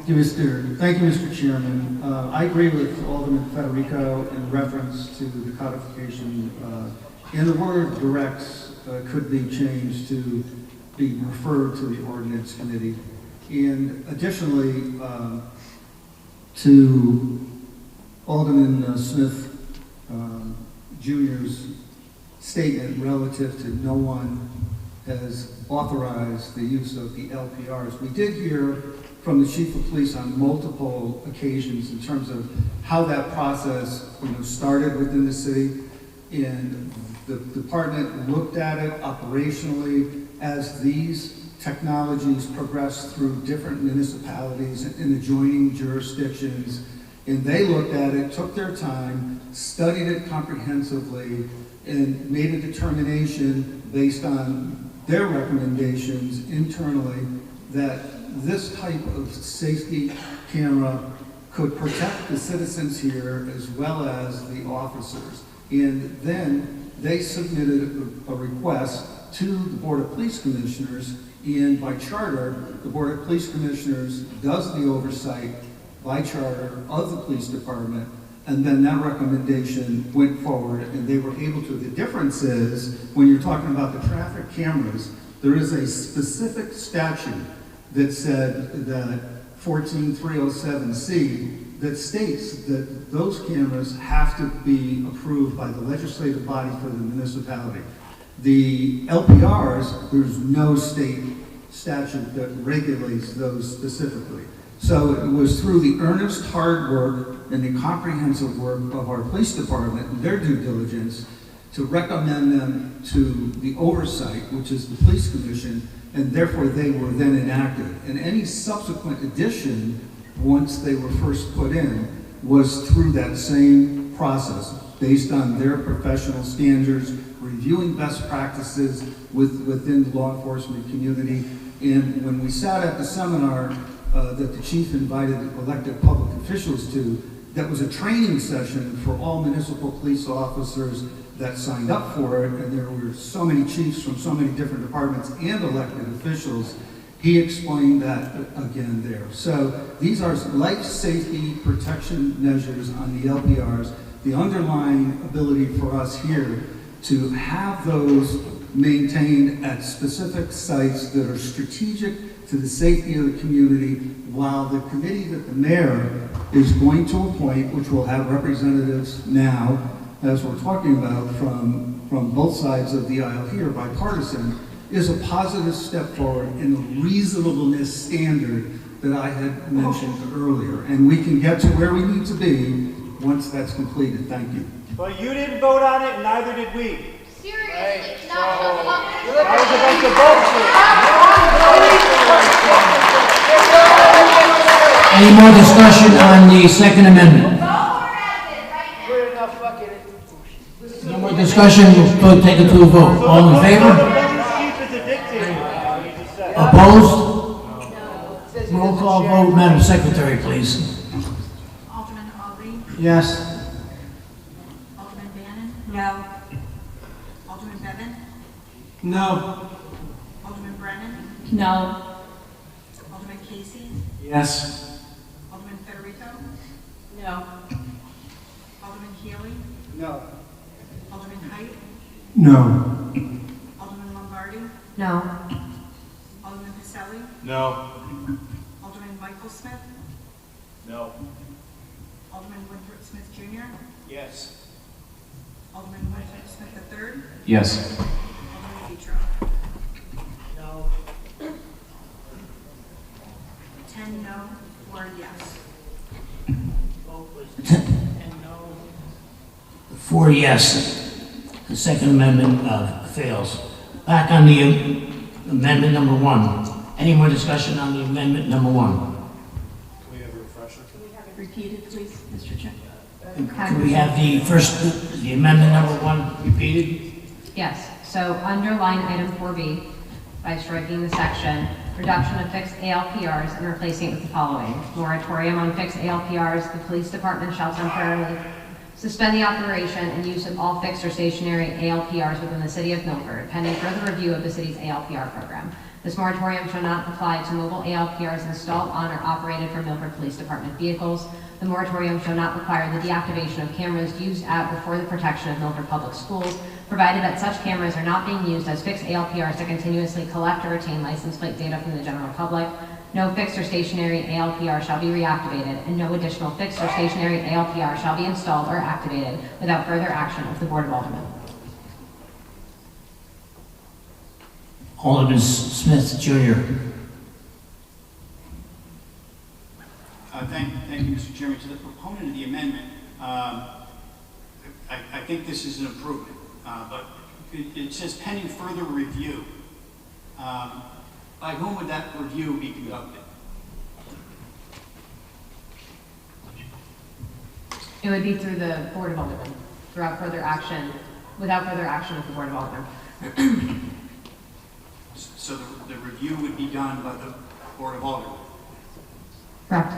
Thank you, Mr. Chairman. I agree with Alderman Federico in reference to the codification. And the word directs could be changed to be referred to the ordinance committee. And additionally, to Alderman Smith Jr.'s statement relative to no one has authorized the use of the LPRs. We did hear from the chief of police on multiple occasions in terms of how that process started within the city, and the department looked at it operationally as these technologies progressed through different municipalities and adjoining jurisdictions, and they looked at it, took their time, studied it comprehensively, and made a determination based on their recommendations internally that this type of safety camera could protect the citizens here as well as the officers. And then they submitted a request to the Board of Police Commissioners, and by charter, the Board of Police Commissioners does the oversight by charter of the police department, and then that recommendation went forward and they were able to. The difference is, when you're talking about the traffic cameras, there is a specific statute that said that 14307C that states that those cameras have to be approved by the legislative body for the municipality. The LPRs, there's no state statute that regulates those specifically. So it was through the earnest hard work and the comprehensive work of our police department and their due diligence to recommend them to the oversight, which is the police commission, and therefore they were then enacted. And any subsequent addition, once they were first put in, was through that same process, based on their professional standards, reviewing best practices within the law enforcement community. And when we sat at the seminar that the chief invited elected public officials to, that was a training session for all municipal police officers that signed up for it, and there were so many chiefs from so many different departments and elected officials. He explained that again there. So these are life safety protection measures on the LPRs, the underlying ability for us here to have those maintained at specific sites that are strategic to the safety of the community, while the committee that the mayor is going to appoint, which will have representatives now, as we're talking about, from both sides of the aisle here, bipartisan, is a positive step forward in the reasonableness standard that I had mentioned earlier. And we can get to where we need to be once that's completed. Thank you. But you didn't vote on it, and neither did we. Seriously, not just That was against the vote. Any more discussion on the Second Amendment? No more discussion, we'll take it to a vote. All in favor? Opposed? Roll call vote, Madam Secretary, please. Alderman Aubrey? Yes. Alderman Bannon? No. Alderman Bevan? No. Alderman Brennan? No. Alderman Casey? Yes. Alderman Federico? No. Alderman Healy? No. Alderman Height? No. Alderman Lombardi? No. Alderman Pacelli? No. Alderman Michael Smith? No. Alderman Winford Smith Jr.? Yes. Alderman Winford Smith III? Yes. Alderman Vitro? No. 10 no, 4 yes. 4 yes. The Second Amendment fails. Back on the amendment number 1. Any more discussion on the amendment number 1? Can we have a refresher? Can we have it repeated, please, Mr. Chair? Can we have the amendment number 1 repeated? Yes, so under line item 4B, by striking the section, reduction of fixed ALPRs and replacing it with the following. Moratorium on fixed ALPRs, the police department shall temporarily suspend the operation and use of all fixed or stationary ALPRs within the city of Milford, pending further review of the city's ALPR program. This moratorium shall not apply to mobile ALPRs installed on or operated from Milford Police Department vehicles. The moratorium shall not require the deactivation of cameras used at or for the protection of Milford Public Schools, provided that such cameras are not being used as fixed ALPRs to continuously collect or retain license plate data from the general public. No fixed or stationary ALPR shall be reactivated, and no additional fixed or stationary ALPR shall be installed or activated without further action of the Board of Aldermen. Alderman Smith Jr. Thank you, Mr. Chairman. To the proponent of the amendment, I think this is an improvement, but it says pending further review. By whom would that review be conducted? It would be through the Board of Aldermen, without further action of the Board of Aldermen. So the review would be done by the Board of Aldermen? Correct.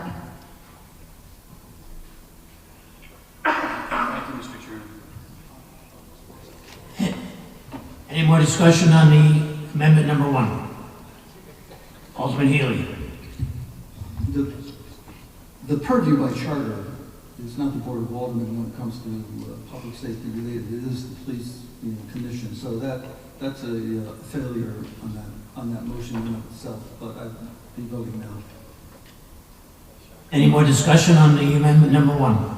Thank you, Mr. Chairman. Any more discussion on the amendment number 1? Alderman Healy. The purview by charter is not the Board of Aldermen when it comes to public safety related. It is the police commission. So that's a failure on that motion in itself. But I'd be voting no. Any more discussion on the amendment number 1?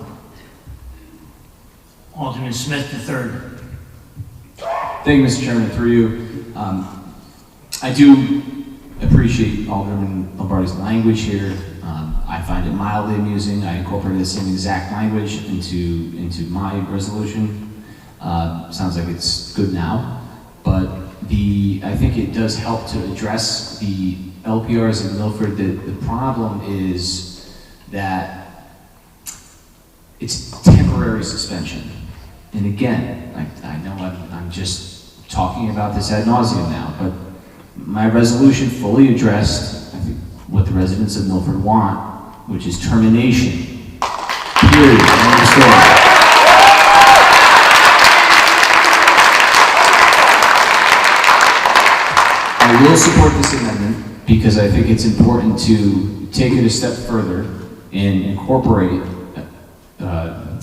Alderman Smith III. Thank you, Mr. Chairman. Through you, I do appreciate Alderman Lombardi's language here. I find it mildly amusing. I incorporated the same exact language into my resolution. Sounds like it's good now, but I think it does help to address the LPRs in Milford. The problem is that it's temporary suspension. And again, I know I'm just talking about this ad nauseum now, but my resolution fully addressed, I think, what the residents of Milford want, which is termination. Period. End of story. I will support this amendment because I think it's important to take it a step further and incorporate a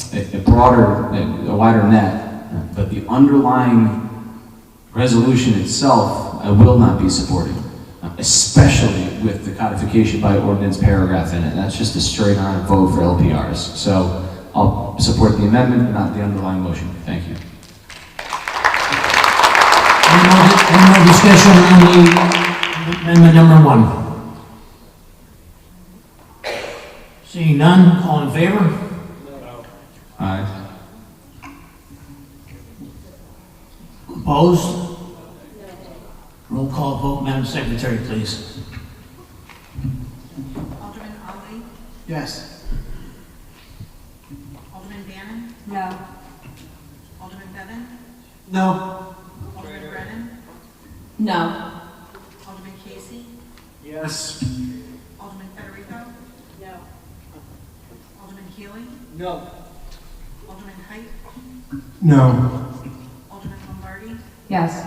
wider net, but the underlying resolution itself, I will not be supporting, especially with the codification by ordinance paragraph in it. That's just a straight on vote for LPRs. So I'll support the amendment, but not the underlying motion. Thank you. Any more discussion on the amendment number 1? Seeing none, all in favor? Aye. Opposed? Roll call vote, Madam Secretary, please. Alderman Ali? Yes. Alderman Bannon? No. Alderman Bevan? No. Alderman Brennan? No. Alderman Casey? Yes. Alderman Federico? No. Alderman Healy? No. Alderman Height? No. Alderman Lombardi? Yes.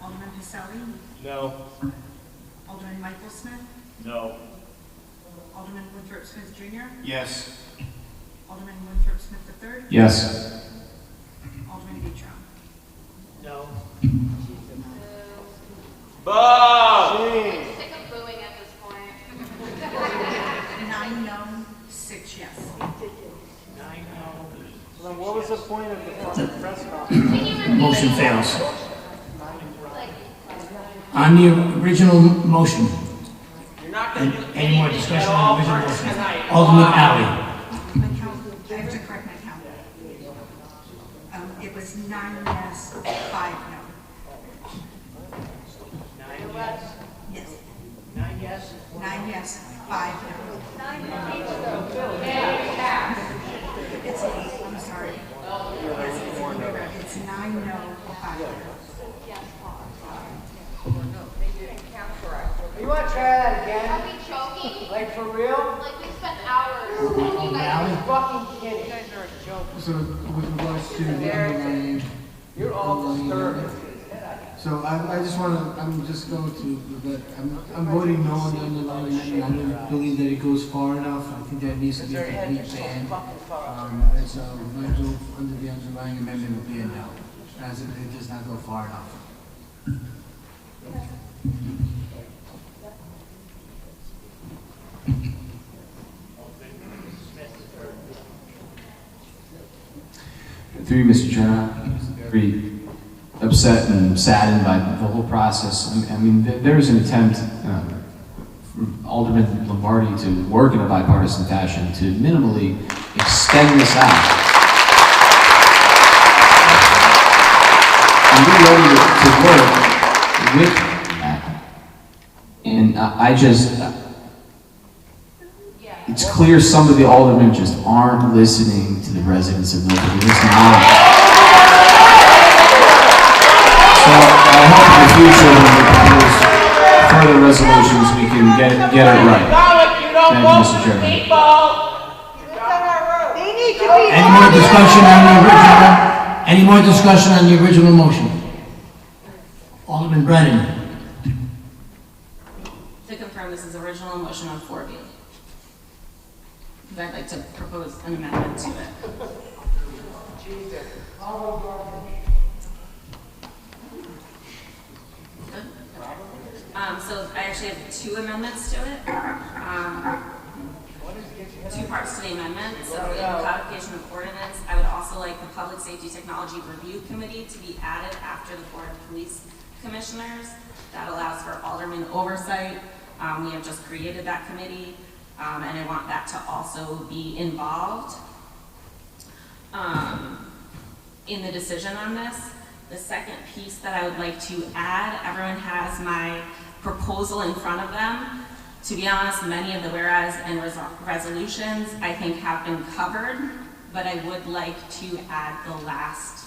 Alderman Pacelli? No. Alderman Michael Smith? No. Alderman Winthrop Smith Jr.? Yes. Alderman Winthrop Smith III? Yes. Alderman Beecham? No. I'm sick of booing at this point. 9 no, 6 yes. Then what was the point of the press conference? Motion fails. On the original motion, any more discussion on the original motion? Alderman Alley. I have to correct my count. It was 9 yes, 5 no. 9 yes. Yes. 9 yes. 9 yes, 5 no. It's 8, I'm sorry. Yes, it's 9 no, 5 no. You want to try that again? Are we joking? Like for real? Like we spent hours. You guys You're fucking kidding. You guys are a joke. So with regards to the underlying. You're all disturbing. So I just want to, I'm just going to, I'm voting no on the underlying amendment. I don't believe that it goes far enough. I think that needs to be a complete ban. And so my vote under the underlying amendment will be a no, as it does not go far enough. Through you, Mr. Chairman, I'm very upset and saddened by the whole process. I mean, there's an attempt from Alderman Lombardi to work in a bipartisan fashion to minimally extend this out. And we're ready to work with that. And I just, it's clear some of the aldermen just aren't listening to the residents of Milford. They're just not. So I hope in the future when we propose further resolutions, we can get it right. Thank you, Mr. Chairman. Any more discussion on the original? Any more discussion on the original motion? Alderman Brennan. To confirm, this is original motion on 4B. I'd like to propose an amendment to it. Good. So I actually have 2 amendments to it. 2 parts to the amendment. So in the codification of ordinance, I would also like the Public Safety Technology Review Committee to be added after the Board of Police Commissioners. That allows for alderman oversight. We have just created that committee. And I want that to also be involved in the decision on this. The second piece that I would like to add, everyone has my proposal in front of them. To be honest, many of the whereas and resolutions I think have been covered, but I would like to add the last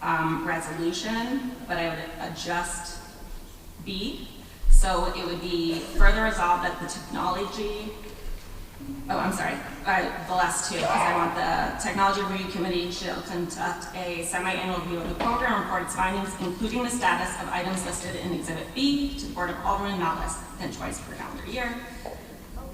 resolution, but I would adjust B. So it would be further resolved that the technology, the last 2, because I want the Technology Review Committee shall conduct a semi-annual review of the program and report its findings, including the status of items listed in Exhibit B to the Board of Aldermen, not less than twice per calendar year.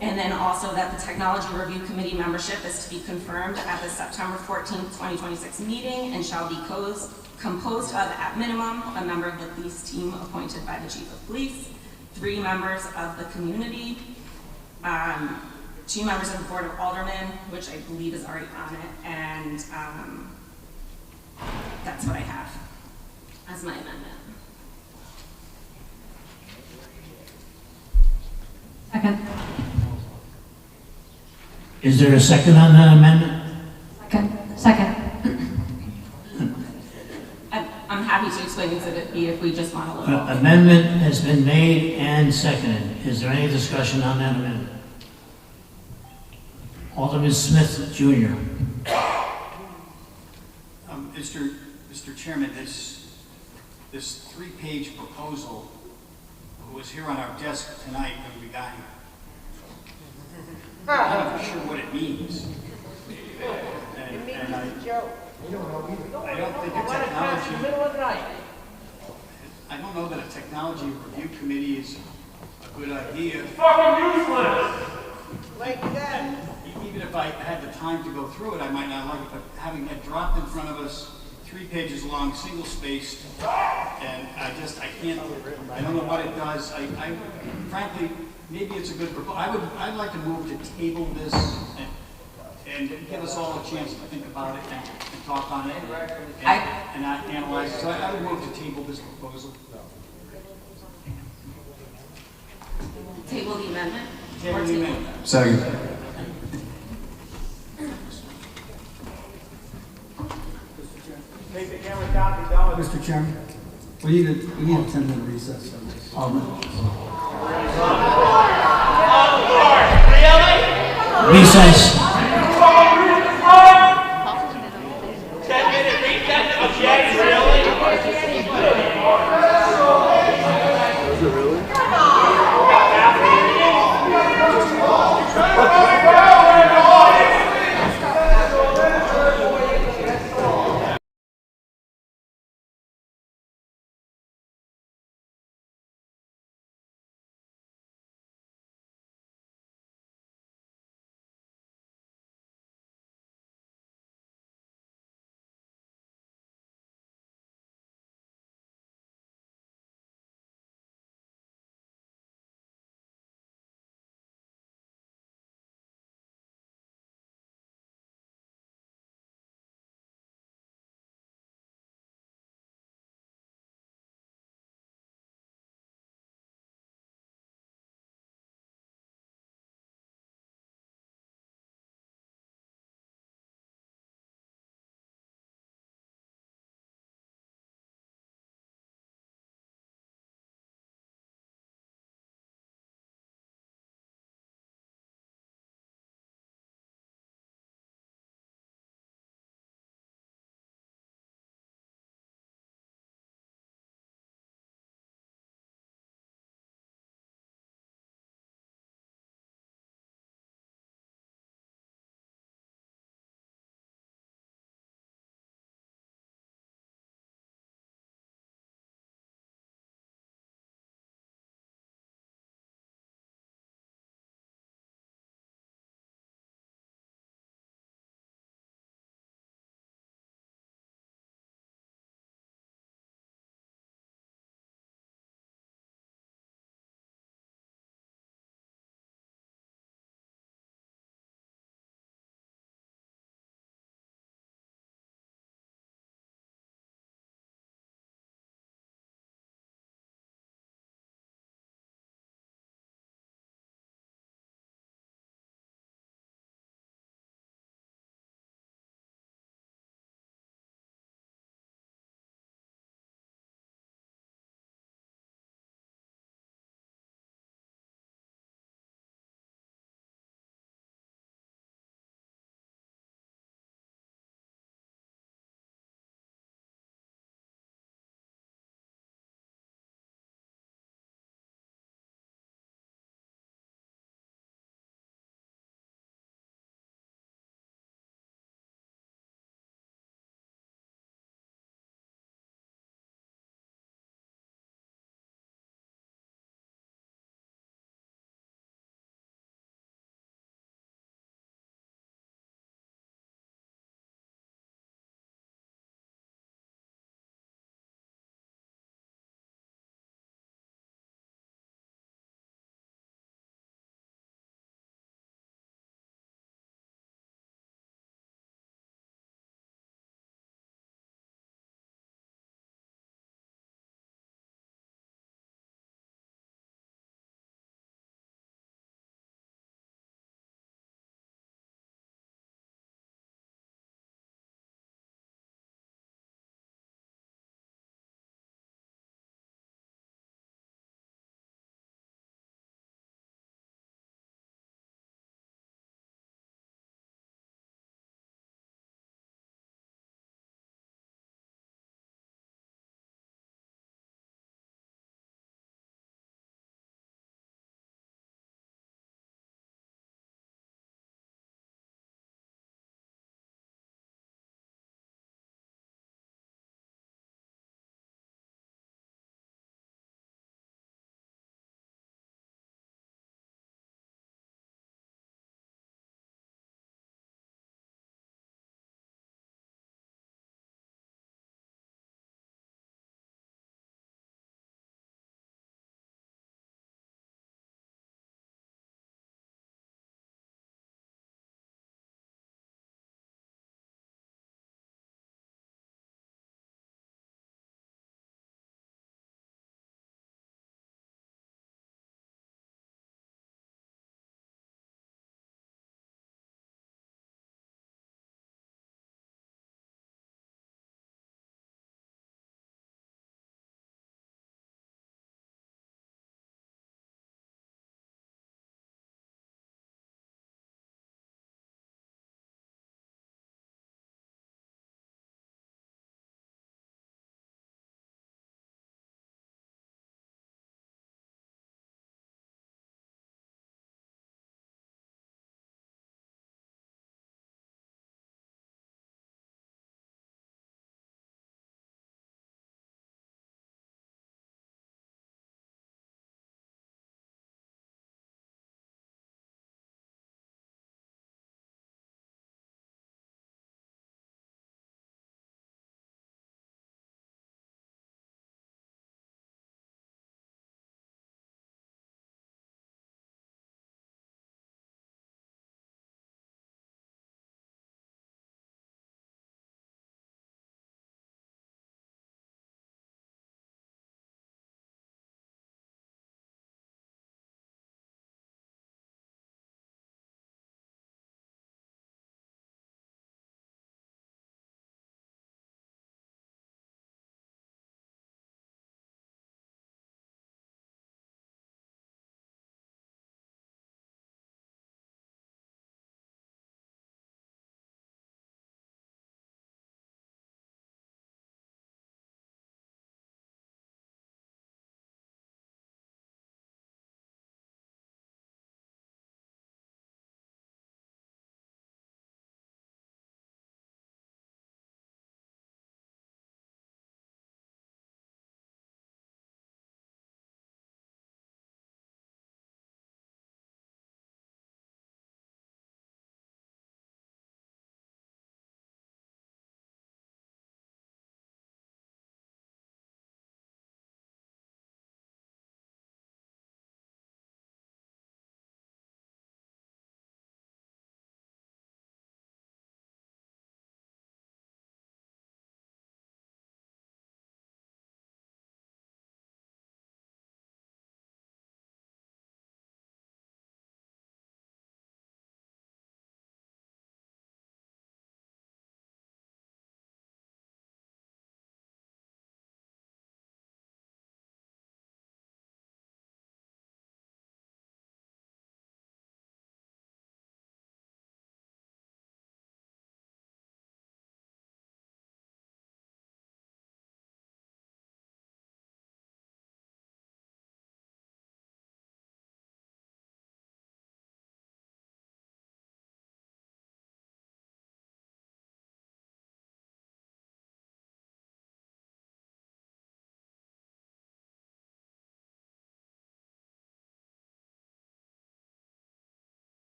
And then also that the Technology Review Committee membership is to be confirmed at the September 14th, 2026 meeting and shall be composed of, at minimum, a member of the police team appointed by the Chief of Police, 3 members of the community, 2 members of the Board of Aldermen, which I believe is already on it, and that's what I have as my amendment. Second. Is there a second on that amendment? Second. I'm happy to explain Exhibit B if we just want to look at it. Amendment has been made and seconded. Is there any discussion on that amendment? Alderman Smith Jr. Mr. Chairman, this 3-page proposal was here on our desk tonight when we got here. I'm not even sure what it means. And I don't think a technology. I don't know that a technology review committee is a good idea. Fucking useless! Like that. Even if I had the time to go through it, I might not like it, but having it dropped in front of us, 3 pages long, single-spaced, and I can't, I don't know what it does. I frankly, maybe it's a good proposal. I'd like to move to table this and give us all a chance to think about it and talk on it and analyze it. So I would move to table this proposal. Table the amendment? Table the amendment. Second. Take the camera down and down. Mr. Chairman, we need a 10-minute recess on this. Recess.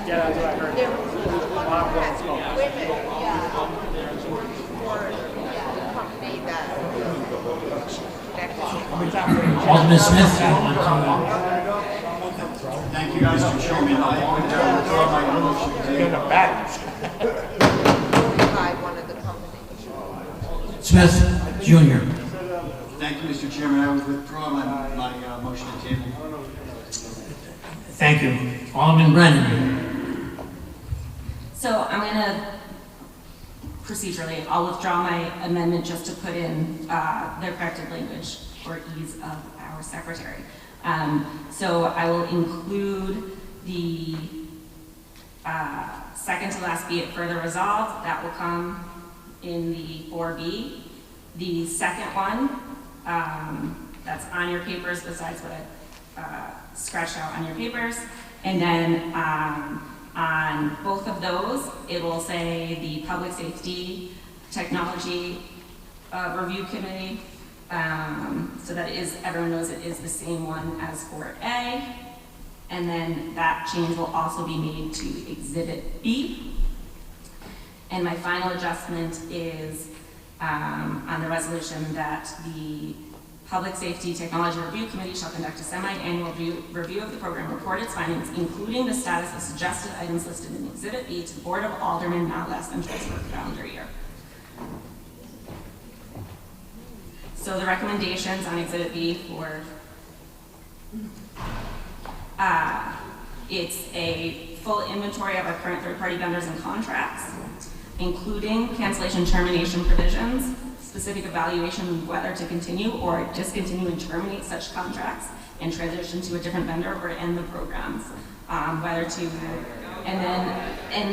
Yeah, that's what I heard. Alderman Smith, Thank you, Mr. Chairman. I would withdraw my motion. Smith Jr. Thank you, Mr. Chairman. I would withdraw my motion to table. Thank you. Alderman Brennan. So I'm going to, procedurally, I'll withdraw my amendment just to put in the corrected language for ease of our secretary. So I will include the second to last be it further resolved. That will come in the 4B. The second one, that's on your papers besides what I scratched out on your papers. And then on both of those, it will say the Public Safety Technology Review Committee, so that everyone knows it is the same one as for A. And then that change will also be made to Exhibit B. And my final adjustment is on the resolution that the Public Safety Technology Review Committee shall conduct a semi-annual review of the program, report its findings, including the status of suggested items listed in Exhibit B to the Board of Aldermen not less than twice per calendar year. So the recommendations on Exhibit B for, it's a full inventory of our current third-party vendors and contracts, including cancellation termination provisions, specific evaluation of whether to continue or discontinue and terminate such contracts and transition to a different vendor or end the programs, whether to, and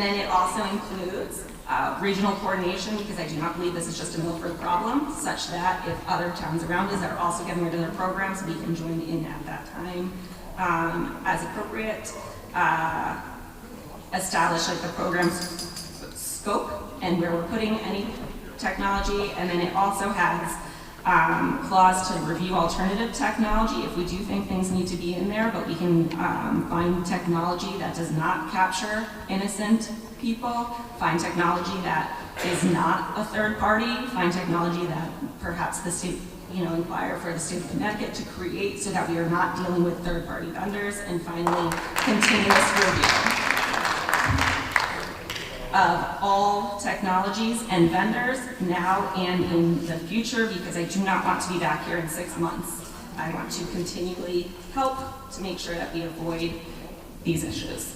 then it also includes regional coordination, because I do not believe this is just a Milford problem, such that if other towns around us are also getting rid of their programs, we can join in at that time as appropriate. Establish like the program's scope and where we're putting any technology, and then it also has clause to review alternative technology if we do think things need to be in there, but we can find technology that does not capture innocent people, find technology that is not a third party, find technology that perhaps the state, inquire for the state of Connecticut to create so that we are not dealing with third party vendors, and finally, continuous review of all technologies and vendors now and in the future, because I do not want to be back here in 6 months. I want to continually help to make sure that we avoid these issues.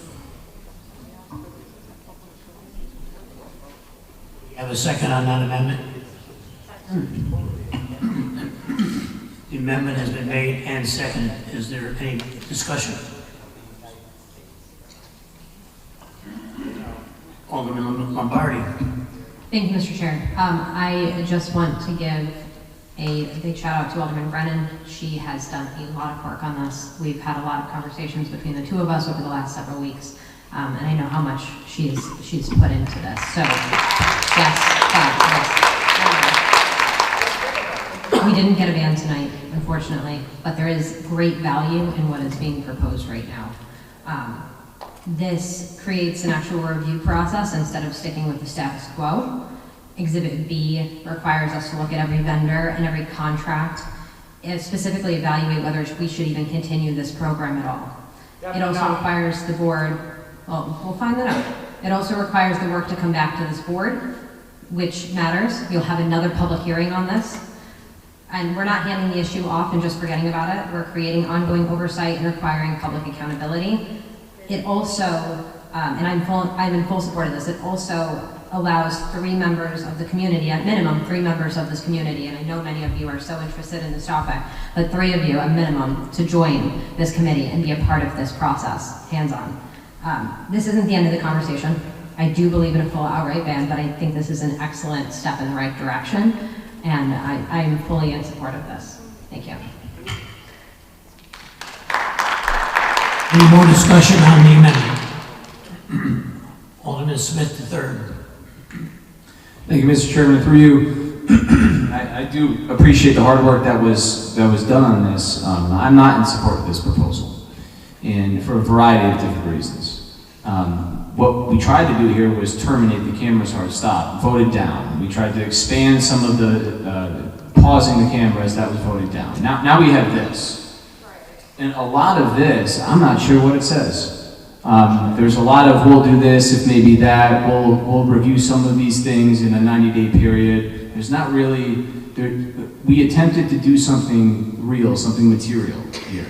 You have a second on that amendment? The amendment has been made and seconded. Is there any discussion? Alderman Lombardi. Thank you, Mr. Chair. I just want to give a big shout out to Alderman Brennan. She has done a lot of work on this. We've had a lot of conversations between the two of us over the last several weeks, and I know how much she's put into this. So, yes. We didn't get a ban tonight, unfortunately, but there is great value in what is being proposed right now. This creates an actual review process instead of sticking with the status quo. Exhibit B requires us to look at every vendor and every contract and specifically evaluate whether we should even continue this program at all. It also requires the board, well, we'll find that out. It also requires the work to come back to this board, which matters. You'll have another public hearing on this. And we're not handing the issue off and just forgetting about it. We're creating ongoing oversight and requiring public accountability. It also, and I'm in full support of this, it also allows 3 members of the community, at minimum 3 members of this community, and I know many of you are so interested in this topic, but 3 of you at minimum to join this committee and be a part of this process, hands-on. This isn't the end of the conversation. I do believe in a full outright ban, but I think this is an excellent step in the right direction, and I'm fully in support of this. Thank you. Any more discussion on the amendment? Alderman Smith III. Thank you, Mr. Chairman. Through you, I do appreciate the hard work that was done on this. I'm not in support of this proposal. and for a variety of different reasons. What we tried to do here was terminate the cameras hard stop, voted down. We tried to expand some of the pausing the cameras, that was voted down. Now we have this. And a lot of this, I'm not sure what it says. There's a lot of, we'll do this, if maybe that, we'll review some of these things in a 90-day period. There's not really, we attempted to do something real, something material here.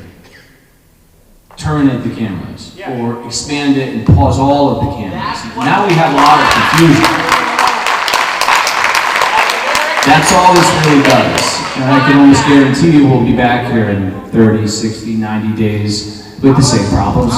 Terminate the cameras, or expand it and pause all of the cameras. Now we have a lot of confusion. That's all this really does. And I can almost guarantee you we'll be back here in 30, 60, 90 days with the same problems.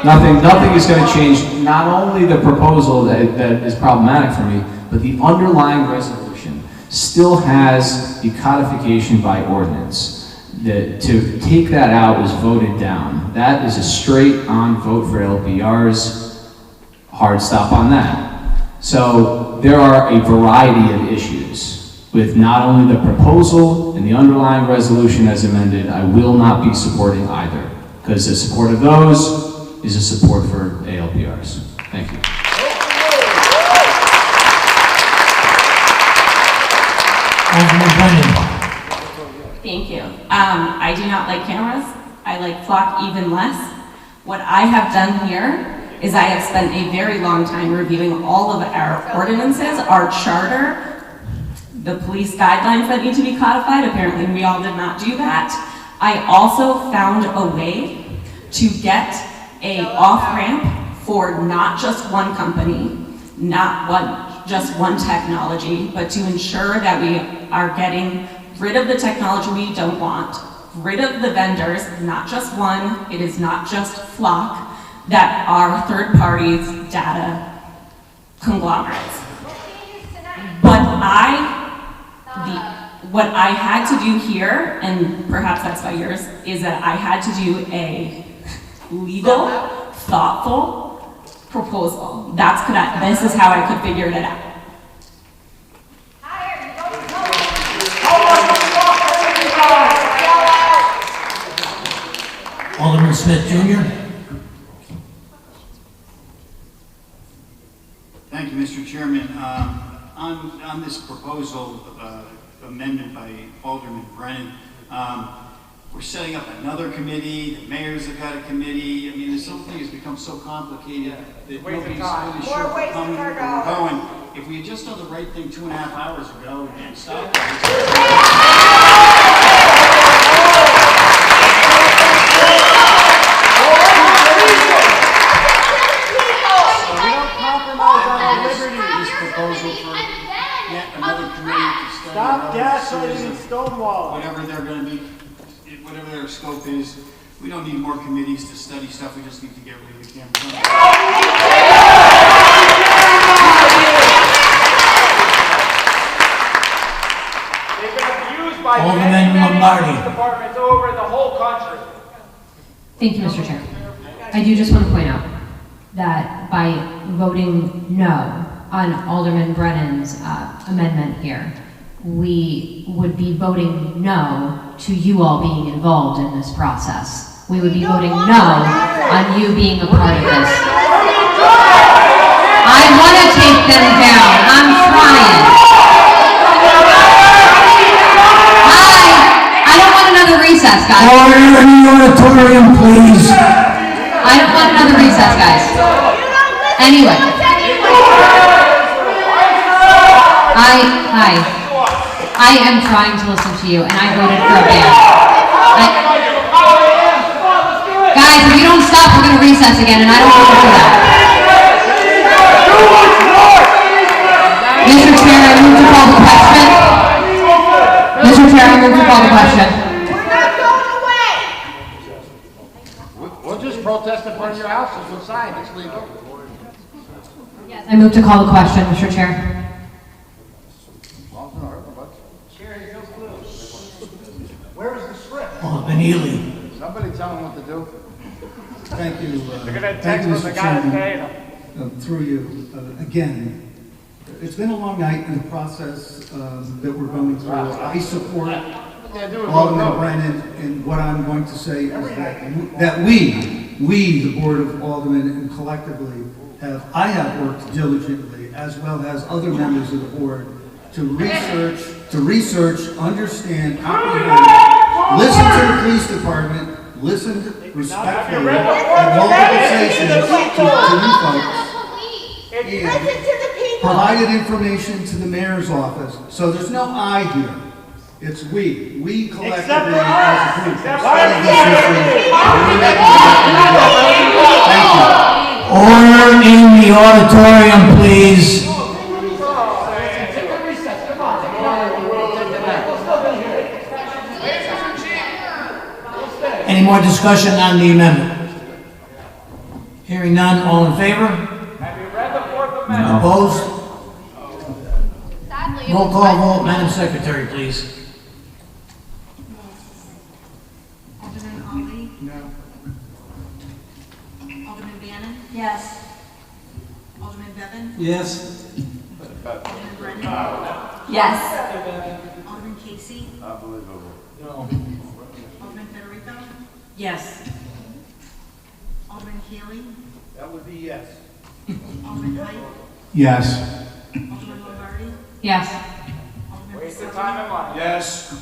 Nothing is going to change. Not only the proposal that is problematic for me, but the underlying resolution still has the codification by ordinance. To take that out was voted down. That is a straight on vote for ALPRs, hard stop on that. So there are a variety of issues with not only the proposal and the underlying resolution as amended. I will not be supporting either, because the support of those is a support for ALPRs. Thank you. Thank you. I do not like cameras. I like flock even less. What I have done here is I have spent a very long time reviewing all of our ordinances, our charter, the police guidelines that need to be codified. Apparently we all did not do that. I also found a way to get a off-ramp for not just one company, not just one technology, but to ensure that we are getting rid of the technology we don't want, rid of the vendors, not just one, it is not just Flock, that are third parties, data conglomerates. What I had to do here, and perhaps that's by yours, is that I had to do a legal, thoughtful proposal. This is how I could figure it out. Alderman Smith Jr. Thank you, Mr. Chairman. On this proposal, amendment by Alderman Brennan, we're setting up another committee, the mayors have got a committee. I mean, this whole thing has become so complicated that nobody's really sure how we're going. If we had just done the right thing 2.5 hours ago and stopped Stop gaslighting and stonewalling. Whatever they're going to be, whatever their scope is, we don't need more committees to study stuff. We just need to get rid of the cameras. They've been abused by Alderman many Lombardi. police departments over the whole country. Thank you, Mr. Chair. I do just want to point out that by voting no on Alderman Brennan's amendment here, we would be voting no to you all being involved in this process. We would be voting no on you being a part of this. I want to take them down. I'm trying. I don't want another recess, guys. Order in the auditorium, please. I don't want another recess, guys. Anyway. I am trying to listen to you, and I voted for a ban. Guys, if you don't stop, we're going to recess again, and I don't want to do that. Mr. Chair, I move to call the question. Mr. Chair, I move to call the question. We'll just protest in front of your houses inside. It's legal. Yes, I move to call the question, Mr. Chair. Where's the script? Alderman Ely. Somebody tell them what to do. Thank you. They're going to Thank text you, them the Mr. guy that's Chairman. paying them. Through you, again, it's been a long night in the process that we're going through. I support Alderman Brennan, and what I'm going to say is that we we, the Board of Aldermen, and collectively I have worked diligently, as well as other members of the board, to research, understand, comprehend, listen to the police department, listen respectfully at multiple stations to you folks, and provided information to the mayor's office. So there's no I here. It's we. We collectively as a group. Thank you. Order in the auditorium, please. Any more discussion on the amendment? Hearing none, all in favor? No. Opposed? Roll call vote, Madam Secretary, please. Alderman Ollie? No. Alderman Bannon? Yes. Alderman Bevan? Yes. Alderman Brennan? Yes. Alderman Casey? Unbelievable. No. Alderman Federico? Yes. Alderman Keeley? That would be yes. Alderman Height? Yes. Alderman Lombardi? Yes. Alderman Waste of Vasselli? time and money. Yes.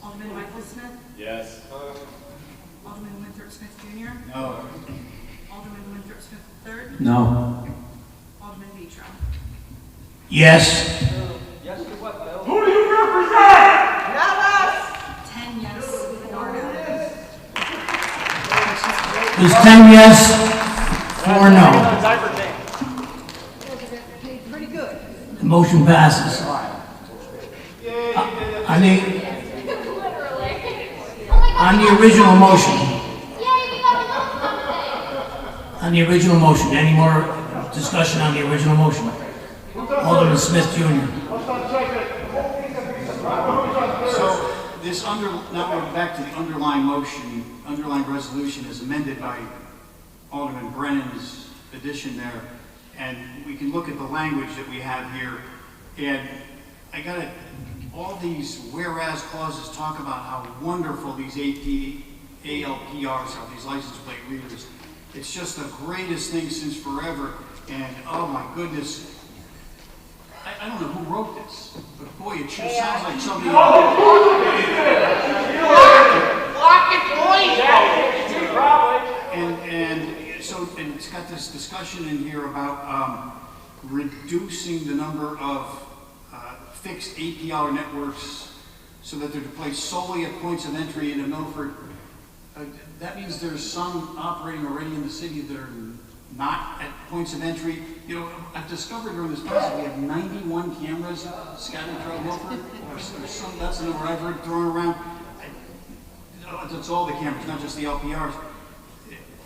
Alderman Michael Smith? Yes. Alderman Winthrop Smith Jr.? No. Alderman Winthrop Smith III? No. Alderman Vitro? Yes. Yes to what, Bill? Who do you represent? Not us. 10 yes, 4 no. There's 10 yes, 4 no. Pretty good. The motion passes. On the original motion. On the original motion, any more discussion on the original motion? Alderman Smith Jr. So now we're back to the underlying resolution as amended by Alderman Brennan's addition there. And we can look at the language that we have here. And all these whereas clauses talk about how wonderful these ALPRs are, these license plate readers. It's just the greatest thing since forever. And oh my goodness, I don't know who wrote this, but boy, it sure sounds like somebody. And it's got this discussion in here about reducing the number of fixed APR networks so that they're deployed solely at points of entry into Milford. That means there's some operating already in the city that are not at points of entry. You know, I've discovered during this process we have 91 cameras scattered throughout Milford. That's the number I've heard thrown around. That's all the cameras, not just the LPRs.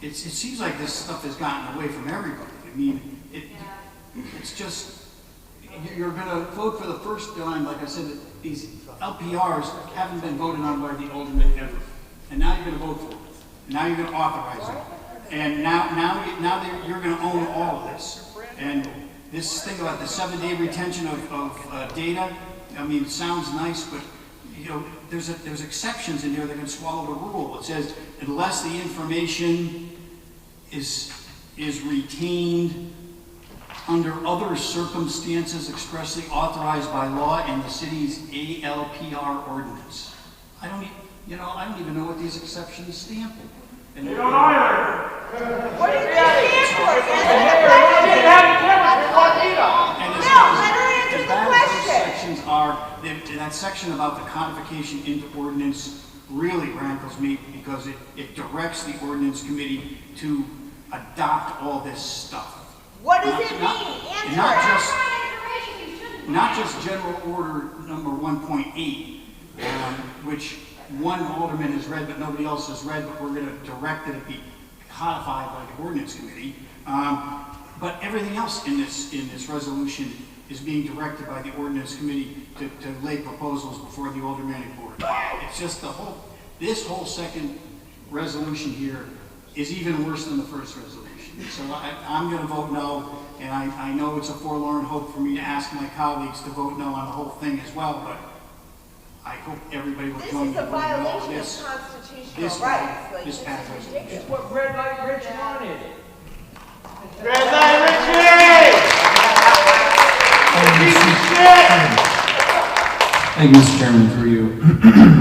It seems like this stuff has gotten away from everybody. I mean, it's just, you're going to vote for the first time, like I said, these LPRs haven't been voted on by the aldermen ever. And now you're going to vote for it. And now you're going to authorize it. And now you're going to own all of this. And this thing about the 7-day retention of data, I mean, it sounds nice, but you know, there's exceptions in here that can swallow the rule. It says, unless the information is retained under other circumstances expressly authorized by law in the city's ALPR ordinance. I don't even know what these exceptions stand for. And You don't either. What do you stand for? Sections are, that section about the codification into ordinance really rankles me because it directs the ordinance committee to adopt all this stuff. What does it mean? Not just general order number 1.8, which one alderman has read but nobody else has read, but we're going to direct that it be codified by the ordinance committee. But everything else in this resolution is being directed by the ordinance committee to lay proposals before the aldermanic board. It's just this whole second resolution here is even worse than the first resolution. So I'm going to vote no, and I know it's a forlorn hope for me to ask my colleagues to vote no on the whole thing as well, but I hope everybody will join me. This is a violation of constitutional rights. This path resolution. It's what red light Rich wanted. Red light, Richie! Thank you, Mr. Chairman, through you.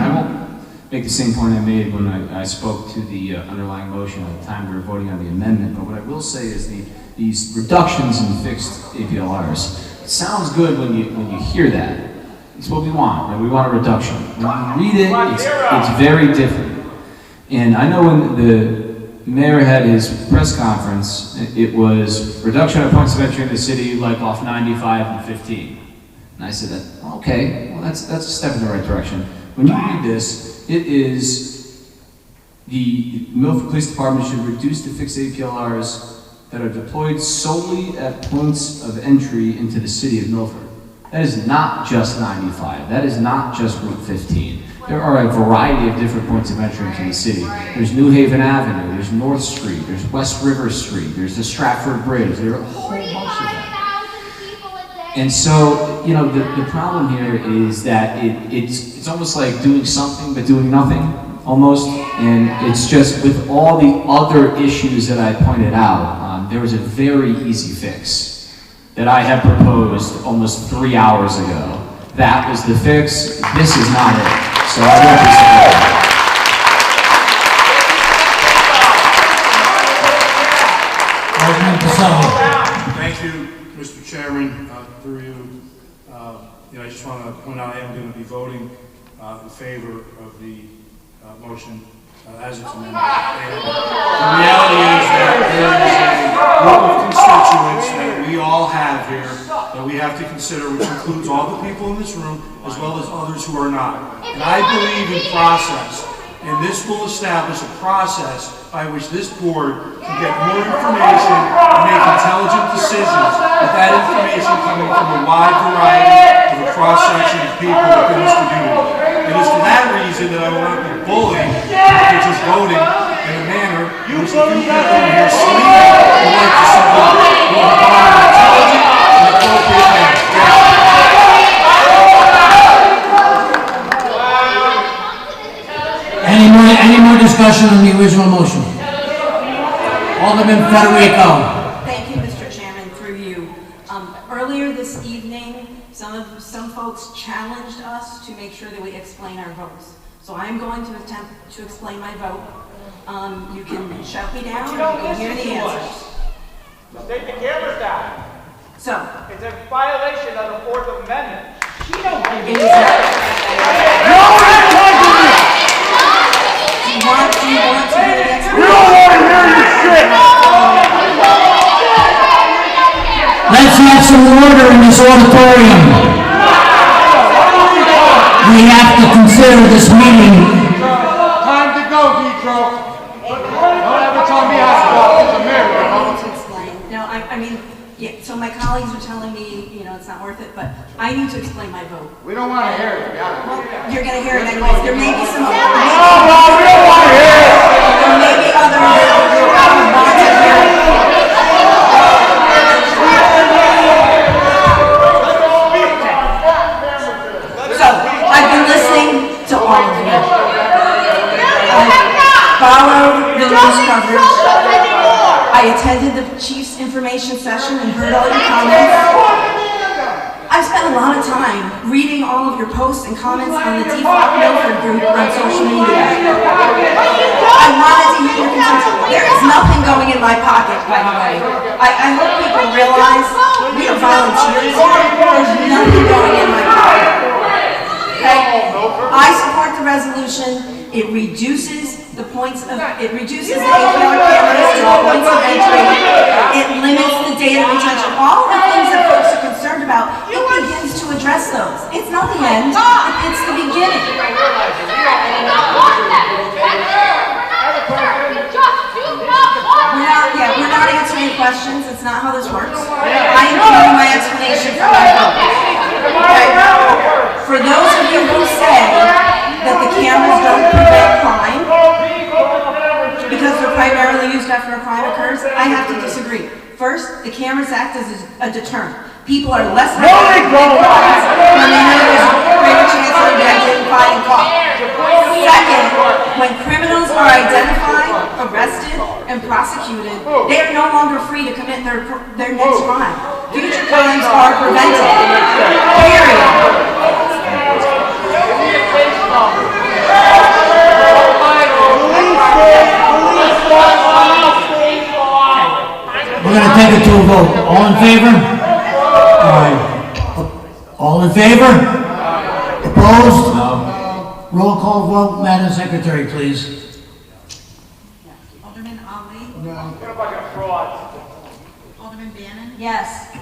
I won't make the same point I made when I spoke to the underlying motion at the time we were voting on the amendment, but what I will say is these reductions in fixed APLRs, it sounds good when you hear that. It's what we want, right? We want a reduction. When you read it, it's very different. And I know when the mayor had his press conference, it was reduction of points of entry in the city like off 95 and 15. And I said, okay, well that's a step in the right direction. When you read this, it is the Milford Police Department should reduce the fixed APLRs that are deployed solely at points of entry into the city of Milford. That is not just 95. That is not just Route 15. There are a variety of different points of entry into the city. There's New Haven Avenue, there's North Street, there's West River Street, there's the Stratford Bridge, there are a whole bunch of them. And so, you know, the problem here is that it's almost like doing something but doing nothing, almost. And it's just with all the other issues that I pointed out, there was a very easy fix that I had proposed almost 3 hours ago. That was the fix. This is not it. So I won't be supporting. Thank you, Mr. Chairman. Through you, I just want to point out I am going to be voting in favor of the motion as it's amended. And the reality is that there is a group of constituents that we all have here that we have to consider, which includes all the people in this room as well as others who are not. And I believe in process, and this will establish a process by which this board can get more information and make intelligent decisions with that information coming from a wide variety of a cross-section of people within this community. It is for that reason that I will not be bullied into just voting in a manner in which the few people in here sleep would like to see vote in an intelligent and appropriate manner. Any more discussion on the original motion? Alderman Federico. Thank you, Mr. Chairman, through you. Earlier this evening, some folks challenged us to make sure that we explain our votes. So I'm going to attempt to explain my vote. You can shout me down, you can hear the answers. Take the cameras down. So. It's a violation of the Fourth Amendment. She don't It is not. Do you want to hear the answer? We don't want to hear your shit! Let's have some order in this auditorium. We have to consider this meeting. Time to go, Vitro. Don't ever tell me how to go. It's a miracle. I need to explain. No, I mean, yeah, so my colleagues are telling me, it's not worth it, but I need to explain my vote. We don't want to hear it, to be honest. Well, you're going to hear it anyways. There may be some other. No, we don't want to hear it. There may be others who want to hear it. So, I've been listening to all of you. I followed the news coverage. I attended the chief's information session and heard all your comments. I've spent a lot of time reading all of your posts and comments on the Default Milford group on social media. I wanted to hear your concerns. There is nothing going in my pocket, by the way. I hope people realize we are volunteers here. There's nothing going in my pocket. Okay? I support the resolution. It reduces the points of, it reduces the APR cameras to the points of entry. It limits the data retention. All the things that folks are concerned about, it begins to address those. It's not the end, it's the beginning. We're not answering questions. It's not how this works. I am giving my explanation for my vote. Okay? For those of you who say that the cameras don't prevent crime, because they're primarily used after a crime occurs, I have to disagree. First, the cameras act as a deterrent. People are less likely to commit crimes when they know there's a greater chance of being identified and caught. Second, when criminals are identified, arrested and prosecuted, they are no longer free to commit their next crime. Future crimes are prevented. Period. We're going to take it to a vote. All in favor? Aye. All in favor? Opposed? No. Roll call vote, Madam Secretary, please. Alderman Ali? No. Alderman Bannon? Yes.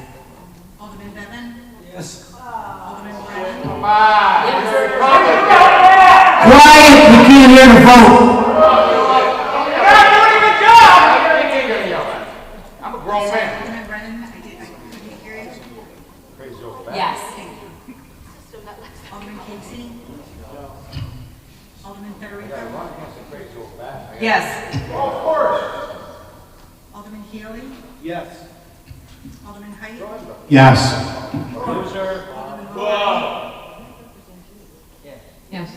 Alderman Bevan? Yes. Alderman Brennan? Quiet, we can't hear the vote. I'm a grown man. Alderman Brennan, I couldn't hear you. Yes. Alderman Casey? Alderman Federico? Yes. Of course. Alderman Healy? Yes. Alderman Height? Yes. Loser. Yes.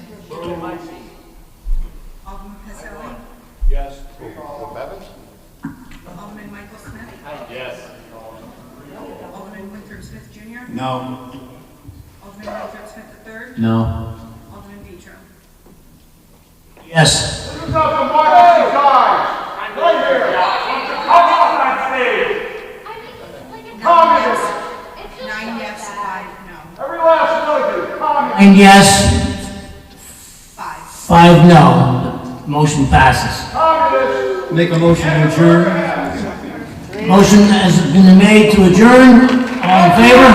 Alderman Pacelli? Yes. Alderman Michael Smith? Yes. Alderman Winthrop Smith Jr.? No. Alderman Winthrop Smith III? No. Alderman Vitro? Yes. This is how democracy dies. Right here. How about that stage? Communists. 9 yes, 5 no. Every last one of you. Communists. And yes. 5 no. Motion passes. Communists. Make a motion to adjourn. Motion has been made to adjourn. All in favor?